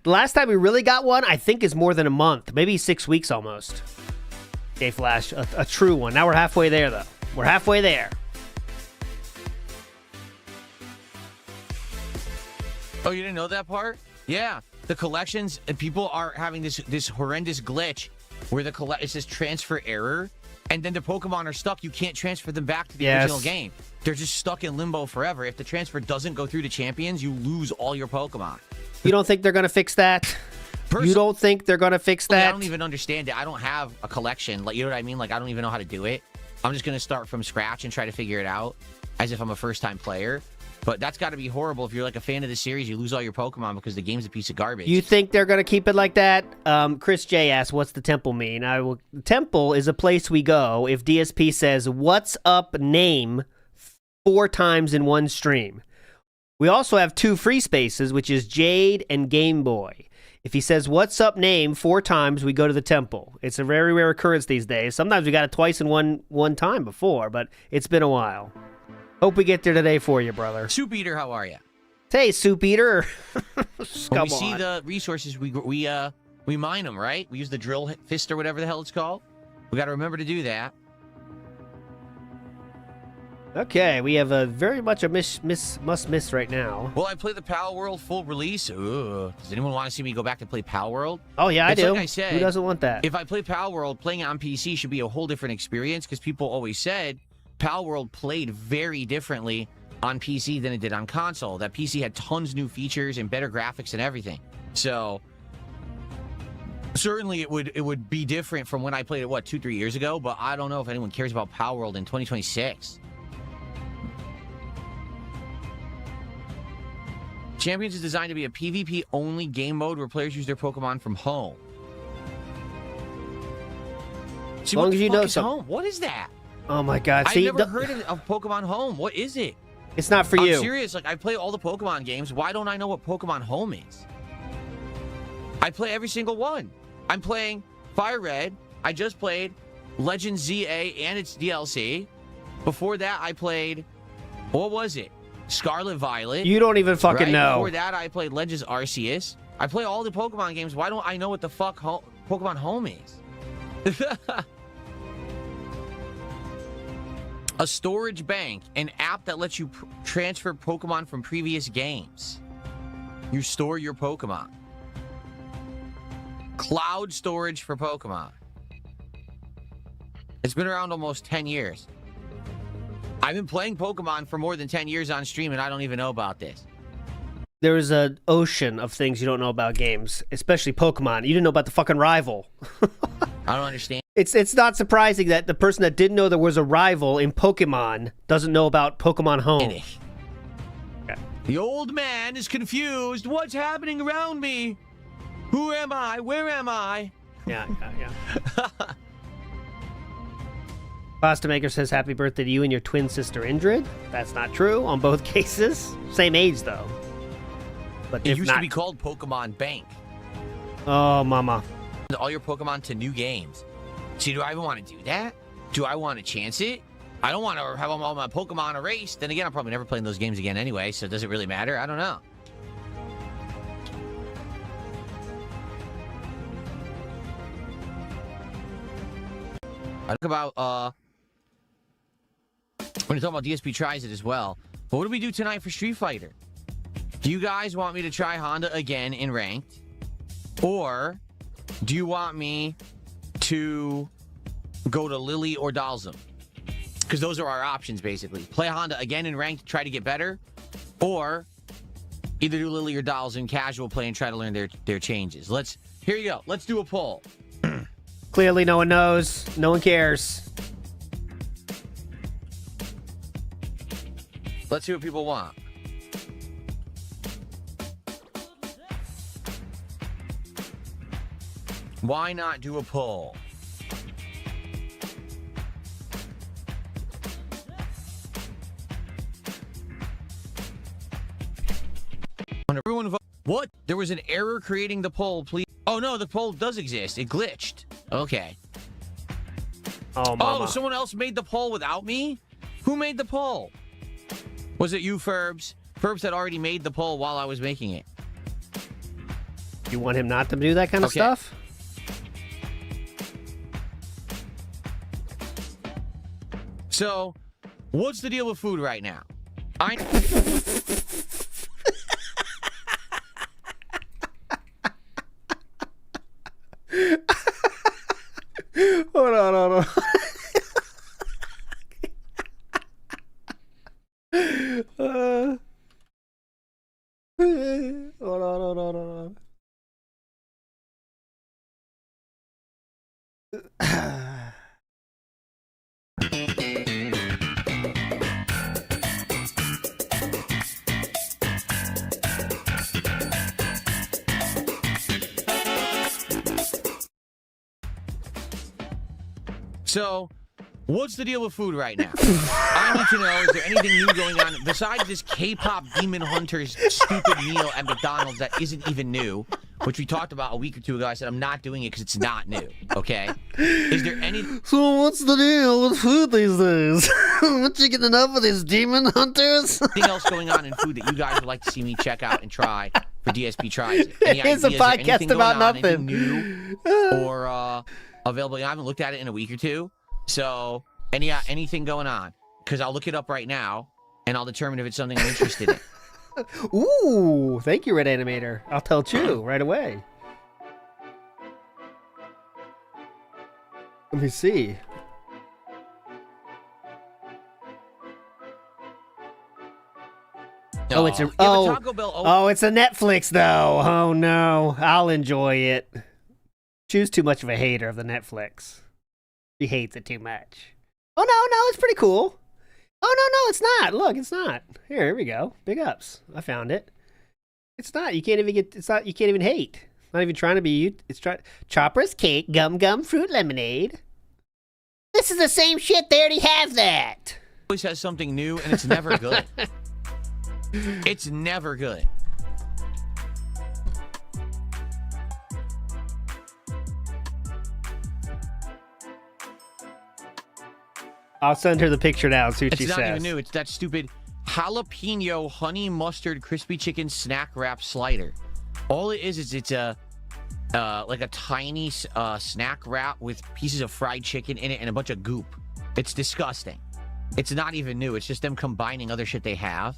the last time we really got one, I think, is more than a month. Maybe 6 weeks almost. Jay Flash, a true one. Now we're halfway there, though. We're halfway there. Oh, you didn't know that part? Yeah. The collections, and people are having this horrendous glitch where it says transfer error, and then the Pokemon are stuck. You can't transfer them back to the original game. They're just stuck in limbo forever. If the transfer doesn't go through to Champions, you lose all your Pokemon. You don't think they're going to fix that? You don't think they're going to fix that? I don't even understand it. I don't have a collection. Like, you know what I mean? Like, I don't even know how to do it. I'm just going to start from scratch and try to figure it out as if I'm a first-time player. But that's got to be horrible. If you're like a fan of the series, you lose all your Pokemon because the game's a piece of garbage. You think they're going to keep it like that? Chris J asked, what's the temple mean? The temple is a place we go if DSP says, what's up name 4 times in one stream. We also have 2 free spaces, which is Jade and Game Boy. If he says, what's up name 4 times, we go to the temple. It's a very rare occurrence these days. Sometimes we got it twice in one time before, but it's been a while. Hope we get there today for you, brother. Soup Eater, how are you? Hey, Soup Eater. When we see the resources, we mine them, right? We use the drill fist or whatever the hell it's called. We got to remember to do that. Okay, we have a very much a must miss right now. Well, I play the Power World full release. Ugh. Does anyone want to see me go back and play Power World? Oh yeah, I It's do. like I said, who doesn't want that? If I play Power World, playing it on PC should be a whole different experience because people always said Power World played very differently on PC than it did on console. That PC had tons new features and better graphics and everything. So certainly it would be different from when I played it, what, 2-3 years ago, but I don't know if anyone cares about Power World in 2026. Champions is designed to be a PvP-only game mode where players use their Pokemon from home. See, long what as the you fuck know is some- home? What is that? Oh my god! I've See, never heard of Pokemon Home. What is it? it's not for I'm you. serious. Like, I play all the Pokemon games. Why don't I know what Pokemon Home is? I play every single one. I'm playing Fire Red. I just played Legend ZA and its DLC. Before that, I played, what was it? Scarlet Violet. You don't even fucking right? know. Before that, I played Legends Arceus. I play all the Pokemon games. Why don't I know what the fuck Pokemon Home is? A storage bank, an app that lets you transfer Pokemon from previous games. You store your Pokemon. Cloud storage for Pokemon. It's been around almost 10 years. I've been playing Pokemon for more than 10 years on stream, and I don't even know about this. There's an ocean of things you don't know about games, especially Pokemon. You didn't know about the fucking rival. I don't understand. It's not surprising that the person that didn't know there was a rival in Pokemon doesn't know about Pokemon Home. Okay. The old man is confused. What's happening around me? Who am I? Where am I? Yeah. Pasta Maker says happy birthday to you and your twin sister Indrid. That's not true on both cases. Same age though. But It if used not, to be called Pokemon Bank. oh mama. All your Pokemon to new games. See, do I even want to do that? Do I want to chance it? I don't want to have all my Pokemon erased. Then again, I'm probably never playing those games again anyway, so does it really matter? I don't know. I talk about, when you talk about DSP tries it as well. But what do we do tonight for Street Fighter? Do you guys want me to try Honda again in ranked? Or do you want me to go to Lily or Dalsum? Because those are our options, basically. Play Honda again in ranked, try to get better. Or either do Lily or Dalsum, casual play, and try to learn their changes. Here you go. Let's do a poll. Clearly no one knows. No one cares. Let's see what people want. Why not do a poll? Everyone vote. What? There was an error creating the poll, please. Oh no, the poll does exist. It glitched. Okay. Oh mama. Oh, someone else made the poll without me? Who made the poll? Was it you, Ferbs? Ferbs had already made the poll while I was making it. You want him not to do that kind of Okay. stuff? So, what's the deal with food right now? Hold on. Hold on. So, what's the deal with food right now? I need to know, is there anything new going on besides this K-pop Demon Hunter's stupid meal at McDonald's that isn't even new, which we talked about a week or two ago. I said I'm not doing it because it's not new, okay? Is there any... So what's the deal with food these days? What, you getting enough of these demon hunters? anything else going on in food that you guys would like to see me check out and try for DSP Tries It? Any It's a ideas or podcast anything going about on, nothing. anything new or available? I haven't looked at it in a week or two. So, anything going on? because I'll look it up right now, and I'll determine if it's something I'm interested in. Ooh, thank you, Red Animator. I'll tell Chew right away. Let me see. Oh, it's a Taco Bell. oh, it's a Netflix though. Oh no, I'll enjoy it. Chew's too much of a hater of the Netflix. He hates it too much. Oh no, it's pretty cool. Oh no, it's not. Look, it's not. Here we go. Big ups. I found it. It's not. You can't even get. It's not. You can't even hate. Not even trying to be. It's trying. Chopper's cake, gum fruit lemonade. This is the same shit. They already have that. Always has something new, and it's never good. It's never good. I'll send her the picture now and see what she says. It's not even new. It's that stupid jalapeno honey mustard crispy chicken snack wrap slider. All it is it's a like a tiny snack wrap with pieces of fried chicken in it and a bunch of goop. It's disgusting. It's not even new. It's just them combining other shit they have.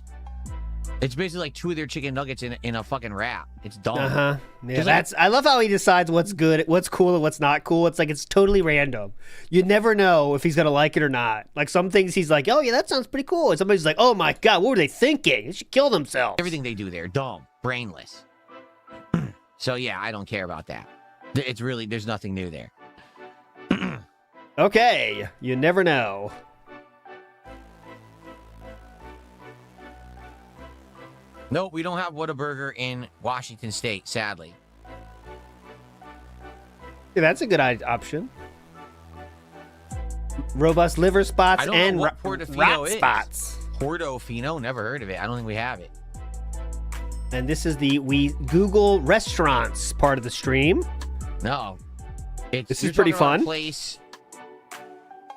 It's basically like 2 of their chicken nuggets in a fucking wrap. It's dumb. Yeah, that's. I love how he decides what's good, what's cool, and what's not cool. It's like it's totally random. You never know if he's gonna like it or not. Like some things he's like, oh yeah, that sounds pretty cool. And somebody's like, oh my god, what were they thinking? They should kill themselves. Everything they do there, dumb, brainless. So yeah, I don't care about that. It's really, there's nothing new there. Okay, you never know. No, we don't have Whataburger in Washington State, sadly. Yeah, that's a good option. Robust liver spots and what Portofino is. spots. Portofino, never heard of it. I don't think we have it. And this is the Google restaurants part of the stream. No, this is pretty fun. A place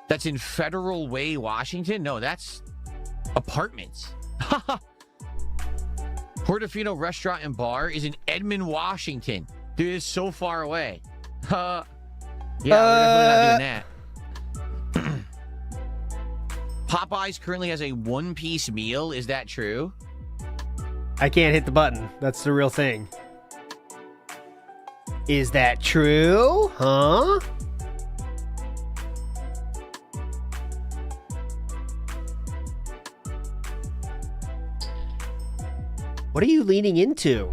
that's in Federal Way, Washington. No, that's apartments. Portofino Restaurant and Bar is in Edmond, Washington. Dude, it's so far away. Yeah, we're definitely not doing that. Popeyes currently has a one-piece meal. Is that true? I can't hit the button. That's the real thing. Is that true? Huh? What are you leaning into?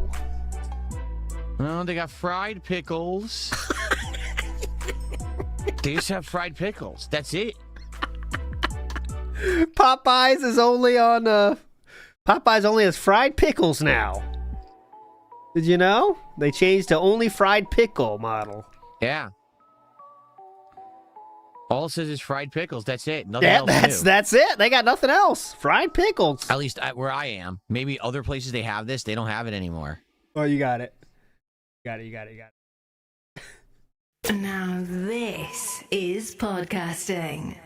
Oh, they got fried pickles. They just have fried pickles. That's it. Popeyes is only on Popeyes only has fried pickles now. Did you know? They changed to only fried pickle model. Yeah. All it says is fried pickles. That's it. Nothing else new. That's it. They got nothing else. Fried pickles. At least where I am. Maybe other places they have this. They don't have it anymore. Oh, you got it. You got it. Now this is podcasting.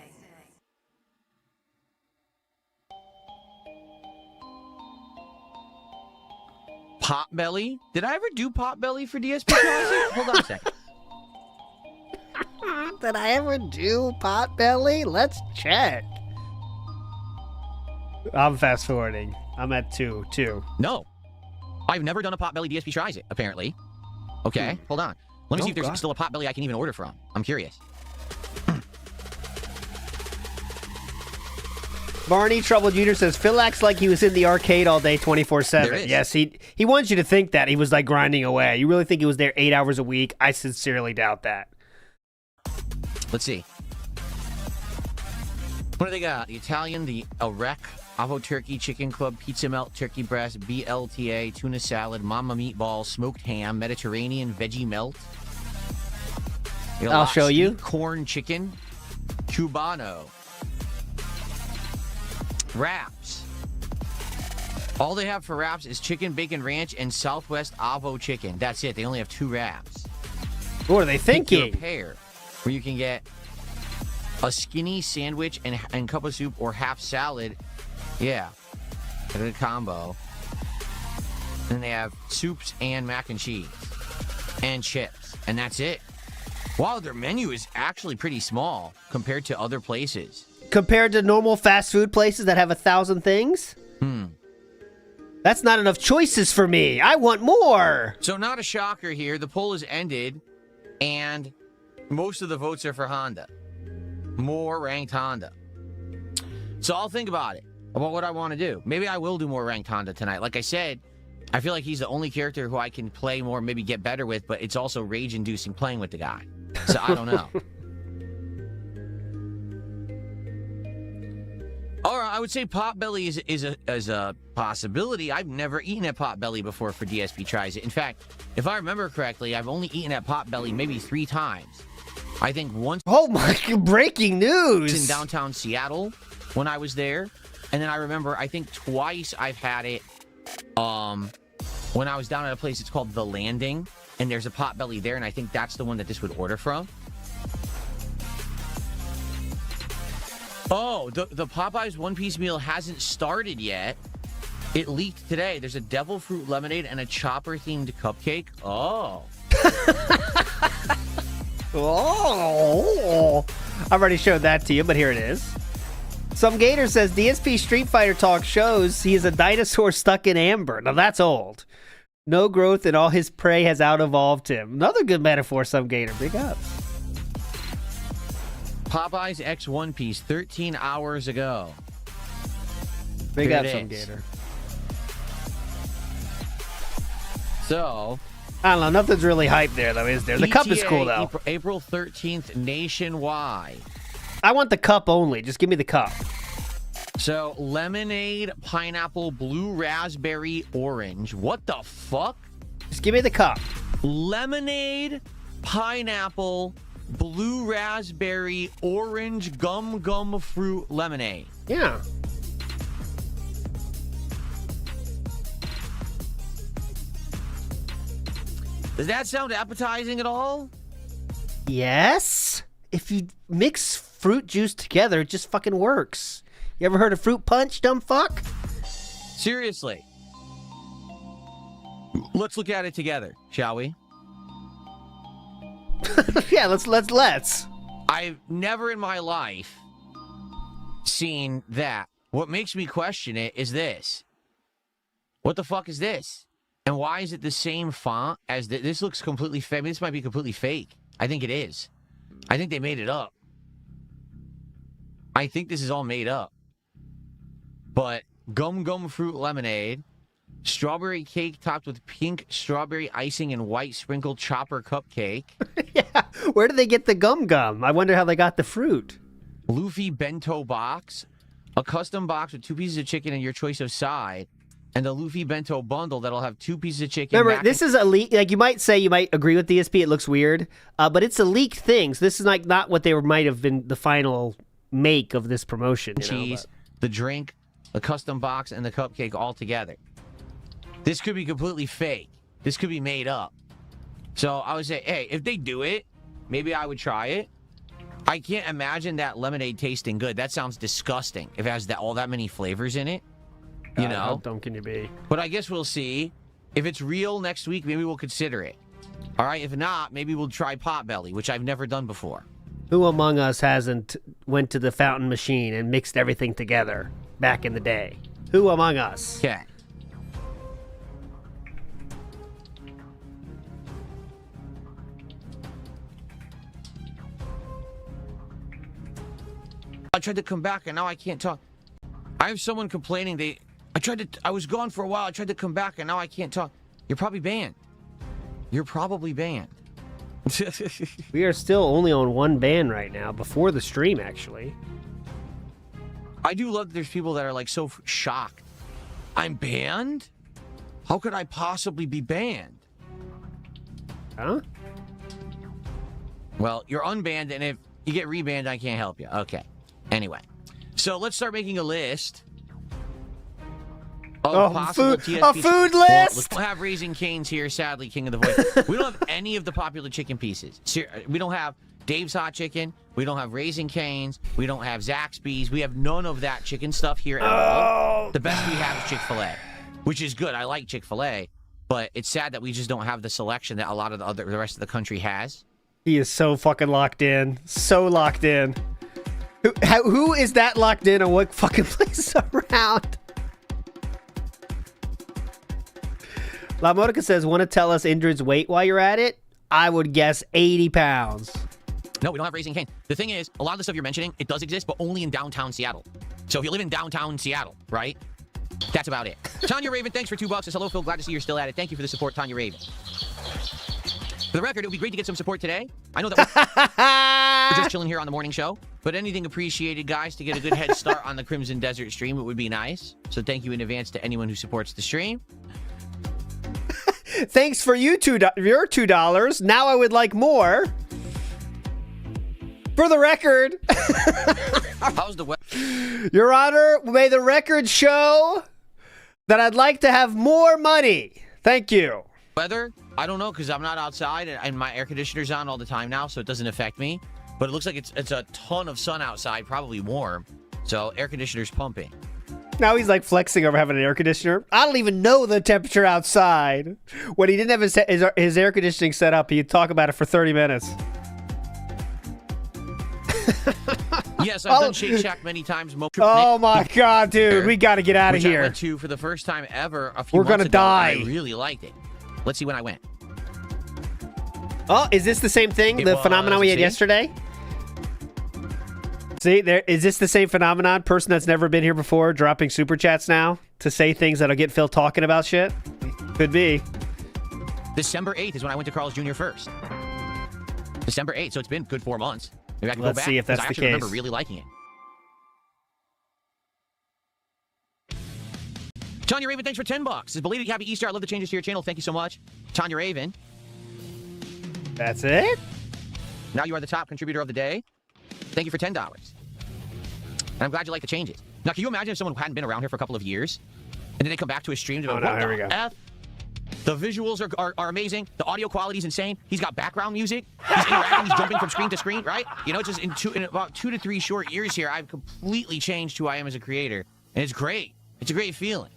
Potbelly? Did I ever do Potbelly for DSP? Hold on a second. Did I ever do Potbelly? Let's check. I'm fast forwarding. I'm at 2. No. I've never done a Potbelly. DSP tries it, apparently. Okay, hold on. Let me see if there's still a Potbelly I can even order from. I'm curious. Barney Trouble Jr. says, Phil acts like he was in the arcade all day 24/7. Yes, he wants you to think that he was like grinding away. You really think he was there 8 hours a week? I sincerely doubt that. Let's see. What do they got? The Italian, the Rec, Avo Turkey, Chicken Club, Pizza Melt, Turkey Breast, BLTA, Tuna Salad, Mama Meatball, Smoked Ham, Mediterranean Veggie Melt. I'll show you. Corn Chicken, Cubano. Wraps. All they have for wraps is Chicken Bacon Ranch and Southwest Avo Chicken. That's it. They only have 2 wraps. What are they thinking? Pick your pair, where you can get a skinny sandwich and cup of soup or half salad. Yeah, a good combo. And they have soups and mac and cheese and chips, and that's it. Wow, their menu is actually pretty small compared to other places. Compared to normal fast food places that have 1,000 things? That's not enough choices for me. I want more. So not a shocker here. The poll has ended, and most of the votes are for Honda. More ranked Honda. So I'll think about it, about what I want to do. Maybe I will do more ranked Honda tonight. Like I said, I feel like he's the only character who I can play more, maybe get better with, but it's also rage-inducing playing with the guy. So I don't know. All right, I would say Potbelly is a possibility. I've never eaten at Potbelly before for DSP Tries It. In fact, if I remember correctly, I've only eaten at Potbelly maybe 3 times. I think once... Oh my, breaking news! In downtown Seattle when I was there. And then I remember, I think twice I've had it when I was down at a place, it's called The Landing. And there's a Potbelly there, and I think that's the one that this would order from. Oh, the Popeyes one-piece meal hasn't started yet. It leaked today. There's a devil fruit lemonade and a chopper-themed cupcake. Oh. Oh. I've already showed that to you, but here it is. Some Gator says DSP Street Fighter Talk shows he is a dinosaur stuck in amber. Now that's old. No growth and all his prey has out-evolved him. Another good metaphor, Some Gator. Big up. Popeyes X One Piece 13 hours ago. Big Here up, it Some is. Gator. So, I don't know. Nothing's really hype there, though, is there? The cup is ETA, cool, though. April 13th nationwide. I want the cup only. Just give me the cup. So, lemonade, pineapple, blue raspberry, orange. What the fuck? Just give me the cup. Lemonade, pineapple, blue raspberry, orange, gum fruit lemonade. Yeah. Does that sound appetizing at all? Yes. If you mix fruit juice together, it just fucking works. You ever heard of fruit punch, dumb fuck? Seriously. Let's look at it together, shall we? Yeah, let's. I've never in my life seen that. What makes me question it is this. What the fuck is this? And why is it the same font as this? Looks completely fake. I mean, this might be completely fake. I think it is. I think they made it up. I think this is all made up. But gum fruit lemonade, strawberry cake topped with pink strawberry icing and white sprinkled chopper cupcake. Yeah. Where did they get the gum? I wonder how they got the fruit. Luffy bento box, a custom box with 2 pieces of chicken and your choice of side, and the Luffy bento bundle that'll have 2 pieces of chicken. Remember, this is a leak. Like, you might say, you might agree with DSP, it looks weird, but it's a leaked thing. So this is like not what they might have been the final make of this promotion. Cheese, the drink, the custom box, and the cupcake all together. This could be completely fake. This could be made up. So I would say, hey, if they do it, maybe I would try it. I can't imagine that lemonade tasting good. That sounds disgusting if it has all that many flavors in it. You know? How dumb can you be? But I guess we'll see. If it's real next week, maybe we'll consider it. All right? If not, maybe we'll try Potbelly, which I've never done before. Who among us hasn't went to the fountain machine and mixed everything together back in the day? Who among us? Okay. I tried to come back and now I can't talk. I have someone complaining I was gone for a while. I tried to come back and now I can't talk. You're probably banned. You're probably banned. We are still only on one ban right now, before the stream, actually. I do love that there's people that are like so shocked. I'm banned? How could I possibly be banned? Huh? Well, you're unbanned, and if you get rebanned, I can't help you. Okay. Anyway. So let's start making a list. Of possible TSP a food Well, list! we don't have Raising Cane's here, sadly, King of the Voice. We don't have any of the popular chicken pieces. We don't have Dave's Hot Chicken. We don't have Raising Cane's. We don't have Zaxby's. We have none of that chicken stuff here at all. The best we have is Chick-fil-A, which is good. I like Chick-fil-A, but it's sad that we just don't have the selection that a lot of the rest of the country has. He is so fucking locked in. So locked in. Who is that locked in on what fucking place around? La Modica says, want to tell us Indrid's weight while you're at it? I would guess 80 pounds. No, we don't have Raising Cane. The thing is, a lot of the stuff you're mentioning, it does exist, but only in downtown Seattle. So if you live in downtown Seattle, right? That's about it. Tanya Raven, thanks for $2. Says, hello, Phil. Glad to see you're still at it. Thank you for the support, Tanya Raven. For the record, it would be great to get some support today. I know that we're just chilling here on the morning show, but anything appreciated, guys, to get a good head start on the Crimson Desert stream, it would be nice. So thank you in advance to anyone who supports the stream. Thanks for your $2. Now I would like more. For the record, How's the weather? Your Honor, may the record show that I'd like to have more money. Thank you. Weather? I don't know, because I'm not outside, and my air conditioner's on all the time now, so it doesn't affect me. But it looks like it's a ton of sun outside, probably warm. So air conditioner's pumping. Now he's like flexing over having an air conditioner. I don't even know the temperature outside. When he didn't have his air conditioning set up, he'd talk about it for 30 minutes. Yes, I've done Shake Shack many times. Oh my God, dude. We got to get out of here. I went to for the first time ever a few We're months gonna ago, die. and I really liked it. Let's see when I went. Oh, is this the same thing? The phenomenon we had yesterday? See, is this the same phenomenon? Person that's never been here before dropping super chats now to say things that'll get Phil talking about shit? Could be. December 8th is when I went to Carl's Jr. first. December 8th, so it's been good 4 months. Maybe I can go back. Let's see if that's I the actually case. remember really liking it. Tanya Raven, thanks for $10. Says, belated happy Easter. I love the changes to your channel. Thank you so much. Tanya Raven. That's it? Now you are the top contributor of the day. Thank you for $10. And I'm glad you like the changes. Now, can you imagine if someone hadn't been around here for a couple of years, and then they come back to his stream to go, no, here we go. F? The visuals are amazing. The audio quality is insane. He's got background music. He's interacting. He's jumping from screen to screen, right? You know, just in about 2 to 3 short years here, I've completely changed who I am as a creator. And it's great. It's a great feeling.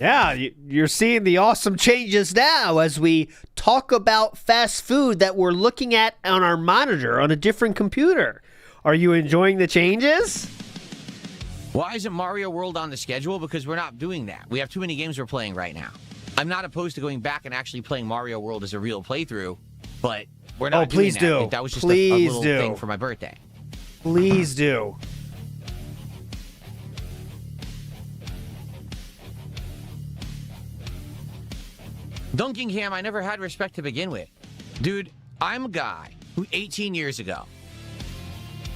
Yeah, you're seeing the awesome changes now as we talk about fast food that we're looking at on our monitor on a different computer. Are you enjoying the changes? Why isn't Mario World on the schedule? Because we're not doing that. We have too many games we're playing right now. I'm not opposed to going back and actually playing Mario World as a real playthrough, but we're not doing please that. do. That was just Please a little do. thing for my birthday. Please do. Dunkingham, I never had respect to begin with. Dude, I'm a guy who 18 years ago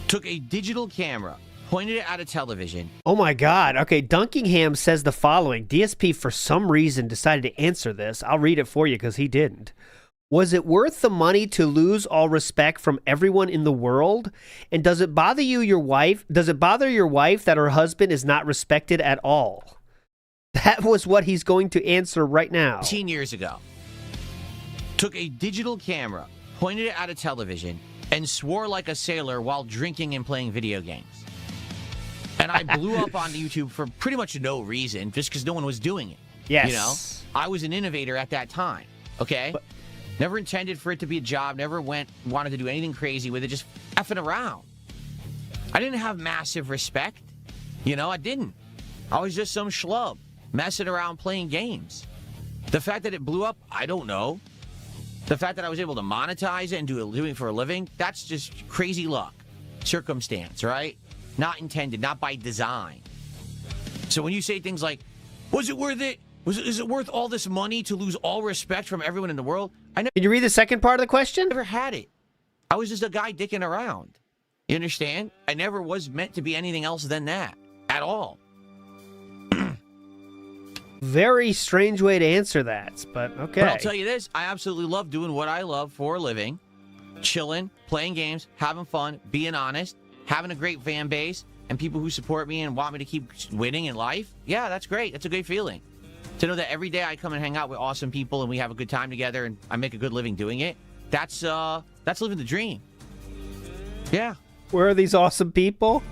took a digital camera, pointed it at a television. Oh my God. Okay, Dunkingham says the following. DSP, for some reason, decided to answer this. I'll read it for you because he didn't. Was it worth the money to lose all respect from everyone in the world? And does it bother your wife that her husband is not respected at all? That was what he's going to answer right now. 18 years ago, took a digital camera, pointed it at a television, and swore like a sailor while drinking and playing video games. And I blew up on YouTube for pretty much no reason, just because no one was doing it. Yes. You know? I was an innovator at that time, okay? Never intended for it to be a job, never wanted to do anything crazy with it, just effing around. I didn't have massive respect. You know, I didn't. I was just some schlub messing around playing games. The fact that it blew up, I don't know. The fact that I was able to monetize it and doing it for a living, that's just crazy luck. Circumstance, right? Not intended, not by design. So when you say things like, was it worth it? Is it worth all this money to lose all respect from everyone in the world? Can you read the second part of the question? Never had it. I was just a guy dicking around. You understand? I never was meant to be anything else than that. At all. Very strange way to answer that, but okay. But I'll tell you this, I absolutely love doing what I love for a living. Chilling, playing games, having fun, being honest, having a great fan base, and people who support me and want me to keep winning in life. Yeah, that's great. That's a great feeling. To know that every day I come and hang out with awesome people and we have a good time together and I make a good living doing it, that's living the dream. Yeah. Where are these awesome people?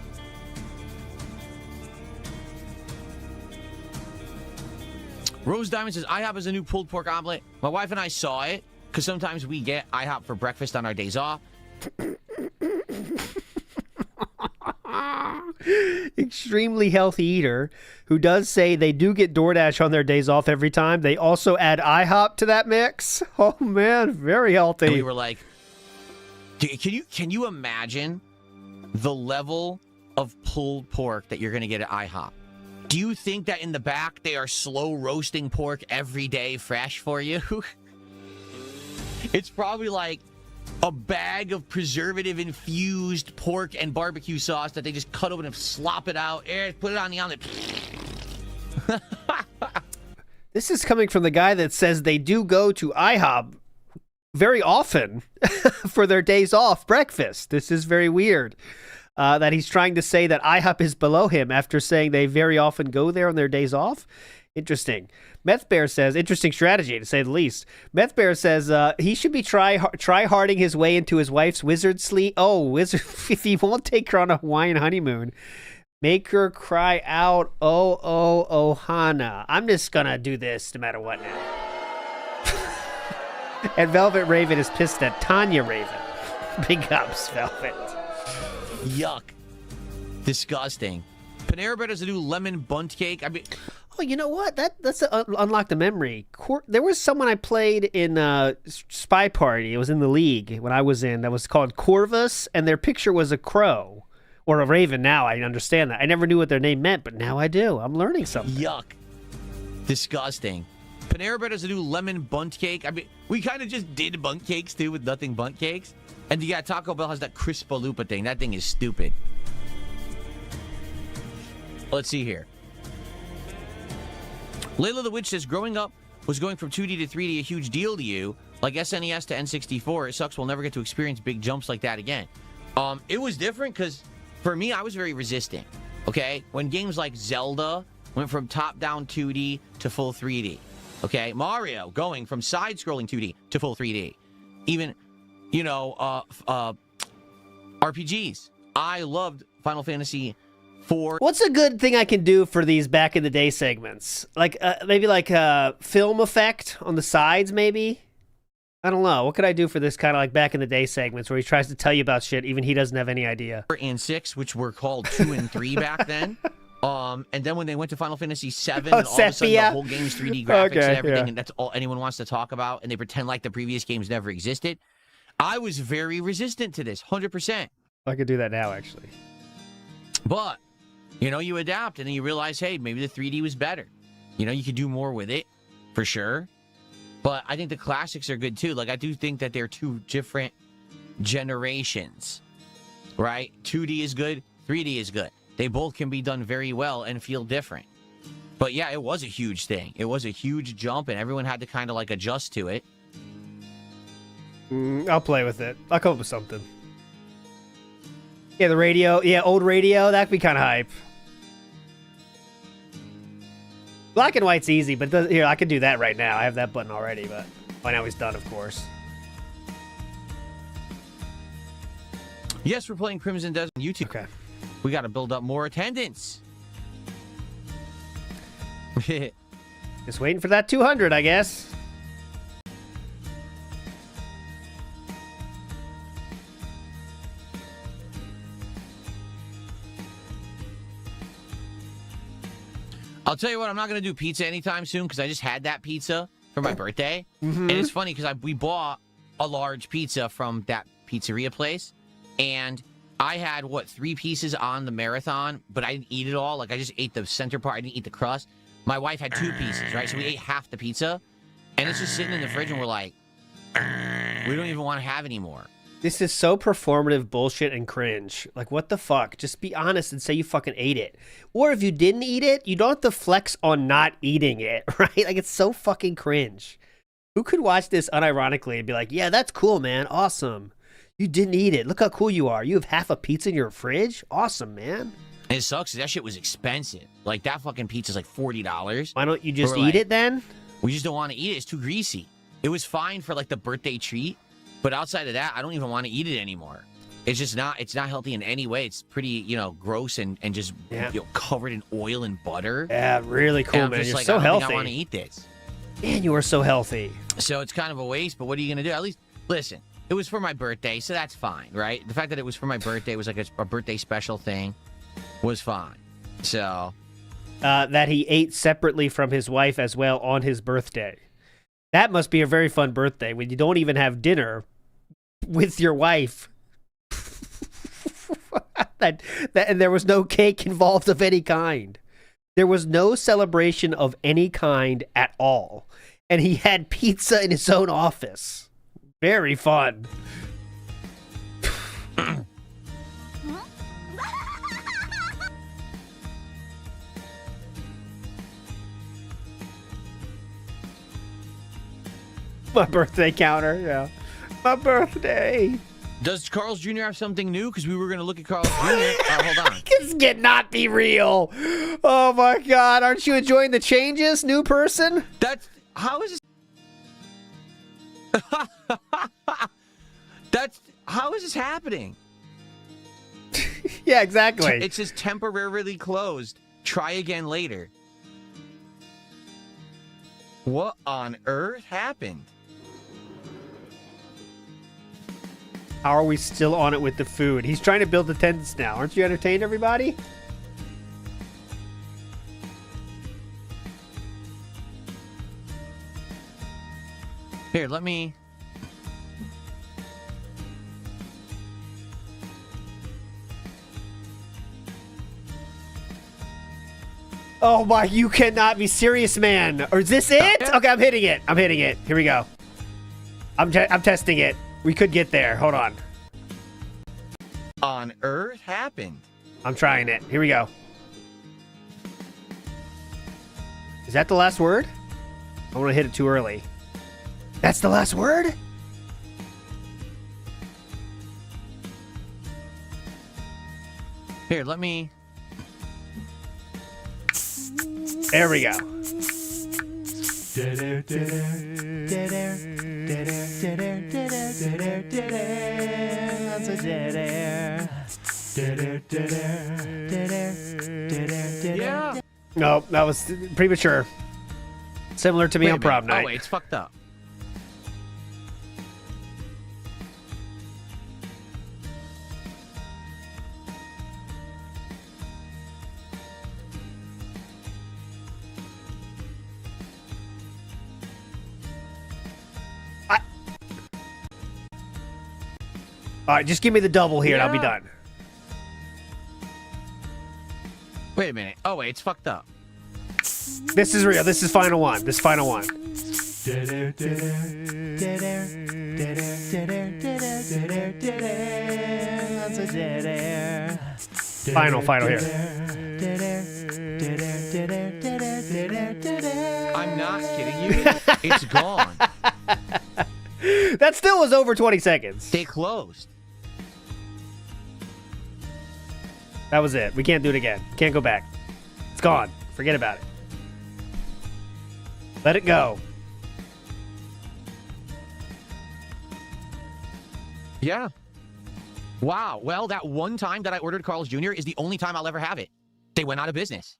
Rose Diamond says, IHOP is a new pulled pork omelet. My wife and I saw it, because sometimes we get IHOP for breakfast on our days off. Extremely healthy eater who does say they do get DoorDash on their days off every time. They also add IHOP to that mix. Oh man, very healthy. And we were like, can you imagine the level of pulled pork that you're going to get at IHOP? Do you think that in the back they are slow roasting pork every day fresh for you? It's probably like a bag of preservative-infused pork and barbecue sauce that they just cut open and slop it out, put it on the omelet. This is coming from the guy that says they do go to IHOP very often for their days off breakfast. This is very weird. That he's trying to say that IHOP is below him after saying they very often go there on their days off. Interesting. Meth Bear says, interesting strategy to say the least. Meth Bear says he should be try-harding his way into his wife's wizard sleep. Oh, wizard! If he won't take her on a Hawaiian honeymoon, make her cry out, oh, oh, Ohana. I'm just gonna do this no matter what now. And Velvet Raven is pissed at Tanya Raven. Big ups, Velvet. Yuck. Disgusting. Panera Bread has a new lemon bundt cake. I mean, oh, you know what? That's unlocked a memory. There was someone I played in Spy Party. It was in the league when I was in. That was called Corvus, and their picture was a crow or a raven. Now I understand that. I never knew what their name meant, but now I do. I'm learning something. Yuck. Disgusting. Panera Bread has a new lemon bundt cake. I mean, we kind of just did bundt cakes too with nothing bundt cakes. And yeah, Taco Bell has that Crispalupa thing. That thing is stupid. Let's see here. Layla the Witch says, growing up was going from 2D to 3D a huge deal to you. Like SNES to N64. It sucks we'll never get to experience big jumps like that again. It was different because for me, I was very resistant. Okay? When games like Zelda went from top-down 2D to full 3D. Okay? Mario going from side-scrolling 2D to full 3D. Even, you know, RPGs. I loved Final Fantasy IV. What's a good thing I can do for these back in the day segments? Like maybe like a film effect on the sides, maybe? I don't know. What could I do for this kind of like back in the day segments where he tries to tell you about shit even he doesn't have any idea? And 6, which were called 2 and 3 back then. And then when they went to Final Fantasy 7, and all of a sudden the whole game's 3D graphics and everything, and that's all anyone wants to talk about, and they pretend like the previous games never existed. I was very resistant to this, 100%. I could do that now, actually. But, you know, you adapt, and then you realize, hey, maybe the 3D was better. You know, you could do more with it, for sure. But I think the classics are good, too. Like, I do think that they're two different generations, right? 2D is good, 3D is good. They both can be done very well and feel different. But, yeah, it was a huge thing. It was a huge jump, and everyone had to kind of, like, adjust to it. I'll play with it. I'll come up with something. Yeah, the radio. Yeah, old radio. That'd be kind of hype. Black and white's easy, but here, I can do that right now. I have that button already, but by now he's done, of course. Yes, we're playing Crimson Desert on YouTube. Okay. We got to build up more attendance. Just waiting for that 200, I guess. I'll tell you what, I'm not going to do pizza anytime soon because I just had that pizza for my birthday. And it's funny because we bought a large pizza from that pizzeria place. And I had, 3 pieces on the marathon, but I didn't eat it all. Like, I just ate the center part. I didn't eat the crust. My wife had 2 pieces, right? So we ate half the pizza. And it's just sitting in the fridge, and we're like, we don't even want to have any more. This is so performative bullshit and cringe. Like, what the fuck? Just be honest and say you fucking ate it. Or if you didn't eat it, you don't have to flex on not eating it, right? Like, it's so fucking cringe. Who could watch this unironically and be like, yeah, that's cool, man. Awesome. You didn't eat it. Look how cool you are. You have half a pizza in your fridge? Awesome, man. And it sucks 'cause that shit was expensive. Like, that fucking pizza's like $40. Why don't you just eat it then? We just don't want to eat it. It's too greasy. It was fine for, like, the birthday treat. But outside of that, I don't even want to eat it anymore. It's just not, it's not healthy in any way. It's pretty, you know, gross and just you know, covered in oil and butter. Yeah, really cool, man. You're like, so I don't healthy. think I want to eat this. Man, you are so healthy. So it's kind of a waste, but what are you going to do? At least, listen, it was for my birthday, so that's fine, right? The fact that it was for my birthday was like a birthday special thing was fine. So that he ate separately from his wife as well on his birthday. That must be a very fun birthday when you don't even have dinner with your wife. And there was no cake involved of any kind. There was no celebration of any kind at all. And he had pizza in his own office. Very fun. My birthday counter, yeah. My birthday. does Carl's Jr. have something new? Because we were going to look at Carl's Jr. Hold on. This cannot be real. Oh my God. Aren't you enjoying the changes, new person? That's, how is this? How is this happening? Yeah, exactly. It says temporarily closed. Try again later. What on earth happened? How are we still on it with the food? He's trying to build attendance now. Aren't you entertained, everybody? Here, let me... Oh my, you cannot be serious, man. Or is this it? Okay, I'm hitting it. I'm hitting it. Here we go. I'm testing it. We could get there. Hold on. On earth happened? I'm trying it. Here we go. Is that the last word? I want to hit it too early. That's the last word? Here, let me... There we go. Yeah. Nope, that was premature. Similar to me Wait a on prom minute. night. Oh, wait, it's fucked up. All right, just give me the double here and I'll be Yeah. done. Wait a minute. Oh, wait, it's fucked up. This is real. This is final one. This is final one. Final here. I'm not kidding you. It's gone. That still was over 20 seconds. They closed. That was it. We can't do it again. Can't go back. It's gone. Forget about it. Let it go. Yeah. Wow. Well, that one time that I ordered Carl's Jr. is the only time I'll ever have it. They went out of business.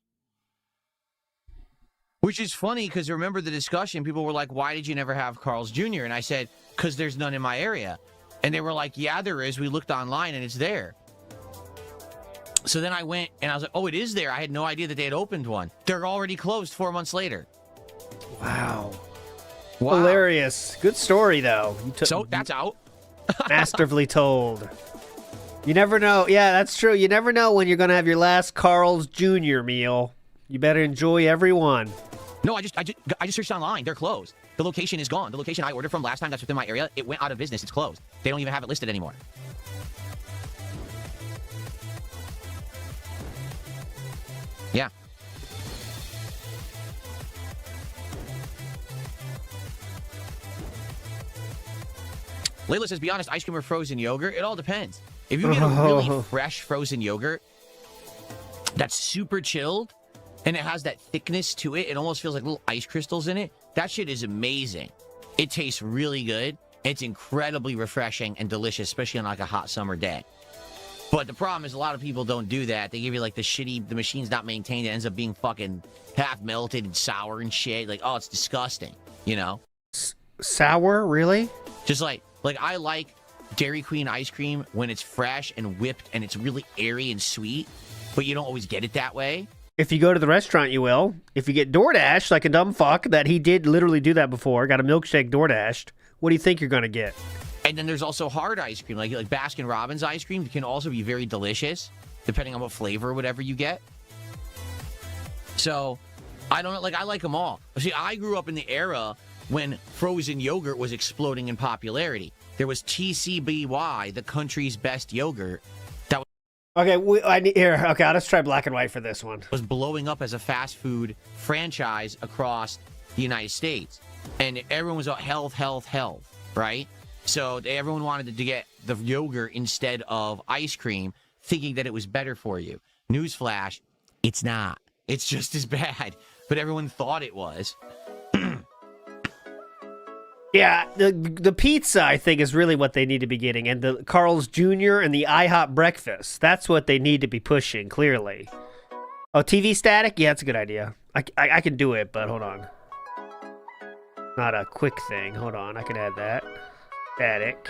Which is funny because remember the discussion, people were like, why did you never have Carl's Jr.? And I said, because there's none in my area. And they were like, yeah, there is. We looked online and it's there. So then I went and I was like, oh, it is there. I had no idea that they had opened one. They're already closed 4 months later. Wow. Wow. Hilarious. Good story, though. So that's out. Masterfully told. You never know. Yeah, that's true. You never know when you're going to have your last Carl's Jr. meal. You better enjoy every one. No, I just searched online. They're closed. The location is gone. The location I ordered from last time that's within my area, it went out of business. It's closed. They don't even have it listed anymore. Yeah. Layla says, be honest, ice cream or frozen yogurt? It all depends. If you get a really fresh frozen yogurt that's super chilled and it has that thickness to it, it almost feels like little ice crystals in it. That shit is amazing. It tastes really good. It's incredibly refreshing and delicious, especially on like a hot summer day. But the problem is a lot of people don't do that. They give you like the machine's not maintained. It ends up being fucking half melted and sour and shit. Like, oh, it's disgusting, you know? Sour? Really? Just like I like Dairy Queen ice cream when it's fresh and whipped and it's really airy and sweet, but you don't always get it that way. If you go to the restaurant, you will. If you get DoorDash, like a dumb fuck, that he did literally do that before, got a milkshake DoorDashed, what do you think you're going to get? And then there's also hard ice cream, like Baskin Robbins ice cream can also be very delicious, depending on what flavor or whatever you get. So, I don't know, like, I like them all. See, I grew up in the era when frozen yogurt was exploding in popularity. There was TCBY, the country's best yogurt, that Okay, okay, let's try black and white for this one. was blowing up as a fast food franchise across the United States. And everyone was about health, health, health, right? So everyone wanted to get the yogurt instead of ice cream, thinking that it was better for you. Newsflash, it's not. It's just as bad. But everyone thought it was. Yeah, the pizza, I think, is really what they need to be getting. And the Carl's Jr. and the IHOP breakfast. That's what they need to be pushing, clearly. Oh, TV static? Yeah, that's a good idea. I can do it, but hold on. Not a quick thing. Hold on, I can add that. Static.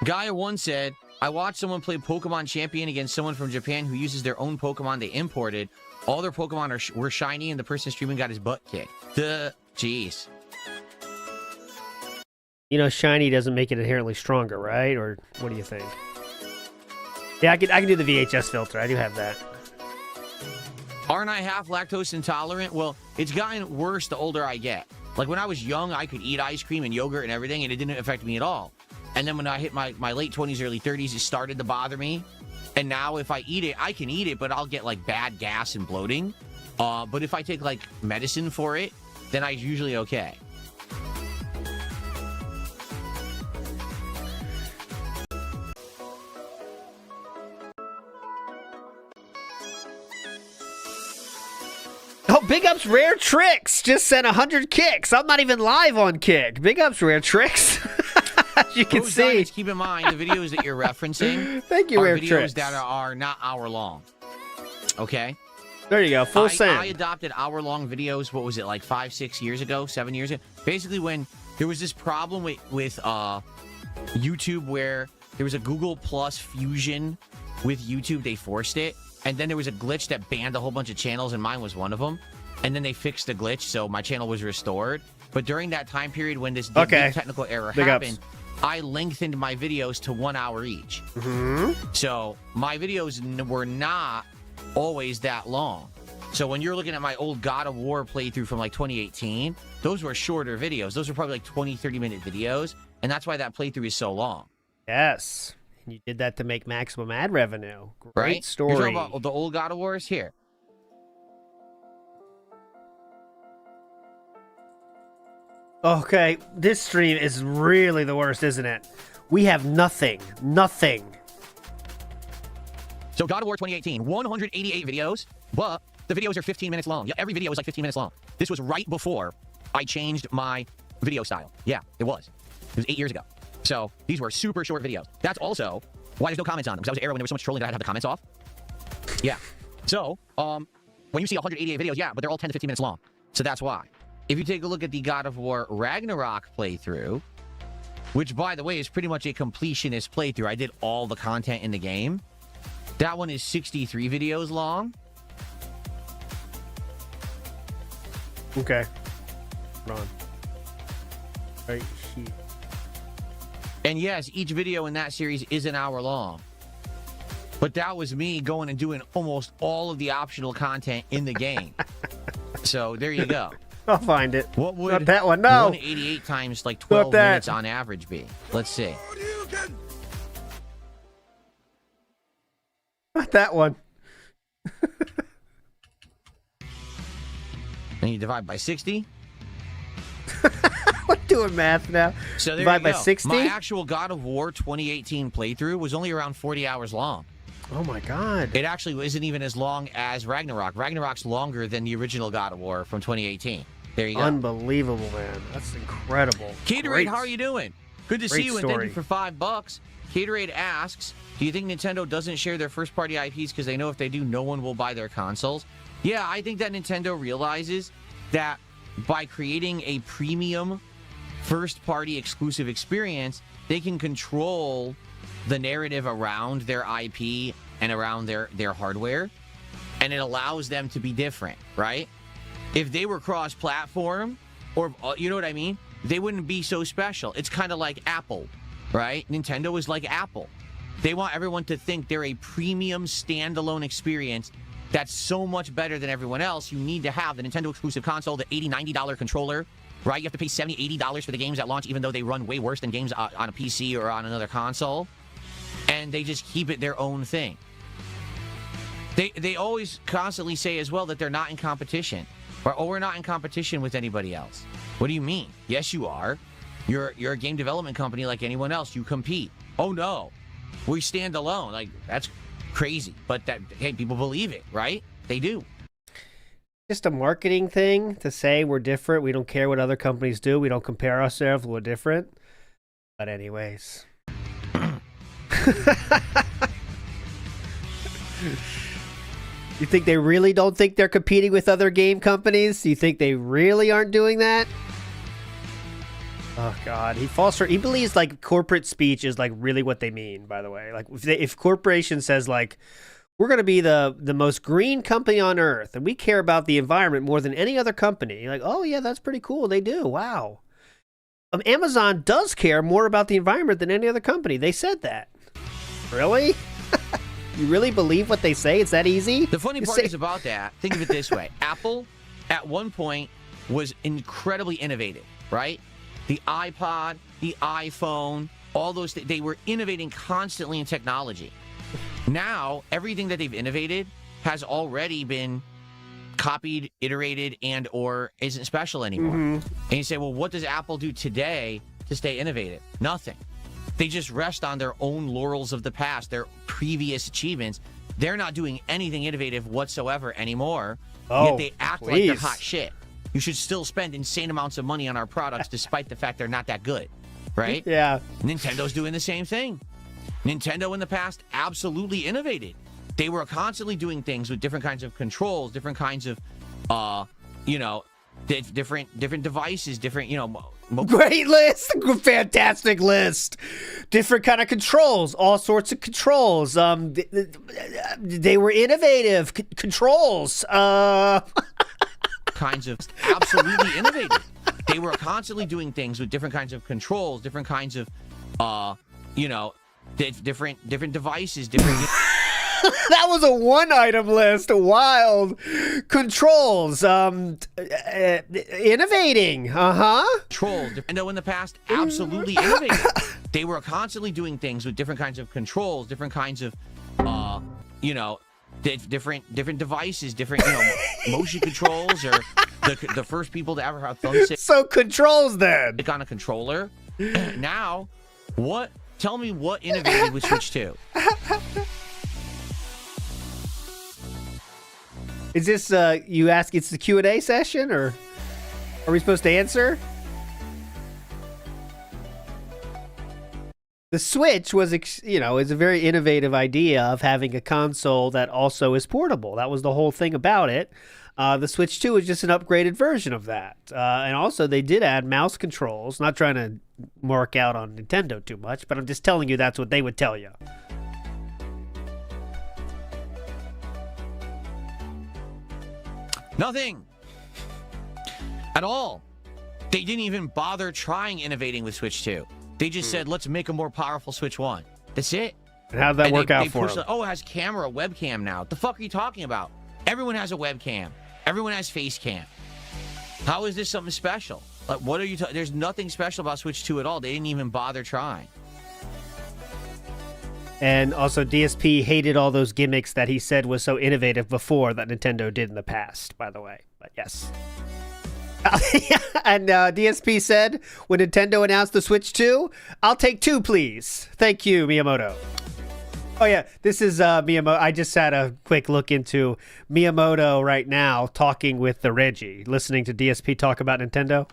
Gaia 1 said, I watched someone play Pokemon Champion against someone from Japan who uses their own Pokemon they imported. All their Pokemon were shiny and the person streaming got his butt kicked. Jeez. You know, shiny doesn't make it inherently stronger, right? Or what do you think? Yeah, I can do the VHS filter. I do have that. Aren't I half lactose intolerant? Well, it's gotten worse the older I get. Like when I was young, I could eat ice cream and yogurt and everything, and it didn't affect me at all. And then when I hit my late 20s, early 30s, it started to bother me. And now if I eat it, I can eat it, but I'll get like bad gas and bloating. But if I take like medicine for it, then I'm usually okay. Oh, big ups Rare Tricks just sent 100 kicks. I'm not even live on Kick. Big ups Rare Tricks. As you can see. Nuggets, keep in mind the videos that you're referencing Thank you, are Rare videos Tricks. that are not hour long. Okay? There you go, full I send. adopted hour-long videos, what was it, like 5-6 years ago, 7 years ago? Basically when there was this problem with YouTube where there was a Google Plus fusion with YouTube, they forced it. And then there was a glitch that banned a whole bunch of channels, and mine was one of them. And then they fixed the glitch, so my channel was restored. But during that time period when this big technical error happened, I lengthened my videos to 1 hour each. So my videos were not always that long. So when you're looking at my old God of War playthrough from like 2018, those were shorter videos. Those were probably like 20, 30-minute videos. And that's why that playthrough is so long. Yes. And you did that to make maximum ad revenue. Great right? story. You're talking about the old God of Wars? Here. Okay, this stream is really the worst, isn't it? We have nothing. Nothing. So God of War 2018, 188 videos, but the videos are 15 minutes long. Yeah, every video is like 15 minutes long. This was right before I changed my video style. Yeah, it was. It was 8 years ago. So these were super short videos. That's also why there's no comments on them, because that was an era when there was so much trolling that I had to have the comments off. Yeah. So, when you see 188 videos, yeah, but they're all 10 to 15 minutes long. So that's why. If you take a look at the God of War Ragnarok playthrough, which, by the way, is pretty much a completionist playthrough. I did all the content in the game. That one is 63 videos long. Okay. Hold on. Right here. And yes, each video in that series is an hour long. But that was me going and doing almost all of the optional content in the game. So there you go. I'll find it. What would Not that one, no. 188 times like 12 minutes on average be? Let's see. Not that one. And you divide by 60. We're doing math now. So there Divide you by go. 60? My actual God of War 2018 playthrough was only around 40 hours long. Oh my god. It actually isn't even as long as Ragnarok. Ragnarok's longer than the original God of War from 2018. There you go. Unbelievable, man. That's incredible. Gatorade, Great. how are you doing? Good to Great see you, and story. thank you for $5. Gatorade asks, do you think Nintendo doesn't share their first-party IPs because they know if they do, no one will buy their consoles? Yeah, I think that Nintendo realizes that by creating a premium first-party exclusive experience, they can control the narrative around their IP and around their hardware, and it allows them to be different, right? If they were cross-platform, or you know what I mean, they wouldn't be so special. It's kind of like Apple, right? Nintendo is like Apple. They want everyone to think they're a premium standalone experience that's so much better than everyone else. You need to have the Nintendo exclusive console, the $80, $90 controller, right? You have to pay $70, $80 for the games at launch, even though they run way worse than games on a PC or on another console. And they just keep it their own thing. They always constantly say as well that they're not in competition. Or, oh, we're not in competition with anybody else. What do you mean? Yes, you are. You're a game development company like anyone else. You compete. Oh, no. We stand alone. Like, that's crazy. But, hey, people believe it, right? They do. Just a marketing thing to say we're different. We don't care what other companies do. We don't compare ourselves. We're different. But anyways. You think they really don't think they're competing with other game companies? You think they really aren't doing that? Oh God, he believes like corporate speech is like really what they mean. By the way, like if corporation says like we're going to be the most green company on earth and we care about the environment more than any other company, like oh yeah, that's pretty cool. They do. Wow. Amazon does care more about the environment than any other company. They said that. Really? You really believe what they say? It's that easy? The funny part is about that, think of it this way. Apple, at one point, was incredibly innovative, right? The iPod, the iPhone, all those things, they were innovating constantly in technology. Now, everything that they've innovated has already been copied, iterated, and or isn't special anymore. And you say, well, what does Apple do today to stay innovative? Nothing. They just rest on their own laurels of the past, their previous achievements. They're not doing anything innovative whatsoever anymore, yet they act like they're hot shit. You should still spend insane amounts of money on our products despite the fact they're not that good, right? Yeah. Nintendo's doing the same thing. Nintendo in the past absolutely innovated. They were constantly doing things with different kinds of controls, different kinds of, different devices, different, Great list, fantastic list. Different kind of controls, all sorts of controls. They were innovative controls. Kinds of absolutely innovative. They were constantly doing things with different kinds of controls, different kinds of, different devices, different. That was a one-item list. Wild controls. Innovating. Controls. Nintendo in the past absolutely innovated. They were constantly doing things with different kinds of controls, different kinds of, different devices, different, motion controls, or the first people to ever have thumbstick. So controls then. On a controller. Now, what? Tell me what innovated with Switch 2. Is this, you ask, it's the Q&A session, or are we supposed to answer? The Switch was, is a very innovative idea of having a console that also is portable. That was the whole thing about it. The Switch 2 is just an upgraded version of that. And also, they did add mouse controls. Not trying to mark out on Nintendo too much, but I'm just telling you that's what they would tell you. Nothing. At all. They didn't even bother trying innovating with Switch 2. They just said, let's make a more powerful Switch 1. That's it. And how'd that work out for them? Oh, it has camera, webcam now. What the fuck are you talking about? Everyone has a webcam. Everyone has face cam. How is this something special? Like, what are you talking? There's nothing special about Switch 2 at all. They didn't even bother trying. And also, DSP hated all those gimmicks that he said was so innovative before that Nintendo did in the past, by the way. But yes. And DSP said, when Nintendo announced the Switch 2, I'll take 2, please. Thank you, Miyamoto. Oh, yeah, this is Miyamoto. I just had a quick look into Miyamoto right now talking with the Reggie, listening to DSP talk about Nintendo.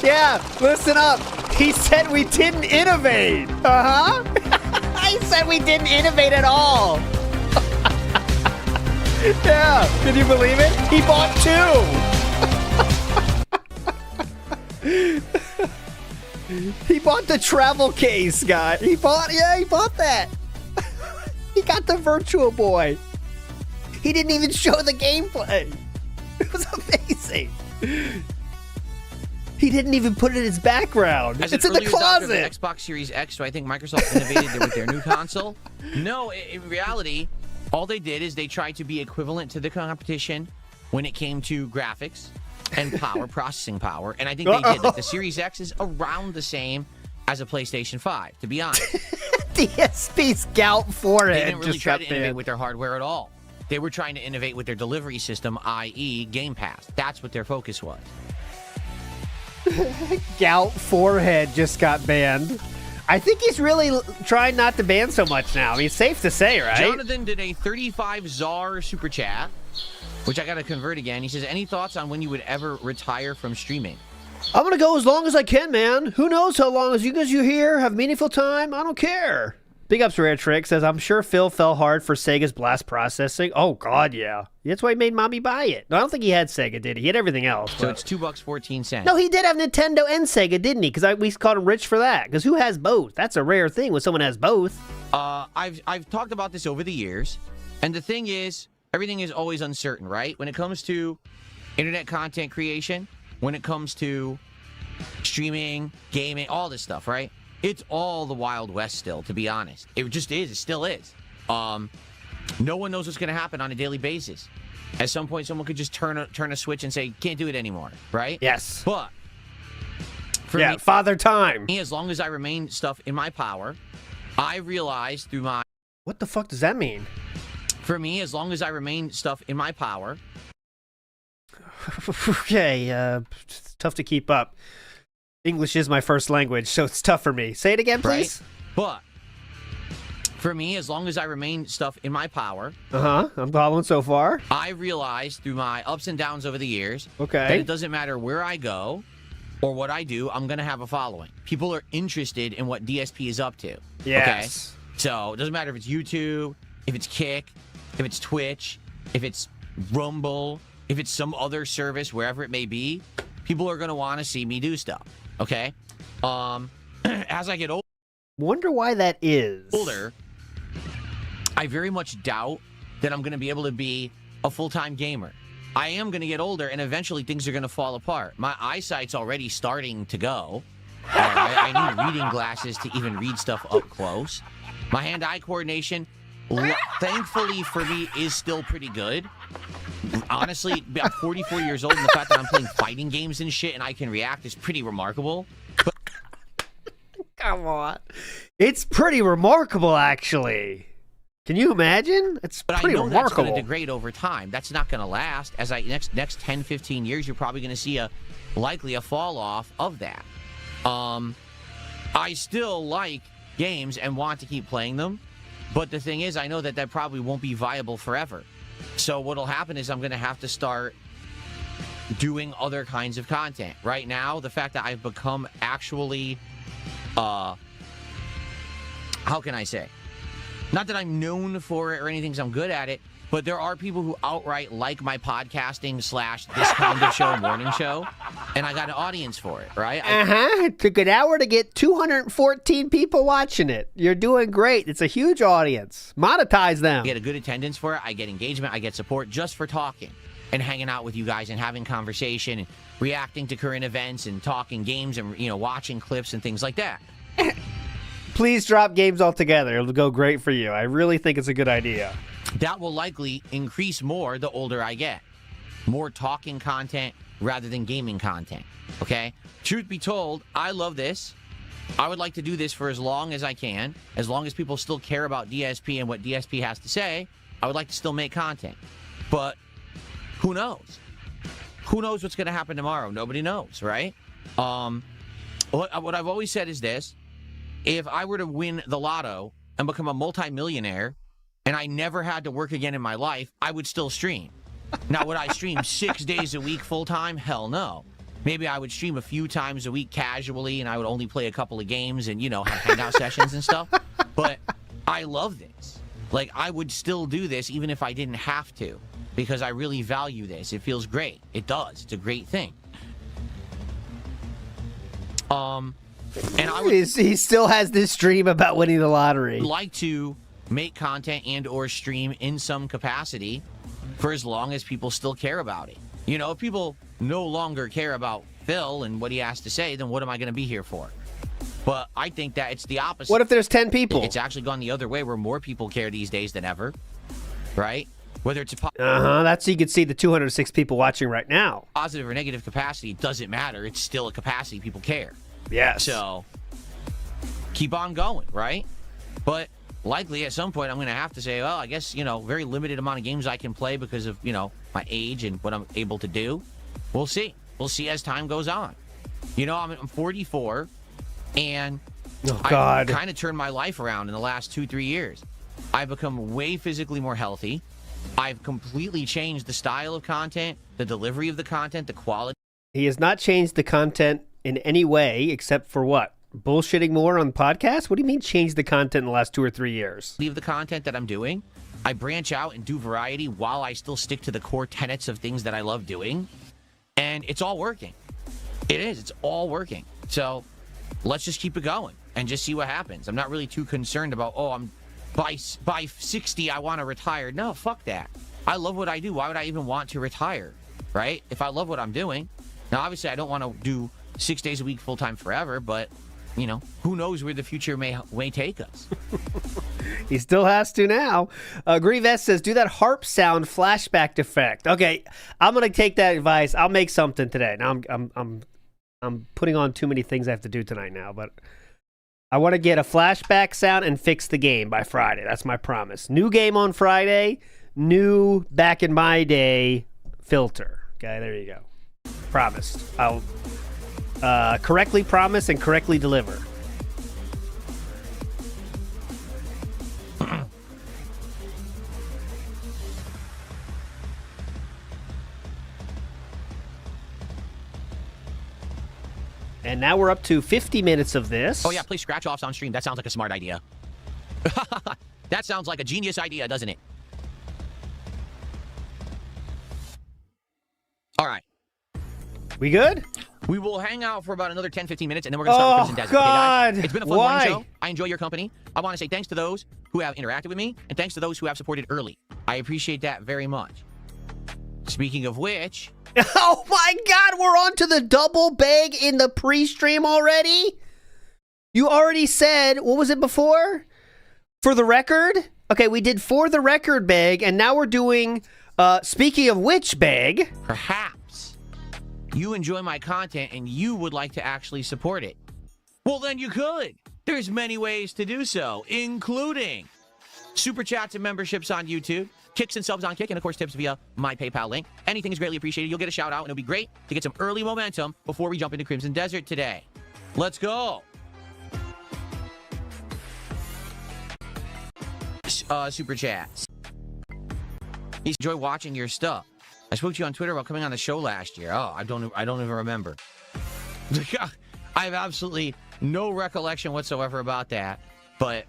Yeah, listen up. He said we didn't innovate. He said we didn't innovate at all. Yeah, can you believe it? He bought 2. He bought the travel case, guy. He bought that. He got the Virtual Boy. He didn't even show the gameplay. It was amazing. He didn't even put it in his background. As it's an in the early adopter of closet. the Xbox Series X, so I think Microsoft innovated with their new console. No, in reality, all they did is they tried to be equivalent to the competition when it came to graphics and power, processing power. And I think they did. Like, the Series X is around the same as a PlayStation 5, to be honest. DSP's gout forehead. They didn't really just try got to innovate banned. with their hardware at all. They were trying to innovate with their delivery system, i.e. Game Pass. That's what their focus was. Gout forehead just got banned. I think he's really trying not to ban so much now. I mean, it's safe to say, right? Jonathan did a 35 ZAR super chat, which I got to convert again. He says, any thoughts on when you would ever retire from streaming? I'm going to go as long as I can, man. Who knows how long? As you guys you here have meaningful time, I don't care. Big ups Rare Trick says, I'm sure Phil fell hard for Sega's blast processing. Oh, God, yeah. That's why he made Mommy buy it. No, I don't think he had Sega, did he? He had everything else. So but... it's $2.14. No, he did have Nintendo and Sega, didn't he? Because we called him rich for that. Because who has both? That's a rare thing when someone has both. I've talked about this over the years, and the thing is, everything is always uncertain, right? When it comes to internet content creation, when it comes to streaming, gaming, all this stuff, right? It's all the Wild West still, to be honest. It just is. It still is. No one knows what's going to happen on a daily basis. At some point, someone could just turn a switch and say, can't do it anymore, right? Yes. But for me, Father Time. as long as I remain stuff in my power, I realize through my... What the fuck does that mean? For me, as long as I remain stuff in my power... Okay, it's tough to keep up. English is my first language, so it's tough for me. Say it again, please. Right? But for me, as long as I remain stuff in my power... I'm following so far. I realize through my ups and downs over the years... Okay. That it doesn't matter where I go or what I do, I'm going to have a following. People are interested in what DSP is up to. Yes. Okay? So it doesn't matter if it's YouTube, if it's Kick, if it's Twitch, if it's Rumble, if it's some other service, wherever it may be, people are going to want to see me do stuff. Okay? As I get Wonder why that is. older, I very much doubt that I'm going to be able to be a full-time gamer. I am going to get older, and eventually things are going to fall apart. My eyesight's already starting to go. I need reading glasses to even read stuff up close. My hand-eye coordination, thankfully for me, is still pretty good. Honestly, I'm 44 years old, and the fact that I'm playing fighting games and shit and I can react is pretty remarkable. But Come on. It's pretty remarkable, actually. Can you imagine? It's But pretty I know that's going remarkable. to degrade over time. That's not going to last. As next 10, 15 years, you're probably going to see likely a fall off of that. I still like games and want to keep playing them, but the thing is, I know that probably won't be viable forever. So what'll happen is I'm going to have to start doing other kinds of content. Right now, the fact that I've become actually, how can I say? Not that I'm known for it or anything, 'cause I'm good at it, but there are people who outright like my podcasting / this kind of show, morning show, and I got an audience for it, right? It took an hour to get 214 people watching it. You're doing great. It's a huge audience. Monetize them. I get a good attendance for it. I get engagement. I get support just for talking and hanging out with you guys and having conversation and reacting to current events and talking games and, watching clips and things like that. Please drop games altogether. It'll go great for you. I really think it's a good idea. That will likely increase more the older I get. More talking content rather than gaming content, okay? Truth be told, I love this. I would like to do this for as long as I can. As long as people still care about DSP and what DSP has to say, I would like to still make content. But who knows? Who knows what's going to happen tomorrow? Nobody knows, right? What I've always said is this. If I were to win the lotto and become a multimillionaire and I never had to work again in my life, I would still stream. Now, would I stream 6 days a week full-time? Hell no. Maybe I would stream a few times a week casually and I would only play a couple of games and, have hangout sessions and stuff. But I love this. Like, I would still do this even if I didn't have to because I really value this. It feels great. It does. It's a great thing. And I would He still has this dream about winning the lottery. like to make content and or stream in some capacity for as long as people still care about it. You know, if people no longer care about Phil and what he has to say, then what am I going to be here for? But I think that it's the opposite. What if there's 10 people? It's actually gone the other way, where more people care these days than ever, right? Whether it's a That's so you can see the 206 people watching right now. positive or negative capacity, it doesn't matter. It's still a capacity. People care. Yes. So keep on going, right? But likely at some point I'm going to have to say, well, I guess, very limited amount of games I can play because of, my age and what I'm able to do. We'll see. We'll see as time goes on. I'm 44, and I've kind of turned my life around in the last 2-3 years. I've become way physically more healthy. I've completely changed the style of content, the delivery of the content, the quality. He has not changed the content in any way except for what? Bullshitting more on podcasts? What do you mean change the content in the last 2 or 3 years? Of the content that I'm doing. I branch out and do variety while I still stick to the core tenets of things that I love doing. And it's all working. It is. It's all working. So let's just keep it going and just see what happens. I'm not really too concerned about, I'm by 60, I want to retire. No, fuck that. I love what I do. Why would I even want to retire, right? If I love what I'm doing. Now, obviously, I don't want to do 6 days a week full-time forever, but, who knows where the future may take us. He still has to now. Grievous says, do that harp sound flashback effect. Okay, I'm going to take that advice. I'll make something today. Now, I'm putting on too many things I have to do tonight now, but I want to get a flashback sound and fix the game by Friday. That's my promise. New game on Friday, new back in my day filter. Okay, there you go. Promised. I'll correctly promise and correctly deliver. And now we're up to 50 minutes of this. Oh, yeah, play scratch-offs on stream. That sounds like a smart idea. That sounds like a genius idea, doesn't it? All right. We good? We will hang out for about another 10-15 minutes, and then we're going to start with Crimson Desert. God. Okay, guys? It's been a fun Why? morning show. I enjoy your company. I want to say thanks to those who have interacted with me, and thanks to those who have supported early. I appreciate that very much. Speaking of which... Oh my God, we're on to the double bag in the pre-stream already? You already said, what was it before? For the record? Okay, we did for the record bag, and now we're doing, speaking of which bag. Perhaps you enjoy my content and you would like to actually support it. Well, then you could. There's many ways to do so, including super chats and memberships on YouTube, kicks and subs on Kick, and of course tips via my PayPal link. Anything is greatly appreciated. You'll get a shout out, and it'll be great to get some early momentum before we jump into Crimson Desert today. Let's go. Super chats. Enjoy watching your stuff. I spoke to you on Twitter about coming on the show last year. Oh, I don't even remember. I have absolutely no recollection whatsoever about that. But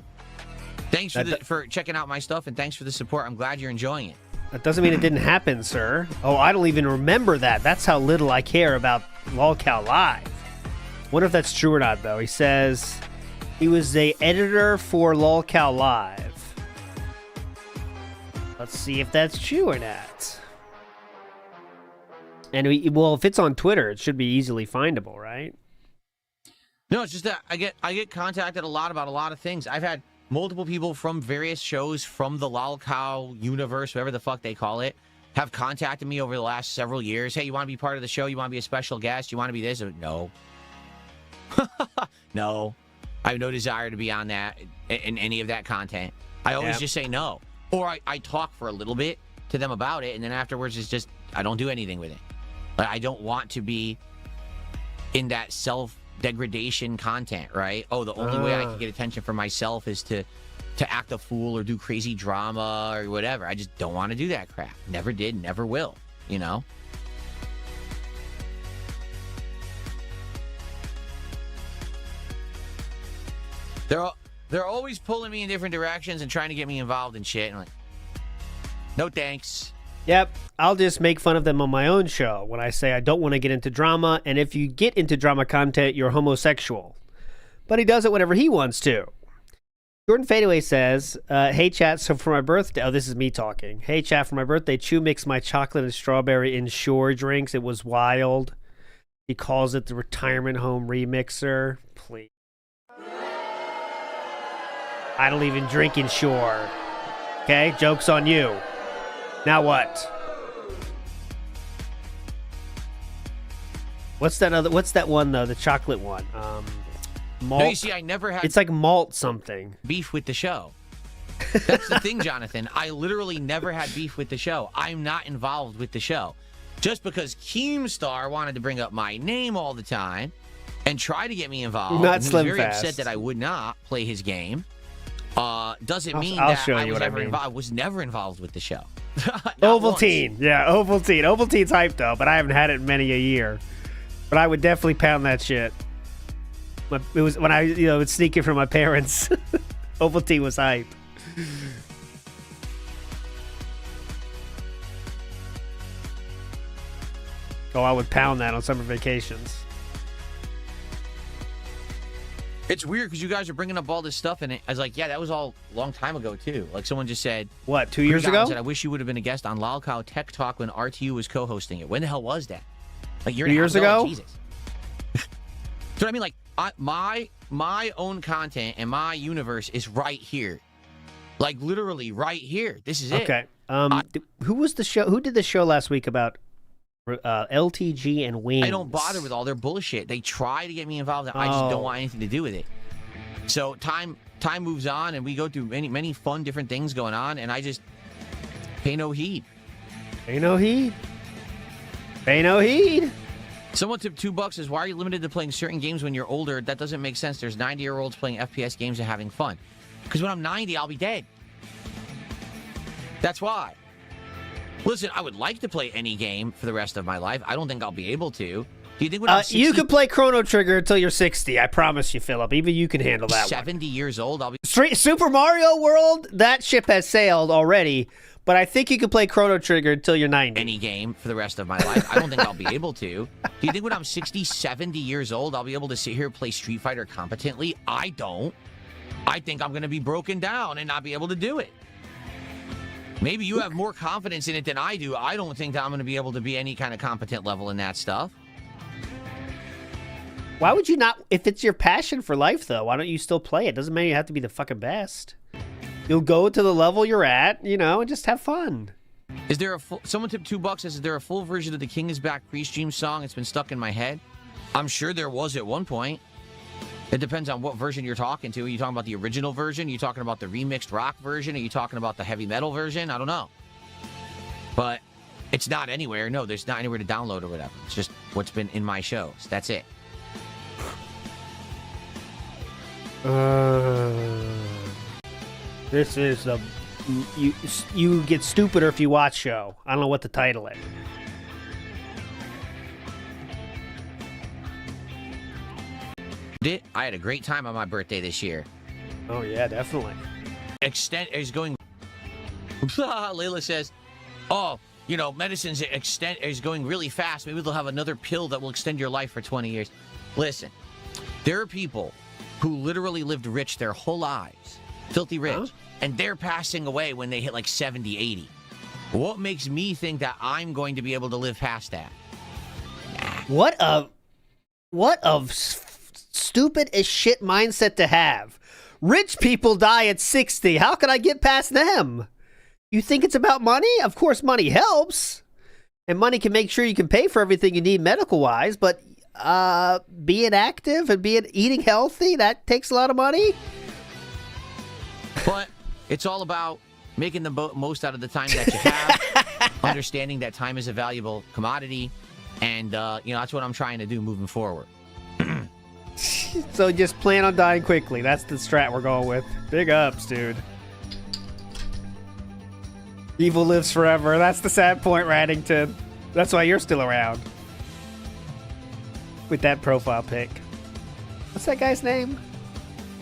thanks for checking out my stuff, and thanks for the support. I'm glad you're enjoying it. That doesn't mean it didn't happen, sir. Oh, I don't even remember that. That's how little I care about LOLCal Live. Wonder if that's true or not, though. He says he was the editor for LOLCal Live. Let's see if that's true or not. And well, if it's on Twitter, it should be easily findable, right? No, it's just that I get contacted a lot about a lot of things. I've had multiple people from various shows from the LOLCal universe, whatever the fuck they call it, have contacted me over the last several years. Hey, you want to be part of the show? You want to be a special guest? You want to be this? No. No. I have no desire to be on that, in any of that content. I always just say no. Or I talk for a little bit to them about it, and then afterwards it's just, I don't do anything with it. Like, I don't want to be in that self-degradation content, right? Oh, the only way I can get attention for myself is to act a fool or do crazy drama or whatever. I just don't want to do that crap. Never did, never will, you know? They're always pulling me in different directions and trying to get me involved in shit. And I'm like, no thanks. Yep, I'll just make fun of them on my own show when I say I don't want to get into drama, and if you get into drama content, you're homosexual. But he does it whenever he wants to. Jordan Fadeaway says, hey chat, so for my birthday, oh, this is me talking. Hey chat, for my birthday, Chew mixed my chocolate and strawberry Ensure drinks. It was wild. He calls it the retirement home remixer. Please. I don't even drink Ensure. Okay, joke's on you. Now what? What's that one though? The chocolate one. Malt. No, you see, I never had. It's like malt something. Beef with the show. That's the thing, Jonathan. I literally never had beef with the show. I'm not involved with the show. Just because Keemstar wanted to bring up my name all the time and try to get me involved, Not and he was Slim very Fast. upset that I would not play his game. Doesn't mean I'll that show I you was what I ever mean. involved. I was never involved with the show. Not Ovaltine. once. Yeah, Ovaltine. Ovaltine's hype though, but I haven't had it in many a year. But I would definitely pound that shit. It was when I, would sneak it from my parents. Ovaltine was hype. Oh, I would pound that on summer vacations. It's weird because you guys are bringing up all this stuff, and I was like, yeah, that was all a long time ago, too. Like, someone just said... What, 2 years ago? Said, I wish you would have been a guest on Lolcow Tech Talk when RTU was co-hosting it. When the hell was that? Like, 2 years ago? Jesus. So I mean, like, my own content and my universe is right here. Like, literally right here. This is it. Okay. Who was the show? Who did the show last week about LTG and Wings? I don't bother with all their bullshit. They try to get me involved, and I just don't want anything to do with it. So time moves on, and we go through many fun different things going on, and I just pay no heed. Pay no heed. Pay no heed. Someone tipped $2 says, why are you limited to playing certain games when you're older? That doesn't make sense. There's 90-year-olds playing FPS games and having fun. Because when I'm 90, I'll be dead. That's why. Listen, I would like to play any game for the rest of my life. I don't think I'll be able to. Do you think when I'm 60, you can play Chrono Trigger until you're 60. I promise you, Philip. Even you can handle that 70 years old, I'll be... Super Mario World, that ship has sailed already. But I think you can play Chrono Trigger until you're 90. Any game for the rest of my life. I don't think I'll be able to. Do you think when I'm 60, 70 years old, I'll be able to sit here and play Street Fighter competently? I don't. I think I'm going to be broken down and not be able to do it. Maybe you have more confidence in it than I do. I don't think that I'm going to be able to be any kind of competent level in that stuff. Why would you not? If it's your passion for life, though, why don't you still play it? Doesn't mean you have to be the fucking best. You'll go to the level you're at, and just have fun. Is there someone tipped $2 says, is there a full version of the King is Back PREEstream song? It's been stuck in my head. I'm sure there was at one point. It depends on what version you're talking to. Are you talking about the original version? Are you talking about the remixed rock version? Are you talking about the heavy metal version? I don't know. But it's not anywhere. No, there's not anywhere to download or whatever. It's just what's been in my shows. That's it. This is the you get stupider if you watch show. I don't know what the title is. I had a great time on my birthday this year. Oh yeah, definitely. Extent is going. Layla says, "Oh, medicine's extent is going really fast. Maybe they'll have another pill that will extend your life for 20 years." Listen, there are people who literally lived rich their whole lives, filthy rich, and they're passing away when they hit like 70, 80. What makes me think that I'm going to be able to live past that? What a stupid as shit mindset to have. Rich people die at 60. How can I get past them? You think it's about money? Of course money helps. And money can make sure you can pay for everything you need medical-wise, but being active and eating healthy, that takes a lot of money. But it's all about making the most out of the time that you have, understanding that time is a valuable commodity, and that's what I'm trying to do moving forward. So just plan on dying quickly. That's the strat we're going with. Big ups, dude. Evil lives forever. That's the sad point, Raddington. That's why you're still around. With that profile pic. What's that guy's name?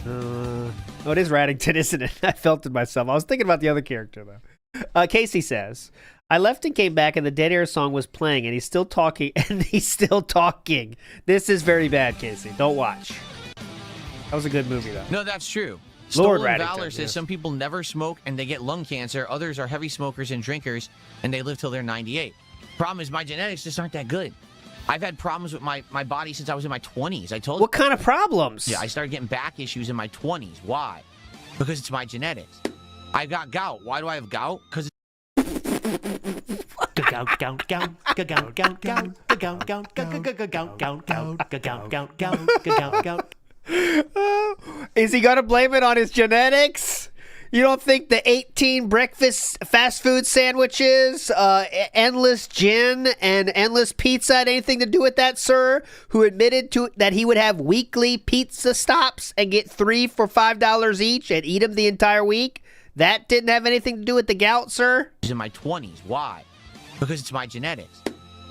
Oh, it is Raddington, isn't it? I felt it myself. I was thinking about the other character, though. Casey says, I left and came back and the Dead Air song was playing and he's still talking This is very bad, Casey. Don't watch. That was a good movie, though. No, that's true. Lord Stolen Raddington, Valor says yes. some people never smoke and they get lung cancer. Others are heavy smokers and drinkers and they live till they're 98. Problem is my genetics just aren't that good. I've had problems with my body since I was in my 20s. I told you. What kind of problems? Yeah, I started getting back issues in my 20s. Why? Because it's my genetics. I got gout. Why do I have gout? Because Is he gonna blame it on his genetics? You don't think the 18 breakfast fast food sandwiches, endless gin, and endless pizza had anything to do with that, sir? Who admitted to that he would have weekly pizza stops and get 3 for $5 each and eat them the entire week? That didn't have anything to do with the gout, sir? in my 20s. Why? Because it's my genetics.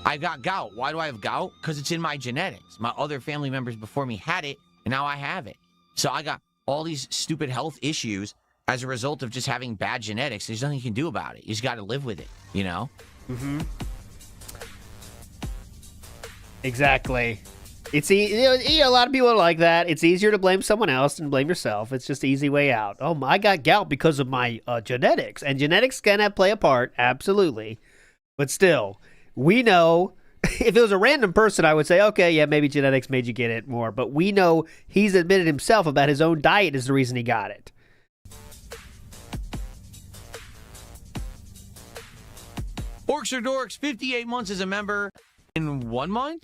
I got gout. Why do I have gout? Because it's in my genetics. My other family members before me had it, and now I have it. So I got all these stupid health issues as a result of just having bad genetics. There's nothing you can do about it. You just got to live with it, you know? Mm-hmm. Exactly. It's a lot of people are like that. It's easier to blame someone else than blame yourself. It's just an easy way out. Oh, I got gout because of my genetics. And genetics can play a part, absolutely. But still, we know, if it was a random person, I would say, okay, yeah, maybe genetics made you get it more. But we know he's admitted himself about his own diet is the reason he got it. Orcs or Dorks, 58 months as a member in 1 month?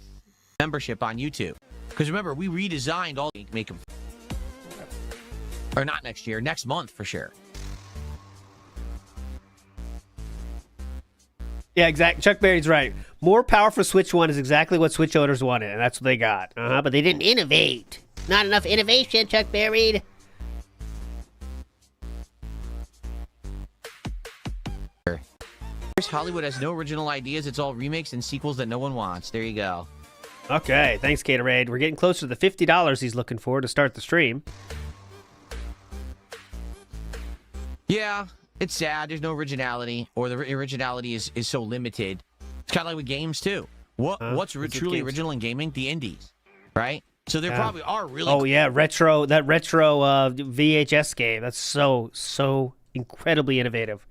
Membership on YouTube. Because remember, we redesigned all make them. Or not next year, next month for sure. Yeah, exactly. Chuck Berry's right. More power for Switch 1 is exactly what Switch owners wanted, and that's what they got. But they didn't innovate. Not enough innovation, Chuck Berry. Hollywood has no original ideas. It's all remakes and sequels that no one wants. There you go. Okay, thanks, Gatorade. We're getting closer to the $50 he's looking for to start the stream. Yeah, it's sad. There's no originality, or the originality is so limited. It's kind of like with games, too. What's truly games? Original in gaming? The indies, right? So there probably are really... Oh, yeah, retro VHS game. That's so incredibly innovative.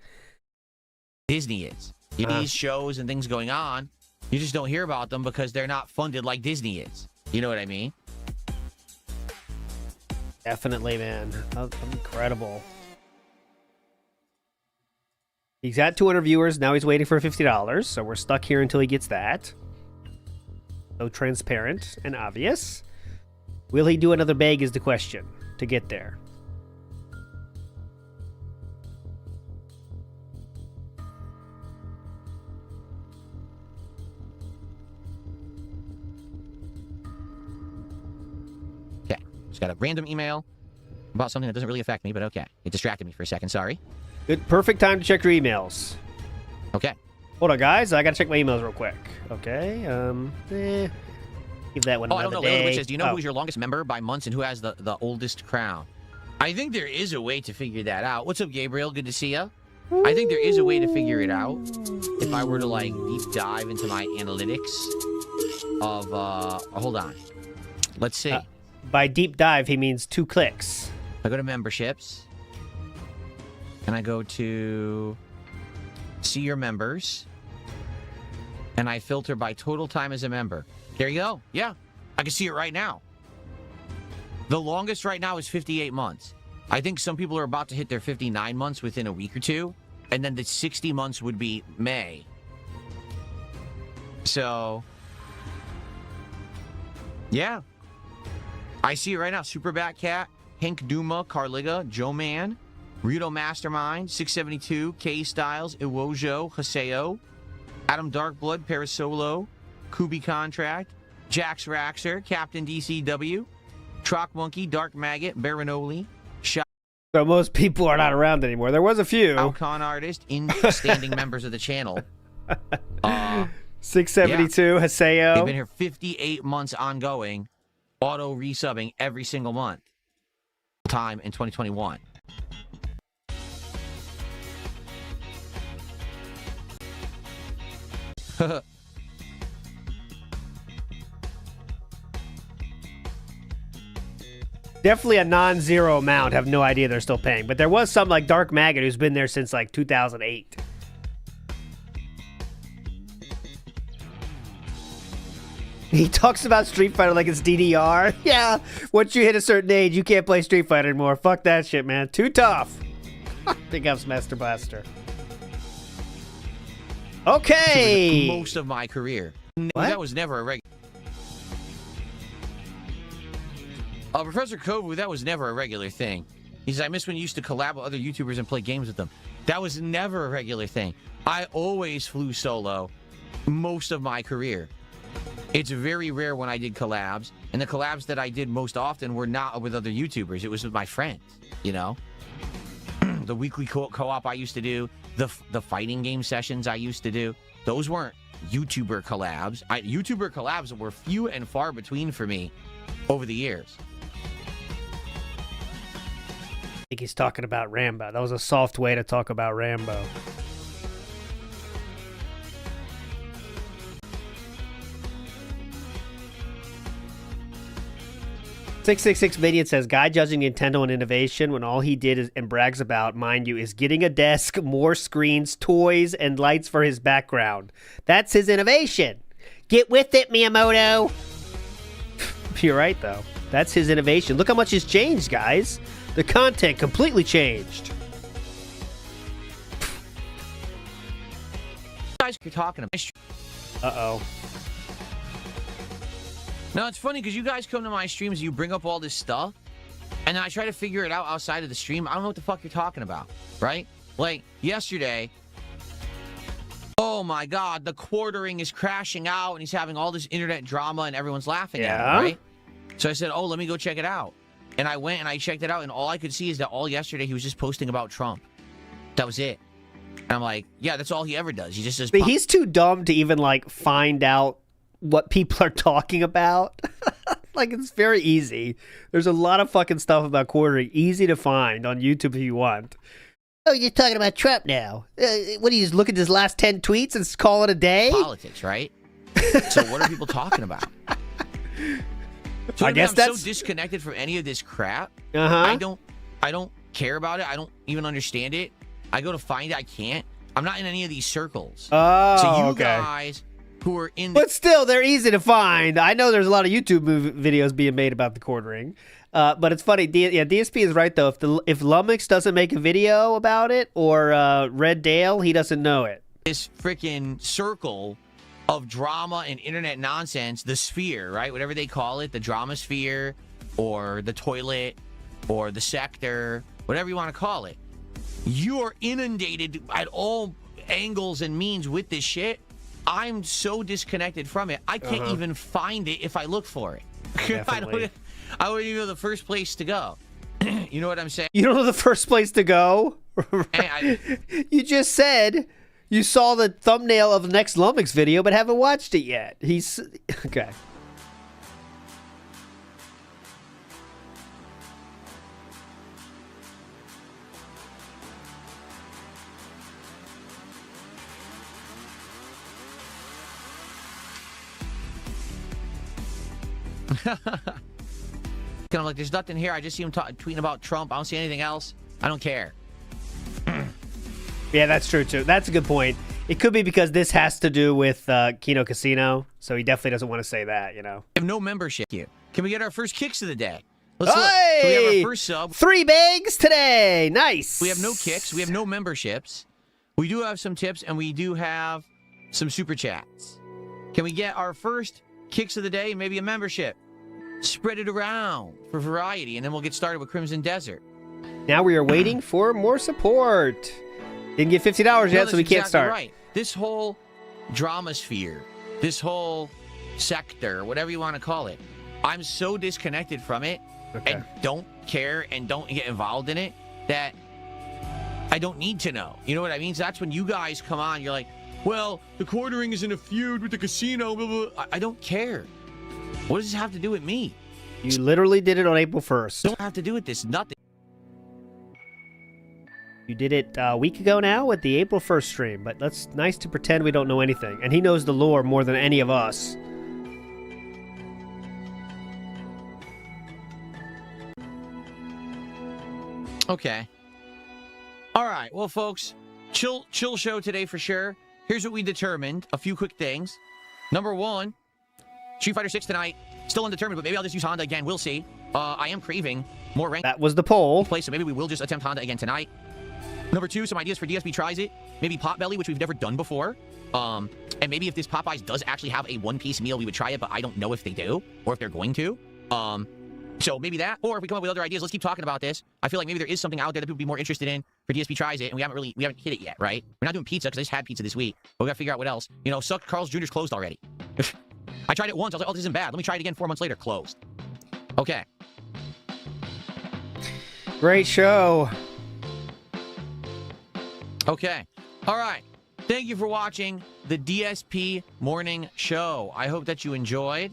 Disney is. These shows and things going on, you just don't hear about them because they're not funded like Disney is. You know what I mean? Definitely, man. Incredible. He's got 200 viewers. Now he's waiting for $50, so we're stuck here until he gets that. So transparent and obvious. Will he do another bag is the question to get there. Got a random email about something that doesn't really affect me, but okay. It distracted me for a second. Sorry. Good, perfect time to check your emails. Okay. Hold on, guys. I gotta check my emails real quick. Okay. Give that one I another don't know. day. Which says, do you know who's your longest member by months and who has the oldest crown? I think there is a way to figure that out. What's up, Gabriel? Good to see you. I think there is a way to figure it out. If I were to like deep dive into my analytics of hold on. Let's see. By deep dive, he means 2 clicks. I go to memberships, and I go to see your members, and I filter by total time as a member. There you go. Yeah, I can see it right now. The longest right now is 58 months. I think some people are about to hit their 59 months within a week or two, and then the 60 months would be May. So, yeah. I see it right now. Superbat Cat, Hank Duma, Carliga, Joe Man, Rito Mastermind, 672, K Styles, Iwojo, Haseo, Adam Darkblood, Parasolo, Kubi Contract, Jax Raxer, Captain DCW, Trock Monkey, Dark Maggot, Baranoli, Shot. So most people are not around anymore. There was a few. Alcon Artist, standing members of the channel. 672, yeah. Haseo. They've been here 58 months ongoing. Auto resubbing every single month. Time in 2021. Definitely a non-zero amount. Have no idea they're still paying. But there was some like Dark Maggot who's been there since like 2008. He talks about Street Fighter like it's DDR. Yeah, once you hit a certain age, you can't play Street Fighter anymore. Fuck that shit, man. Too tough. Big ups, Master Blaster. Okay. Most of my career. What? That was never a regular. Professor Kovu, that was never a regular thing. He says, I miss when you used to collab with other YouTubers and play games with them. That was never a regular thing. I always flew solo most of my career. It's very rare when I did collabs, and the collabs that I did most often were not with other YouTubers. It was with my friends, you know? The weekly co-op I used to do, the fighting game sessions I used to do, those weren't YouTuber collabs. YouTuber collabs were few and far between for me over the years. I think he's talking about Rambo. That was a soft way to talk about Rambo. 666 Minion says, guy judging Nintendo on innovation when all he did is, and brags about, mind you, is getting a desk, more screens, toys, and lights for his background. That's his innovation. Get with it, Miyamoto. You're right, though. That's his innovation. Look how much has changed, guys. The content completely changed. Guys, you're talking about. Uh-oh. No, it's funny because you guys come to my streams, you bring up all this stuff, and I try to figure it out outside of the stream. I don't know what the fuck you're talking about, right? Like, yesterday, oh my god, the quartering is crashing out, and he's having all this internet drama, and everyone's laughing at him, right? So I said, oh, let me go check it out. And I went and I checked it out, and all I could see is that all yesterday he was just posting about Trump. That was it. And I'm like, yeah, that's all he ever does. He just says... But he's too dumb to even, like, find out what people are talking about. Like, it's very easy. There's a lot of fucking stuff about quartering. Easy to find on YouTube if you want. Oh, you're talking about Trump now. What do you just look at his last 10 tweets and call it a day? Politics, right? So what are people talking about? So I guess that's so disconnected from any of this crap. Uh-huh. I don't care about it. I don't even understand it. I go to find it. I can't. I'm not in any of these circles. Oh, so you okay. guys who are in... But still, they're easy to find. I know there's a lot of YouTube videos being made about the quartering. But it's funny. DSP is right, though. If Lummox doesn't make a video about it, or Red Dale, he doesn't know it. This freaking circle of drama and internet nonsense, the sphere, right? Whatever they call it, the drama sphere, or the toilet, or the sector, whatever you want to call it. You are inundated at all angles and means with this shit. I'm so disconnected from it. I can't even find it if I look for it. I wouldn't even know the first place to go. You know what I'm saying? You don't know the first place to go? You just said you saw the thumbnail of the next Lummox video, but haven't watched it yet. He's... Okay. I'm like, there's nothing here. I just see him tweeting about Trump. I don't see anything else. I don't care. Yeah, that's true, too. That's a good point. It could be because this has to do with Kino Casino, so he definitely doesn't want to say that, you know. We have no membership here. Can we get our first kicks of the day? Let's look. Can we have our first sub? 3 bags today. Nice. We have no kicks. We have no memberships. We do have some tips, and we do have some super chats. Can we get our first kicks of the day and maybe a membership? Spread it around for variety, and then we'll get started with Crimson Desert. Now we are waiting for more support. Didn't get $50 yet, so we can't start. Right. This whole drama sphere, this whole sector, whatever you want to call it, I'm so disconnected from it and don't care and don't get involved in it that I don't need to know. You know what I mean? So that's when you guys come on, you're like, well, the quartering is in a feud with the casino, blah, blah. I don't care. What does this have to do with me? You literally did it on April 1st. Don't have to do with this. Nothing. You did it a week ago now with the April 1st stream, but that's nice to pretend we don't know anything. And he knows the lore more than any of us. Okay. All right. Well, folks, chill show today for sure. Here's what we determined. A few quick things. Number one, Street Fighter 6 tonight. Still undetermined, but maybe I'll just use Honda again. We'll see. I am craving more rank. That was the poll. Play, so maybe we will just attempt Honda again tonight. Number two, some ideas for DSP tries it. Maybe Potbelly, which we've never done before. And maybe if this Popeyes does actually have a one-piece meal, we would try it, but I don't know if they do or if they're going to. So maybe that, or if we come up with other ideas, let's keep talking about this. I feel like maybe there is something out there that people would be more interested in for DSP tries it, and we haven't hit it yet, right? We're not doing pizza because I just had pizza this week, but we gotta figure out what else. You know, suck, Carl's Jr.'s closed already. I tried it once, I was like, oh, this isn't bad. Let me try it again 4 months later, closed. Okay. Great show. Okay. All right. Thank you for watching the DSP Morning Show. I hope that you enjoyed.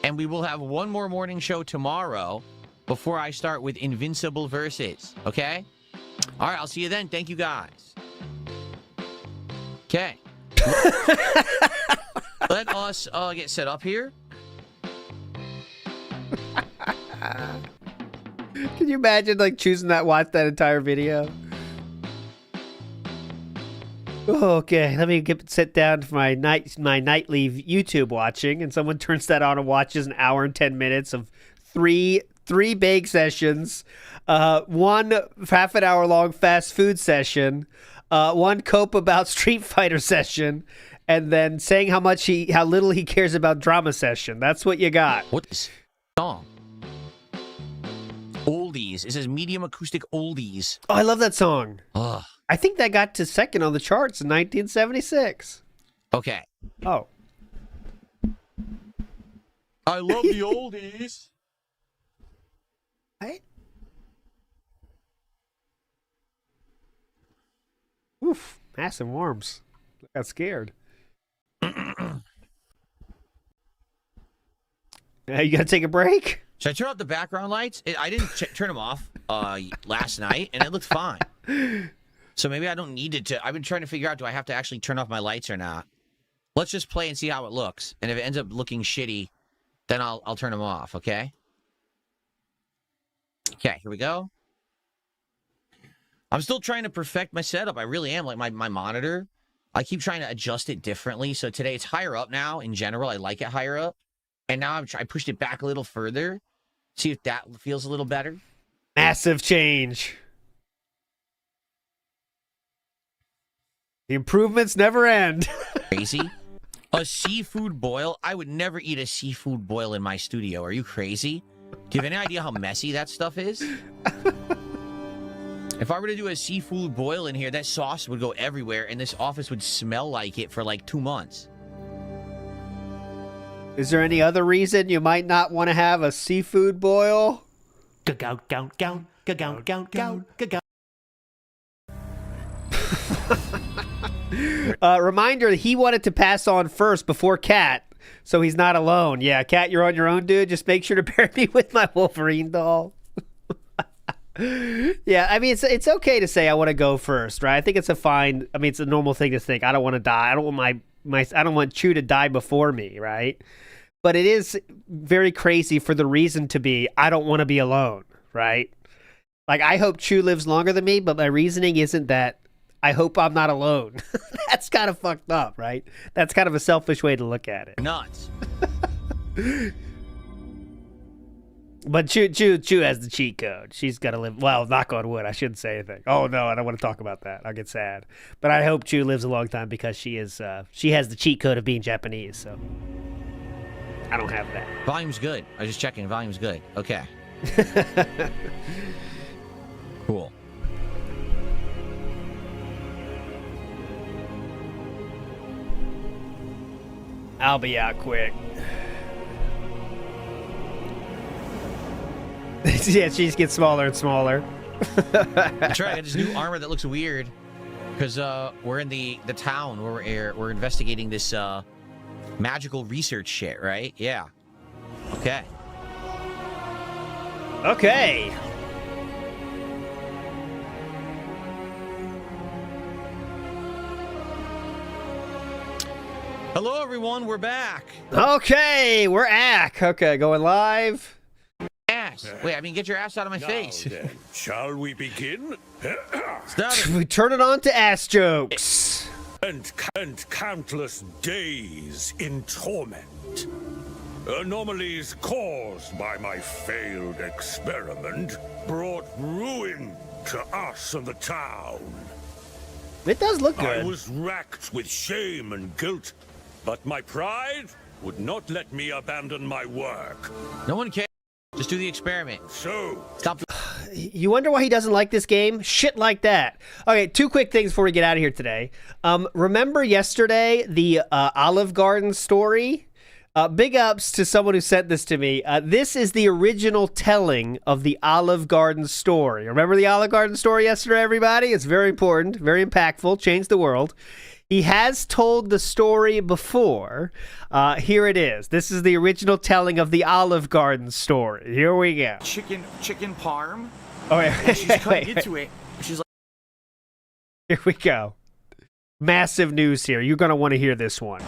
And we will have one more morning show tomorrow before I start with Invincible Versus. Okay? All right. I'll see you then. Thank you, guys. Okay. Let us get set up here. Can you imagine, like, choosing that, watch that entire video? Okay, let me sit down for my nightly YouTube watching, and someone turns that on and watches an hour and 10 minutes of three bake sessions, one half an hour long fast food session, one cope about Street Fighter session, and then saying how little he cares about drama session. That's what you got. What is song? Oldies. It says medium acoustic oldies. Oh, I love that song. Ugh. I think that got to second on the charts in 1976. Okay. Oh. I love the oldies. Right? Oof. Massive worms. I got scared. Now you gotta take a break? Should I turn off the background lights? I didn't turn them off last night, and it looked fine. So maybe I don't need it to. I've been trying to figure out, do I have to actually turn off my lights or not? Let's just play and see how it looks. And if it ends up looking shitty, then I'll turn them off, okay? Okay, here we go. I'm still trying to perfect my setup. I really am. Like my monitor, I keep trying to adjust it differently. So today it's higher up now. In general, I like it higher up. And now I pushed it back a little further. See if that feels a little better. Massive change. The improvements never end. Crazy. A seafood boil? I would never eat a seafood boil in my studio. Are you crazy? Do you have any idea how messy that stuff is? If I were to do a seafood boil in here, that sauce would go everywhere, and this office would smell like it for like 2 months. Is there any other reason you might not want to have a seafood boil? Reminder, he wanted to pass on first before Cat, so he's not alone. Yeah, Cat, you're on your own, dude. Just make sure to pair me with my Wolverine doll. Yeah, I mean, it's okay to say I want to go first, right? I think it's it's a normal thing to think. I don't want to die. I don't want I don't want Chew to die before me, right? But it is very crazy for the reason to be, I don't want to be alone, right? Like, I hope Chew lives longer than me, but my reasoning isn't that I hope I'm not alone. That's kind of fucked up, right? That's kind of a selfish way to look at it. Nuts. But Chew has the cheat code. She's got to live. Well, knock on wood. I shouldn't say anything. Oh, no, I don't want to talk about that. I'll get sad. But I hope Chew lives a long time because she has the cheat code of being Japanese, so I don't have that. Volume's good. I was just checking. Volume's good. Okay. Cool. I'll be out quick. Yeah, she just gets smaller and smaller. That's right. I got this new armor that looks weird because we're in the town where we're investigating this magical research shit, right? Yeah. Okay. Okay. Hello, everyone. We're back. Okay, we're ack. Okay, going live. Ass. Wait, I mean, get your ass out of my face. Then, shall we begin? Stop it. We turn it on to ass jokes. and countless days in torment. Anomalies caused by my failed experiment brought ruin to us and the town. It does look I good. was racked with shame and guilt, but my pride would not let me abandon my work. No one cares. Just do the experiment. So, Stop. You wonder why he doesn't like this game? Shit like that. Okay, two quick things before we get out of here today. Remember yesterday, the Olive Garden story? Big ups to someone who sent this to me. This is the original telling of the Olive Garden story. Remember the Olive Garden story yesterday, everybody? It's very important, very impactful, changed the world. He has told the story before. Here it is. This is the original telling of the Olive Garden story. Here we go. Chicken parm. Oh, wait, And she's cutting into it. She's like, Here we go. Massive news here. You're going to want to hear this one.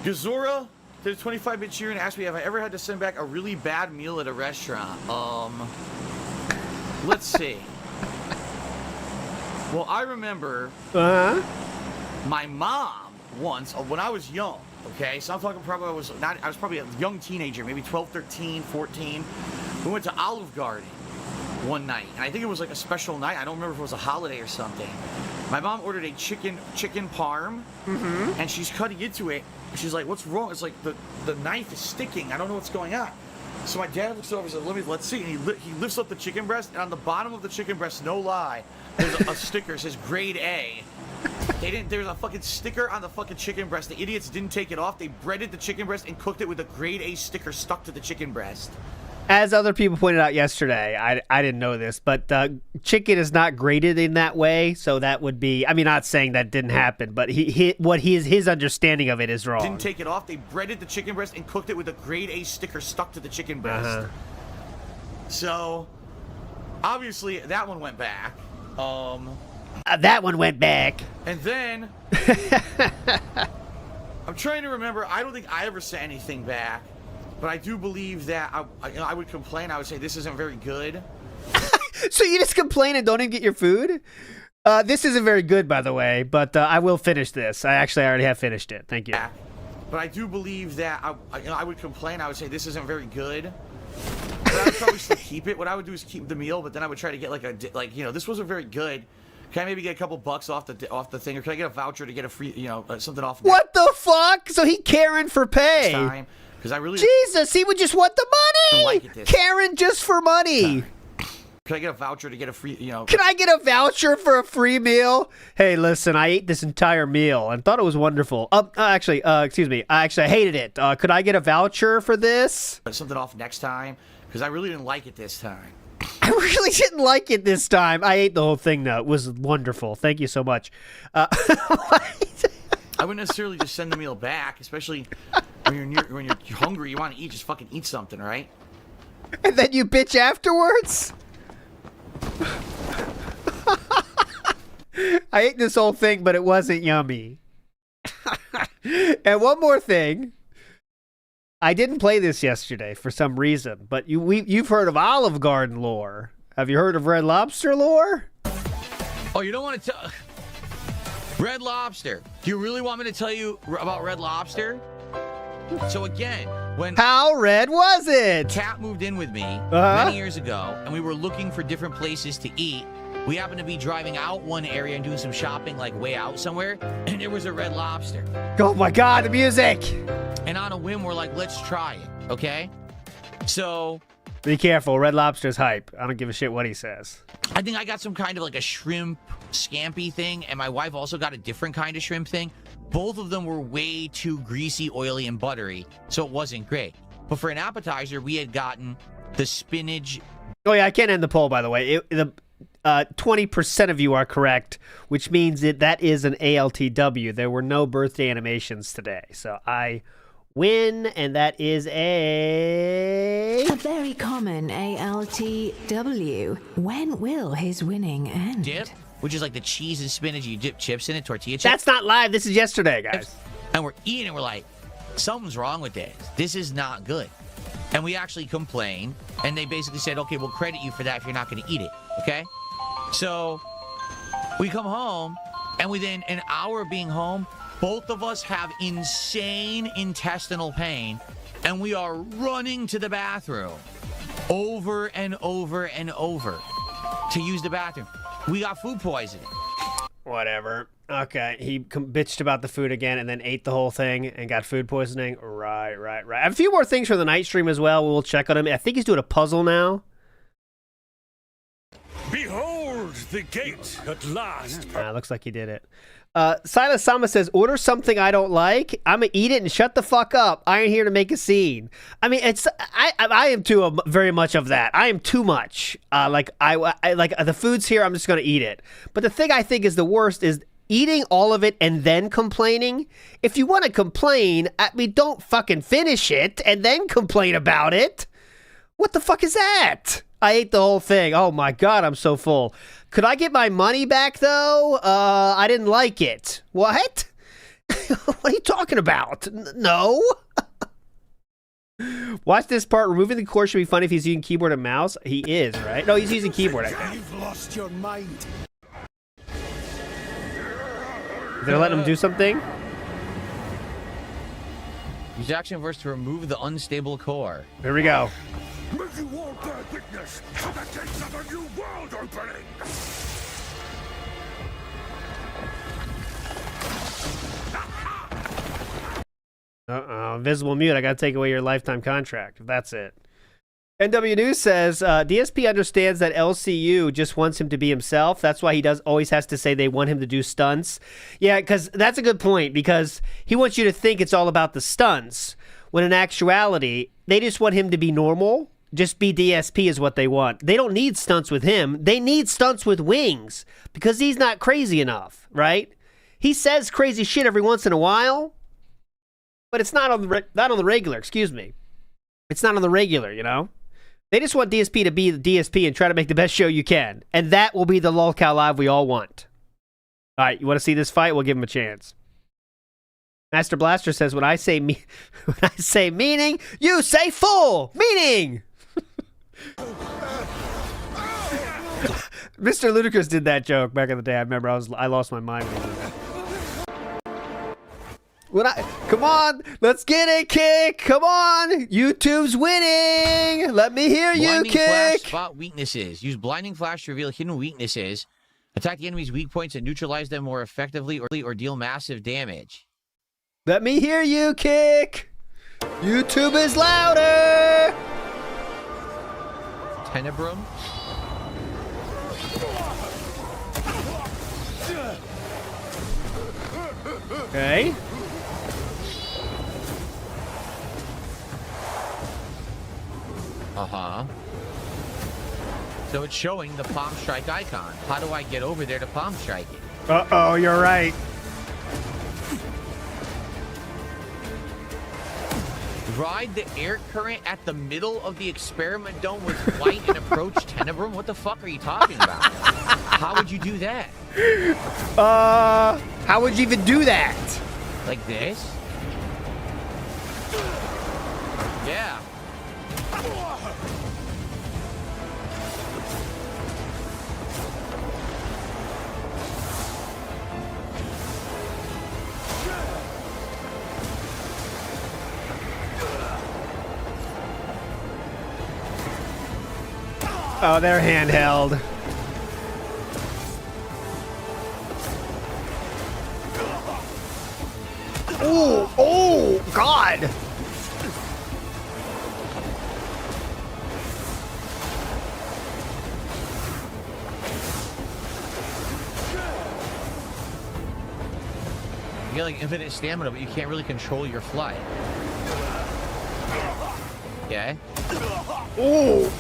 Gazora did a 25-bit cheer and asked me if I ever had to send back a really bad meal at a restaurant. Let's see. Well, I remember my mom once, when I was young, okay? So I'm talking probably, I was probably a young teenager, maybe 12, 13, 14. We went to Olive Garden one night, and I think it was like a special night. I don't remember if it was a holiday or something. My mom ordered a chicken parm, and she's cutting into it. She's like, "What's wrong?" It's like the knife is sticking. I don't know what's going on. So my dad looks over and says, let's see. And he lifts up the chicken breast, and on the bottom of the chicken breast, no lie, there's a sticker that says grade A. There's a fucking sticker on the fucking chicken breast. The idiots didn't take it off. They breaded the chicken breast and cooked it with a grade A sticker stuck to the chicken breast. As other people pointed out yesterday, I didn't know this, but chicken is not graded in that way, so that would be, I mean, not saying that didn't happen, but his understanding of it is wrong. Didn't take it off. They breaded the chicken breast and cooked it with a grade A sticker stuck to the chicken breast. So, obviously, that one went back. That one went back. And then, I'm trying to remember, I don't think I ever sent anything back. But I do believe that I would complain. I would say, this isn't very good. So you just complain and don't even get your food? This isn't very good, by the way, but I will finish this. I already have finished it. Thank you. But I do believe that I would complain. I would say, this isn't very good. But I would probably still keep it. What I would do is keep the meal, but then I would try to get this wasn't very good. Can I maybe get a couple bucks off the thing, or can I get a voucher to get a free, something off? What the fuck? So he Karen for pay? Time. Because I really Jesus, he would just want the money. like it this. Karen just for money. Can I get a voucher to get a free, Can I get a voucher for a free meal? Hey, listen, I ate this entire meal and thought it was wonderful. Excuse me. I hated it. Could I get a voucher for this? something off next time? Because I really didn't like it this time. I really didn't like it this time. I ate the whole thing, though. It was wonderful. Thank you so much. I wouldn't necessarily just send the meal back, especially when you're hungry. You want to eat, just fucking eat something, right? And then you bitch afterwards? I ate this whole thing, but it wasn't yummy. And one more thing. I didn't play this yesterday for some reason, but you've heard of Olive Garden lore. Have you heard of Red Lobster lore? Oh, you don't want to tell... Red Lobster. Do you really want me to tell you about Red Lobster? So again, when How red was it? Kat moved in with me many years ago, and we were looking for different places to eat, we happened to be driving out one area and doing some shopping, like way out somewhere, and there was a Red Lobster. Oh my God, the music! And on a whim, we're like, let's try it, okay? So... Be careful, Red Lobster's hype. I don't give a shit what he says. I think I got some kind of like a shrimp scampi thing, and my wife also got a different kind of shrimp thing. Both of them were way too greasy, oily, and buttery, so it wasn't great. But for an appetizer, we had gotten the spinach. Oh yeah, I can't end the poll, by the way. 20% of you are correct, which means that is an ALTW. There were no birthday animations today, so I win, and that is a very common ALTW. When will his winning end? Dip? which is like the cheese and spinach. You dip chips in it, tortilla chips. That's not live. This is yesterday, guys. And we're eating, and we're like, something's wrong with this. This is not good. And we actually complained, and they basically said, okay, we'll credit you for that if you're not going to eat it, okay? So we come home, and within an hour of being home, both of us have insane intestinal pain, and we are running to the bathroom over and over and over to use the bathroom. We got food poisoning. Whatever. Okay, he bitched about the food again and then ate the whole thing and got food poisoning. Right. I have a few more things from the night stream as well. We'll check on him. I think he's doing a puzzle now. Behold the gate at last. Looks like he did it. Silas Sama says, order something I don't like. I'm going to eat it and shut the fuck up. I ain't here to make a scene. I mean, I am too very much of that. I am too much. I like the food's here. I'm just going to eat it. But the thing I think is the worst is eating all of it and then complaining. If you want to complain, I mean, don't fucking finish it and then complain about it. What the fuck is that? I ate the whole thing. Oh my God, I'm so full. Could I get my money back though? I didn't like it. What? What are you talking about? No. Watch this part. Removing the cord should be funny if he's using keyboard and mouse. He is, right? No, he's using keyboard, I think. You've lost your mind. Did I let him do something? Use action verse to remove the unstable core. Here we go. May you all bear witness to the gates of a new world opening. Invisible mute. I gotta take away your lifetime contract. If that's it. NW News says DSP understands that LCU just wants him to be himself. That's why he always has to say they want him to do stunts. Yeah, because that's a good point, because he wants you to think it's all about the stunts, when in actuality, they just want him to be normal. Just be DSP is what they want. They don't need stunts with him. They need stunts with Wings, because he's not crazy enough, right? He says crazy shit every once in a while, but it's not on the regular, excuse me. It's not on the regular, you know? They just want DSP to be the DSP and try to make the best show you can. And that will be the lolcow live we all want. All right, you want to see this fight? We'll give him a chance. Master Blaster says, when I say meaning, you say full meaning. Mr. Ludacris did that joke back in the day. I remember I lost my mind when he did that. Come on, let's get it, Kick. Come on, YouTube's winning. Let me hear you, Blinding Kick. Flash spot weaknesses. Use blinding flash to reveal hidden weaknesses. Attack the enemy's weak points and neutralize them more effectively, or deal massive damage. Let me hear you, Kick. YouTube is louder. Tenebrum. Okay. So it's showing the palm strike icon. How do I get over there to palm strike it? Uh-oh, you're right. Ride the air current at the middle of the experiment dome with flight and approach Tenebrum? What the fuck are you talking about? How would you do that? How would you even do that? Like this? Yeah. Oh, they're handheld. Oh, oh, God. You get like infinite stamina, but you can't really control your flight. Okay. Oh.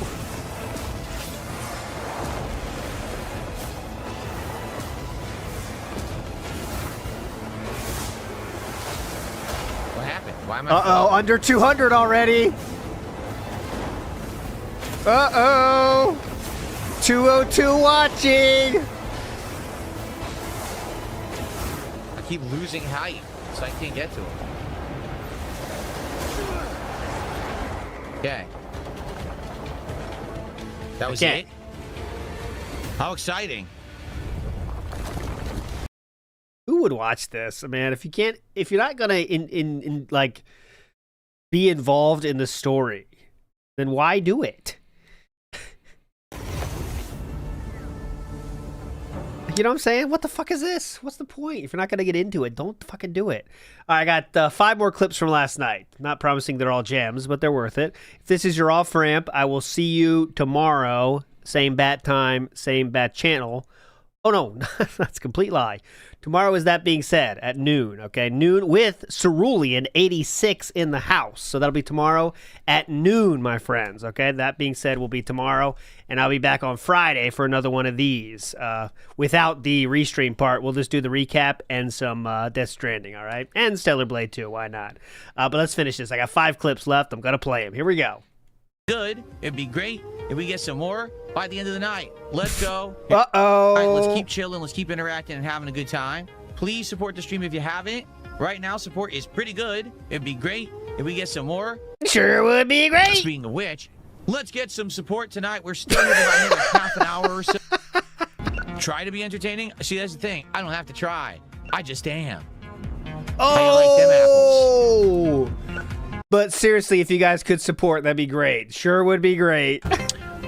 Why am I Uh-oh, under 200 already. Uh-oh. 202 watching. keep losing height, so I can't get to him. Okay. That was it? How exciting. Who would watch this, man? If you're not gonna in like be involved in the story, then why do it? You know what I'm saying? What the fuck is this? What's the point? If you're not going to get into it, don't fucking do it. All right, I got 5 more clips from last night. Not promising they're all gems, but they're worth it. If this is your off ramp, I will see you tomorrow. Same bat time, same bat channel. Oh, no, that's a complete lie. Tomorrow is That Being Said at noon, okay? Noon with Cerulean 86 in the house. So that'll be tomorrow at noon, my friends, okay? That Being Said will be tomorrow, and I'll be back on Friday for another one of these. Without the REEStream part, we'll just do the recap and some Death Stranding, all right? And Stellar Blade 2, why not? But let's finish this. I got 5 clips left. I'm going to play them. Here we go. Good. It'd be great if we get some more by the end of the night. Let's go. Uh-oh. All right, let's keep chilling. Let's keep interacting and having a good time. Please support the stream if you haven't. Right now, support is pretty good. It'd be great if we get some more. Sure would be great. Speaking of which, let's get some support tonight. We're still here about another half an hour or so. Try to be entertaining. See, that's the thing. I don't have to try. I just am. How you like them apples? But seriously, if you guys could support, that'd be great. Sure would be great.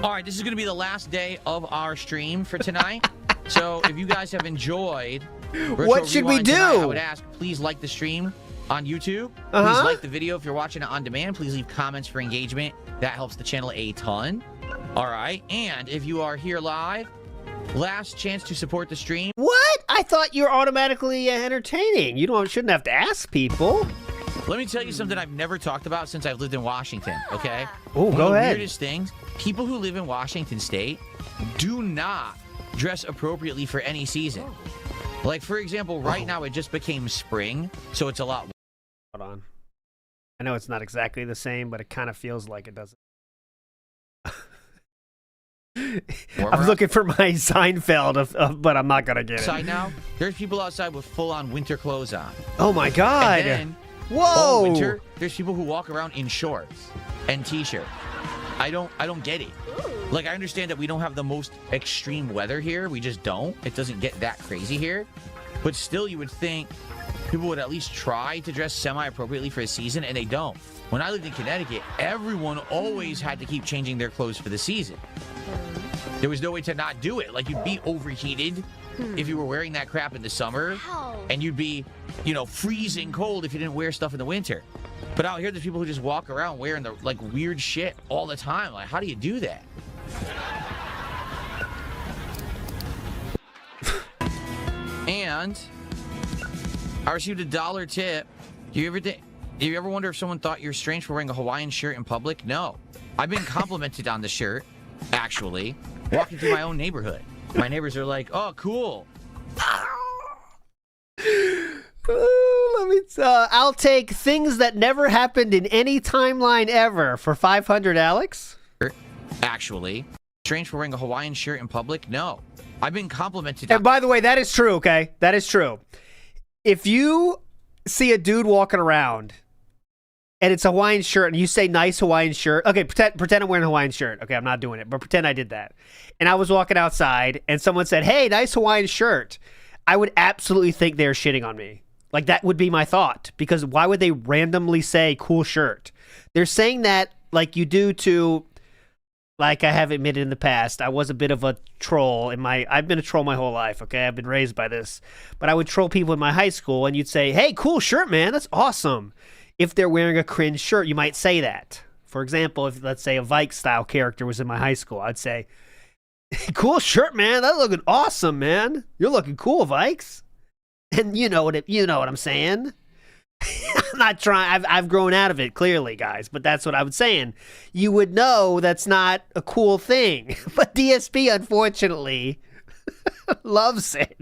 All right, this is going to be the last day of our stream for tonight. So if you guys have enjoyed what should we do? Tonight, I would ask, please like the stream on YouTube. Please like the video if you're watching it on demand. Please leave comments for engagement. That helps the channel a ton. All right, and if you are here live, last chance to support the stream. What? I thought you were automatically entertaining. You shouldn't have to ask people. Let me tell you something I've never talked about since I've lived in Washington, okay? Oh, go ahead. One of the weirdest things, people who live in Washington State do not dress appropriately for any season. Like, for example, right now it just became spring, so it's a lot. Hold on. I know it's not exactly the same, but it kind of feels like it doesn't. I'm looking for my Seinfeld, but I'm not going to get it. Outside now, there's people outside with full-on winter clothes on. Oh, my God. And then, whoa! All winter, there's people who walk around in shorts and t-shirts. I don't get it. Like, I understand that we don't have the most extreme weather here. We just don't. It doesn't get that crazy here. But still, you would think people would at least try to dress semi-appropriately for a season, and they don't. When I lived in Connecticut, everyone always had to keep changing their clothes for the season. There was no way to not do it. Like, you'd be overheated if you were wearing that crap in the summer, and you'd be, freezing cold if you didn't wear stuff in the winter. But out here, there's people who just walk around wearing the weird shit all the time. Like, how do you do that? And I received a $1 tip. Do you ever wonder if someone thought you're strange for wearing a Hawaiian shirt in public? No. I've been complimented on the shirt, actually, walking through my own neighborhood. My neighbors are like, oh, cool. I'll take things that never happened in any timeline ever for 500, Alex. Actually, strange for wearing a Hawaiian shirt in public? No. I've been complimented. And by the way, that is true, okay? That is true. If you see a dude walking around and it's a Hawaiian shirt and you say nice Hawaiian shirt, okay, pretend I'm wearing a Hawaiian shirt. Okay, I'm not doing it, but pretend I did that. And I was walking outside and someone said, hey, nice Hawaiian shirt. I would absolutely think they're shitting on me. Like, that would be my thought, because why would they randomly say cool shirt? They're saying that like you do to, like I have admitted in the past, I was a bit of a troll I've been a troll my whole life, okay? I've been raised by this. But I would troll people in my high school and you'd say, hey, cool shirt, man. That's awesome. If they're wearing a cringe shirt, you might say that. For example, if let's say a Vikes style character was in my high school, I'd say, cool shirt, man. That's looking awesome, man. You're looking cool, Vikes. And you know what I'm saying. I'm not trying. I've grown out of it, clearly, guys. But that's what I was saying. You would know that's not a cool thing. But DSP, unfortunately, loves it.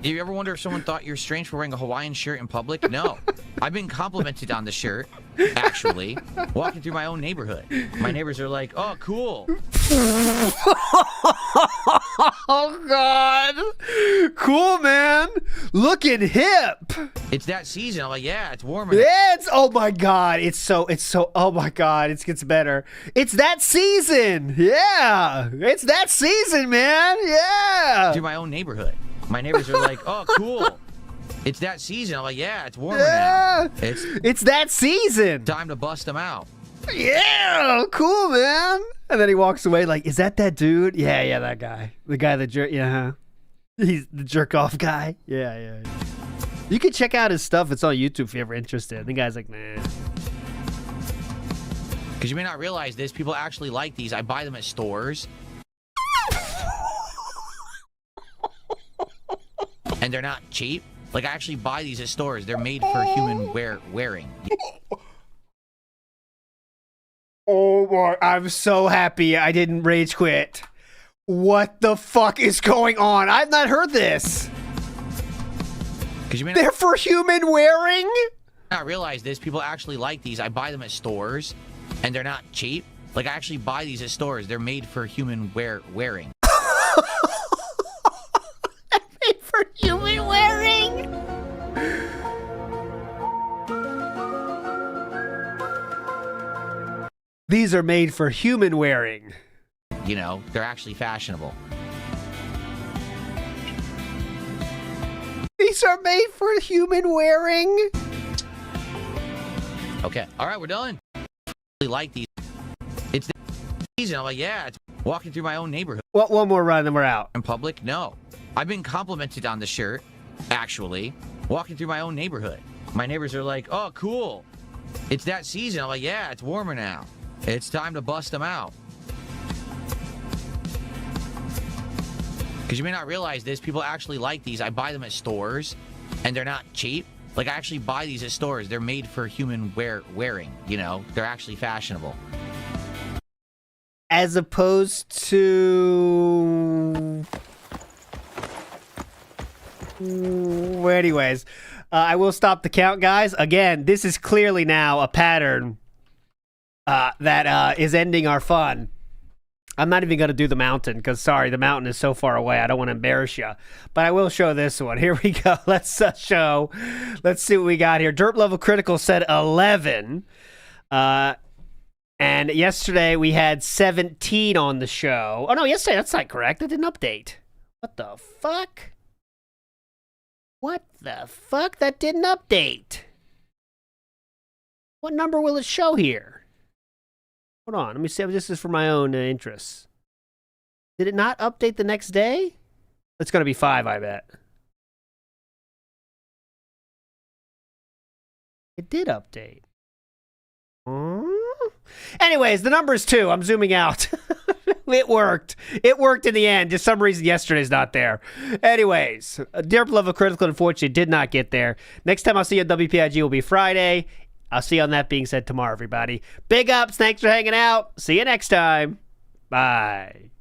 Do you ever wonder if someone thought you're strange for wearing a Hawaiian shirt in public? No. I've been complimented on the shirt, actually, walking through my own neighborhood. My neighbors are like, oh, cool. Oh, God. Cool, man. looking hip. It's that season. I'm like, yeah, it's warmer. Yeah, oh my god, it's so, oh my god, it gets better. It's that season. Yeah, it's that season, man. Yeah. Through my own neighborhood. My neighbors are like, oh, cool. It's that season. I'm like, yeah, it's warmer Yeah. now. It's that season. Time to bust them out. Yeah, cool, man. And then he walks away like, is that dude? Yeah, that guy. The guy that he's the jerk off guy. Yeah. You can check out his stuff. It's on YouTube if you're ever interested. The guy's like, nah. Because you may not realize this, people actually like these. I buy them at stores. And they're not cheap. Like, I actually buy these at stores. They're made for human wearing. Oh my, I'm so happy I didn't rage quit. What the fuck is going on? I've not heard this. They're for human wearing? Not realize this, people actually like these. I buy them at stores, and they're not cheap. Like, I actually buy these at stores. They're made for human wearing. Made for human wearing? These are made for human wearing. You know, they're actually fashionable. These are made for human wearing? Okay. All right, we're done. I really like these. It's the season. I'm like, yeah, it's walking through my own neighborhood. What? One more run, then we're out. In public? No. I've been complimented on the shirt, actually. Walking through my own neighborhood. My neighbors are like, oh, cool. It's that season. I'm like, yeah, it's warmer now. It's time to bust them out. Because you may not realize this, people actually like these. I buy them at stores, and they're not cheap. Like, I actually buy these at stores. They're made for human wearing. You know, they're actually fashionable. As opposed to... Anyways, I will stop the count, guys. Again, this is clearly now a pattern that is ending our fun. I'm not even going to do the mountain because, sorry, the mountain is so far away. I don't want to embarrass you. But I will show this one. Here we go. Let's show. Let's see what we got here. Derp Level Critical said 11. And yesterday we had 17 on the show. Oh, no, yesterday, that's not correct. That didn't update. What the fuck? What the fuck? That didn't update. What number will it show here? Hold on, let me see if this is for my own interests. Did it not update the next day? It's going to be 5, I bet. It did update. Anyways, the number is 2. I'm zooming out. It worked. It worked in the end. Just some reason yesterday's not there. Anyways, Derp Level Critical unfortunately did not get there. Next time I'll see you on WPIG will be Friday. I'll see you on that being said tomorrow, everybody. Big ups. Thanks for hanging out. See you next time. Bye.